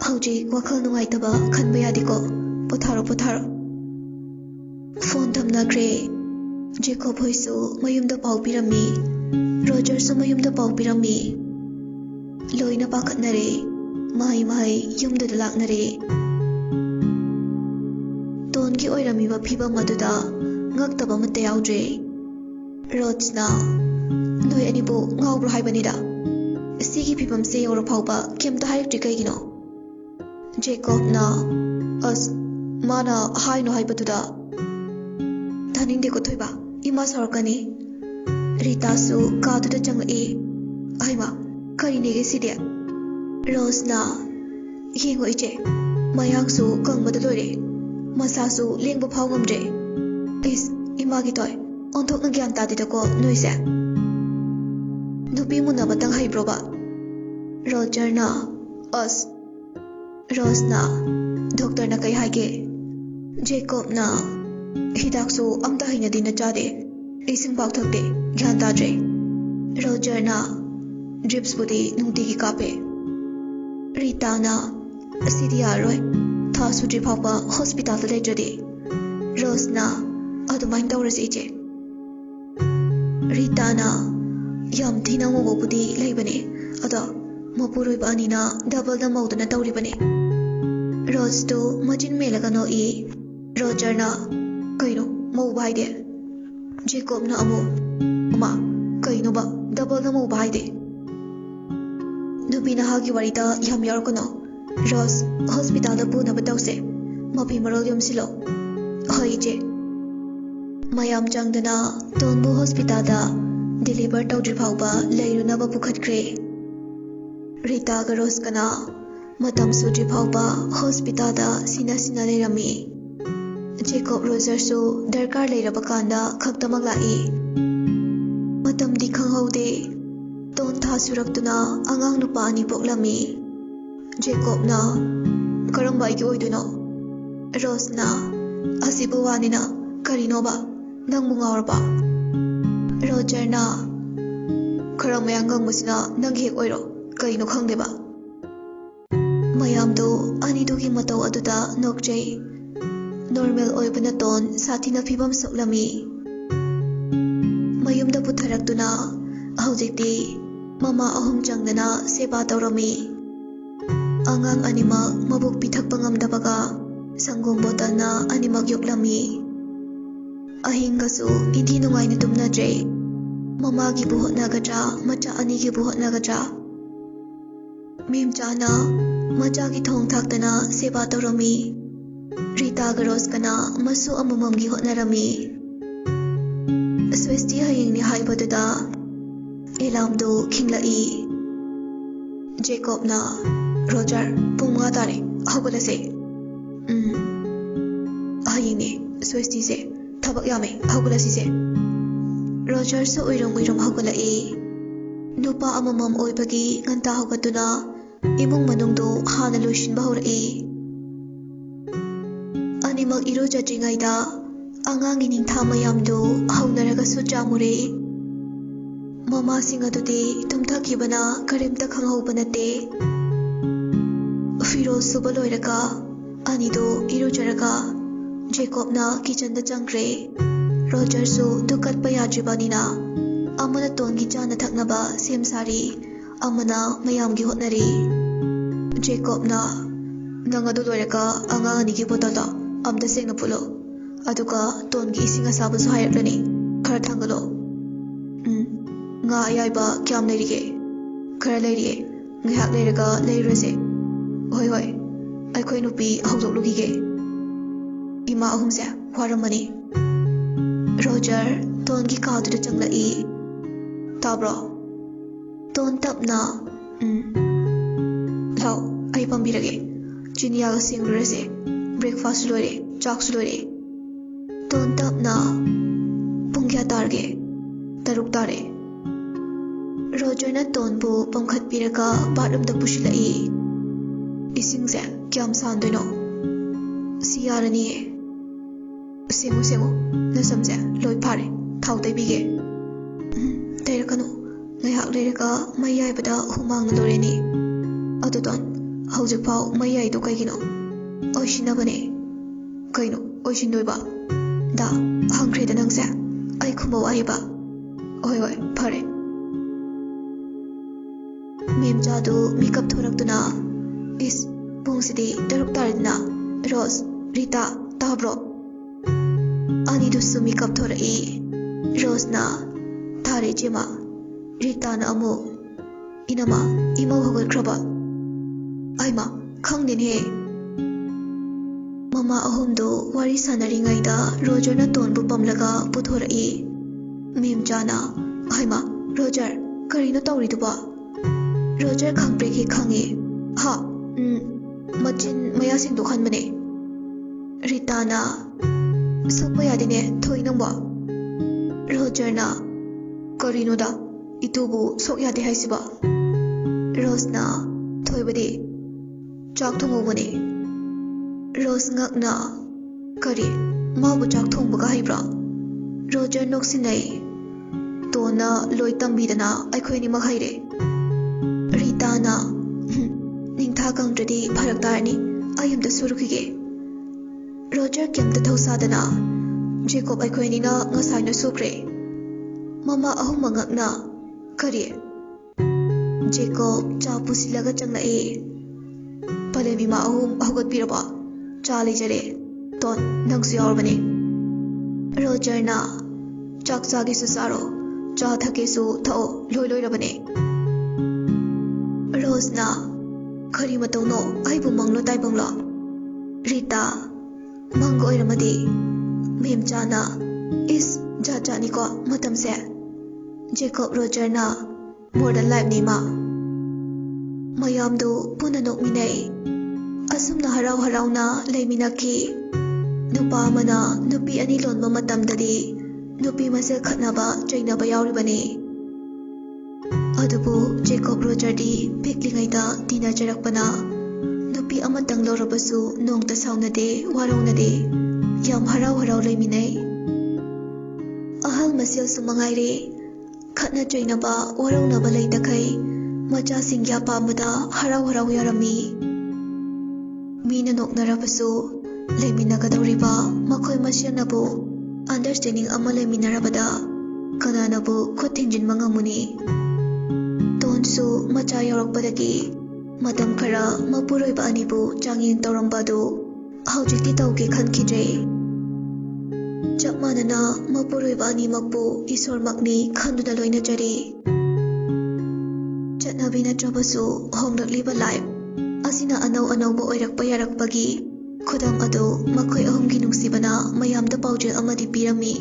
ꯍꯧꯖꯤꯛ ꯋꯥꯈꯜ ꯅꯨꯡꯉꯥꯏꯇꯕ ꯈꯟꯕ ꯌꯥꯗꯦꯀꯣ, ꯄꯣꯊꯥꯔꯣ ꯄꯣꯊꯥꯔꯣ꯫ ꯐꯣꯟ ꯊꯝꯅꯈ꯭ꯔꯦ꯫ ꯖꯦꯀꯣꯕ ꯍꯣꯏꯁꯨ ꯃꯌꯨꯝꯗ ꯄꯥꯎ ꯄꯤꯔꯝꯃꯤ, ꯔꯣꯖꯔꯁꯨ ꯃꯌꯨꯝꯗ ꯄꯥꯎ ꯄꯤꯔꯝꯃꯤ꯫ ꯂꯣꯏꯅ ꯄꯥꯈꯠꯅꯔꯦ, ꯃꯍꯩ ꯃꯍꯩ ꯌꯨꯝꯗꯨꯗ ꯂꯥꯛꯅꯔꯦ꯫ ꯇꯣꯟꯒꯤ ꯑꯣꯏꯔꯝꯃꯤꯕ ꯐꯤꯕꯝ ꯑꯗꯨꯗ ꯉꯛꯇꯕ ꯑꯃꯠꯇ ꯌꯥꯎꯗ꯭ꯔꯦ꯫ ꯔꯣꯖꯅ ꯅꯣꯏ ꯑꯅꯤꯕꯨ ꯉꯥꯎꯕ꯭ꯔꯣ ꯍꯥꯏꯕꯅꯤꯗ, ꯁꯤꯒꯤ ꯐꯤꯕꯝꯁꯦ ꯌꯧꯔꯐꯥꯎꯕ ꯀꯩꯝꯇ ꯍꯥꯏꯔꯛꯇ꯭ꯔꯤ ꯀꯩꯒꯤꯅꯣ? ꯖꯦꯀꯣꯕꯅ ꯑꯁ, ꯃꯥꯅ ꯍꯥꯏꯅꯣ ꯍꯥꯏꯕꯗꯨꯗ ꯇꯥꯅꯤꯡꯗꯦꯀꯣ ꯊꯣꯏꯕ, ꯏꯃꯥ ꯁꯥꯎꯔꯛꯀꯅꯤ꯫ ꯔꯤꯇꯥꯁꯨ ꯀꯥꯗꯨꯗ ꯆꯪꯂꯛꯏ꯫ ꯍꯩꯃꯥ, ꯀꯔꯤꯅꯦꯒꯦ ꯁꯤꯗꯤ? ꯔꯣꯖꯅ ꯌꯦꯡꯉꯣ ꯏꯆꯦ, ꯃꯌꯥꯡꯁꯨ ꯀꯪꯕꯗ ꯂꯣꯏꯔꯦ, ꯃꯁꯥꯁꯨ ꯂꯦꯡꯕ ꯐꯥꯎ ꯉꯝꯗ꯭ꯔꯦ꯫ ꯏꯁ, ꯏꯃꯥꯒꯤ ꯇꯣꯏ, ꯑꯣꯟꯊꯣꯛꯅ ꯒ꯭ꯌꯥꯟ ꯇꯥꯗꯦꯗꯀꯣ ꯅꯣꯏꯁꯦ꯫ ꯅꯨꯄꯤ ꯃꯨꯟꯅꯕꯇꯪ ꯍꯩꯕ꯭ꯔꯣꯕ? ꯔꯣꯖꯔꯅ ꯑꯁ꯫ ꯔꯣꯖꯅ ꯗꯣꯛꯇꯔꯅ ꯀꯩ ꯍꯥꯏꯒꯦ? ꯖꯦꯀꯣꯕꯅ ꯍꯤꯗꯥꯛꯁꯨ ꯑꯝꯇ ꯍꯩꯅꯗꯦꯅ ꯆꯥꯗꯦ, ꯏꯁꯤꯡ ꯐꯥꯎ ꯊꯛꯇꯦ, ꯒ꯭ꯌꯥꯟ ꯇꯥꯗ꯭ꯔꯦ꯫ ꯔꯣꯖꯔꯅ ꯗ꯭ꯔꯤꯞꯁꯄꯨꯗꯤ ꯅꯨꯡꯇꯤꯒꯤ ꯀꯥꯞꯄꯦ꯫ ꯔꯤꯇꯥꯅ ꯑꯁꯤꯗꯤ ꯌꯥꯔꯔꯣꯏ, ꯊꯥ ꯁꯨꯗ꯭ꯔꯤ ꯐꯥꯎꯕ ꯍꯣꯁꯄꯤꯇꯥꯜꯗ ꯂꯩꯇ꯭ꯔꯗꯤ꯫ ꯔꯣꯖꯅ ꯑꯗꯨꯃꯥꯏꯅ ꯇꯧꯔꯁꯤ ꯏꯆꯦ꯫ ꯔꯤꯇꯥꯅ ꯌꯥꯝ ꯊꯤꯅ ꯃꯧꯕꯕꯨꯗꯤ ꯂꯩꯕꯅꯦ, ꯑꯗꯣ ꯃꯄꯨꯔꯣꯏꯕ ꯑꯅꯤꯅ ꯗꯕꯜꯗ ꯃꯧꯗꯅ ꯇꯧꯔꯤꯕꯅꯦ꯫ ꯔꯣꯖꯇꯨ ꯃꯆꯤꯟ ꯃꯦꯜꯂꯒ ꯅꯣꯛꯏ꯫ ꯔꯣꯖꯔꯅ ꯀꯩꯅꯣ ꯃꯧꯕ ꯍꯥꯏꯗꯤ? ꯖꯦꯀꯣꯕꯅ ꯑꯃꯨꯛ ꯑꯃ, ꯀꯩꯅꯣꯕ ꯗꯕꯜꯗ ꯃꯧꯕ ꯍꯥꯏꯗꯤ? ꯅꯨꯄꯤ ꯅꯍꯥꯒꯤ ꯋꯥꯔꯤꯗ ꯌꯥꯝ ꯌꯥꯎꯔꯛꯀꯅꯣ, Rose, hospital da punaba tawse. Mapi marol yomsilo. Hoi ije. Mayam changdana tonbu hospital da deliver tawdri phawba leirunaba pukhatkre. Rita ga Rose kana matam sudri phawba hospital da sina leirami. Jacob Roger su darkar leiraba kanda khaktamak lai. Matam di khanghaude ton tha suraktuna angang nupa ani poklami. Jacob na karamba igi oiduno. Rose na asibu wanina karinoba nang mungawraba. Roger na karamayang musina nang hek oiro karino khangdeba. Mayamdo anidugi mataw aduda nokjay. Normal oibana ton satina fibam soklami. Mayumda putharakduna haujikti mama ahum changdana seba tawrami. Angang animak mabuk pithakpa ngamdabaga sanggom botalna animak yoklami. Ahinggasu indi nungaina tumnadre. Mamagi buhot nagadra macha anigi buhot nagadra. Mimchana machagi thong thaktana seba tawrami. Rita ga Rose kana masu amamamgi hotnarami. Swesti hayingni haibaduda elamdo khinglai. Jacob na Roger pung mga tare haugalase. Hayingni Swesti se thabak yame haugalasi se. Roger su uirom haugalai. Nupa amamam oibagi nganta haugatuna imong manungdo hana loishinba haurai. Animak irujadringaida angangi ningtha mayamdo haunaragasu chamure. Mama singadudi tumthakibana karimta khanghauba nate. Firoz suba loiraga anido irujaraga Jacob na kitchen da changre. Roger su dukatpa yadribanina amana tongi chana thaknaba semsari amana mayamgi hotnari. Jacob na nangadu loiraga angangani ki botolda amda sengna pulo aduga tongi ising asaba su hairaklani khara thangalo. Nga ayaiba kyam leirige khara leirige ngihak leiraga leirase. Hoi aikhoi nupi haudoklugige. Ima ahumse waramani. Roger tongi kaduda changlai. Tabro ton tapna lau ai pambirage chiniyaga sengrase. Breakfast loire, chaks loire. Ton tapna pungya targe, taruk tare. Roger na ton bu pamkhat piraga bathroom da pushilai. Ising se kyam sandoino. Siyarani. Sengu nasamse loi pare thau taibige. Tairakanu ngayhak leiraga mayaibada humang loreni. Adudon haujik pau mayai do kaigino. Oishinabane kaino oishindoiba da hangre da nangse ai khumba waiba. Hoi phare. Memjadu makeup thoraktuna is pungsidi daruk taridna. Rose Rita tabro anidu su makeup thorai. Rose na thare jema. Rita na amu inama imau hogol kraba. Aima khangdin he. Mama ahumdo wari sanaringaida Roger na tonbu pamlaga puthorai. Memjana haima Roger karino tawriduba. Roger khangpreki khangi. Ha machin mayasing do khanbane. Rita na sakpa yadine thoi nangba. Roger na karino da itubu sok yade haisiba. Rose na thoibadi chak thongubane. Rose ngakna kari mabu chak thongbaga haibra. Roger noksinai tona loi tambidana aikhoi ni maghaire. Rita na ningtha kangdradi pharak tarni ayamda surukige. Roger kemta thausadana Jacob aikhoi ni na ngasai na sukre. Mama ahum ngakna kari Jacob cha pusilaga changlai. Palemi ma ahum ahugat piraba. Charlie jare ton nangsi orbane. Roger na chak chagi su saro cha thake su thao loi rabane. Rose na ꯀꯔꯤ ꯃꯇꯧꯅꯣ? ꯑꯩꯕꯨ ꯃꯪꯂꯣ ꯇꯥꯏꯕꯪꯂꯣ? ꯔꯤꯇꯥ, ꯃꯪꯒ ꯑꯣꯏꯔꯝꯃꯗꯤ ꯃꯦꯝꯆꯥꯅ ꯏꯁ ꯖꯥꯠ ꯖꯥꯠꯅꯤꯀꯣ ꯃꯇꯝꯁꯦ꯫ ꯖꯦꯀꯣꯕ ꯔꯣꯖꯔꯅ ꯃꯣꯔ ꯗꯦꯟ ꯂꯥꯏꯐꯅꯤ ꯃꯥ꯫ ꯃꯌꯥꯝꯗꯨ ꯄꯨꯟꯅ ꯅꯣꯛꯃꯤꯟꯅꯩ꯫ ꯑꯁꯨꯝꯅ ꯍꯔꯥꯎ ꯍꯔꯥꯎꯅ ꯂꯩꯃꯤꯟꯅꯈꯤ꯫ ꯅꯨꯄꯥ ꯑꯃꯅ ꯅꯨꯄꯤ ꯑꯅꯤ ꯂꯣꯟꯕ ꯃꯇꯝꯗꯗꯤ ꯅꯨꯄꯤ ꯃꯁꯦꯜ ꯈꯠꯅꯕ ꯆꯩꯅꯕ ꯌꯥꯎꯔꯤꯕꯅꯤ꯫ ꯑꯗꯨꯕꯨ ꯖꯦꯀꯣꯕ ꯔꯣꯖꯔꯗꯤ ꯄꯤꯛꯂꯤꯉꯩꯗ ꯇꯤꯟꯅꯖꯔꯛꯄꯅ ꯅꯨꯄꯤ ꯑꯃꯇꯪ ꯂꯧꯔꯕꯁꯨ ꯅꯣꯡꯇ ꯁꯥꯎꯅꯗꯦ, ꯋꯥꯔꯧꯅꯗꯦ, ꯌꯥꯝ ꯍꯔꯥꯎ ꯍꯔꯥꯎ ꯂꯩꯃꯤꯟꯅꯩ꯫ ꯑꯍꯜ ꯃꯁꯦꯜꯁꯨ ꯃꯉꯥꯏꯔꯦ, ꯈꯠꯅ ꯆꯩꯅꯕ, ꯋꯥꯔꯧꯅꯕ ꯂꯩꯇꯈꯩ ꯃꯆꯥꯁꯤꯡꯒꯤ ꯑꯄꯥꯝꯕꯗ ꯍꯔꯥꯎ ꯍꯔꯥꯎ ꯌꯥꯔꯝꯃꯤ꯫ ꯃꯤꯅ ꯅꯣꯛꯅꯔꯕꯁꯨ ꯂꯩꯃꯤꯟꯅꯒꯗꯧꯔꯤꯕ ꯃꯈꯣꯏ ꯃꯁꯦꯜꯅꯕꯨ ꯑꯟꯗꯔꯁꯇꯦꯟꯗꯤꯡ ꯑꯃ ꯂꯩꯃꯤꯟꯅꯔꯕꯗ ꯀꯅꯥꯅꯕꯨ ꯈꯨꯠ ꯊꯤꯡꯖꯤꯟꯕ ꯉꯝꯃꯨꯅꯤ? ꯇꯣꯟꯁꯨ ꯃꯆꯥ ꯌꯥꯎꯔꯛꯄꯗꯒꯤ ꯃꯇꯝ ꯈꯔ ꯃꯄꯨꯔꯣꯏꯕ ꯑꯅꯤꯕꯨ ꯆꯥꯡꯌꯦꯡ ꯇꯧꯔꯝꯕ ꯑꯗꯨ ꯍꯧꯖꯤꯛꯇꯤ ꯇꯧꯒꯦ ꯈꯟꯈꯤꯗ꯭ꯔꯦ꯫ ꯆꯞ ꯃꯥꯟꯅꯅ ꯃꯄꯨꯔꯣꯏꯕ ꯑꯅꯤꯃꯛꯄꯨ ꯏꯁꯣꯔꯃꯛꯅꯤ ꯈꯟꯗꯨꯅ ꯂꯣꯏꯅꯖꯔꯤ꯫ ꯆꯠꯅꯕꯤ ꯅꯠꯇ꯭ꯔꯕꯁꯨ ꯍꯣꯡꯂꯛꯂꯤꯕ ꯂꯥꯏꯐ ꯑꯁꯤꯅ ꯑꯅꯧ ꯑꯅꯧꯕ ꯑꯣꯏꯔꯛꯄ ꯌꯥꯔꯛꯄꯒꯤ ꯈꯨꯗꯝ ꯑꯗꯨ ꯃꯈꯣꯏ ꯑꯍꯨꯝꯒꯤ ꯅꯨꯡꯁꯤꯕꯅ ꯃꯌꯥꯝꯗ ꯄꯥꯎꯖꯦꯜ ꯑꯃꯗꯤ ꯄꯤꯔꯝꯃꯤ꯫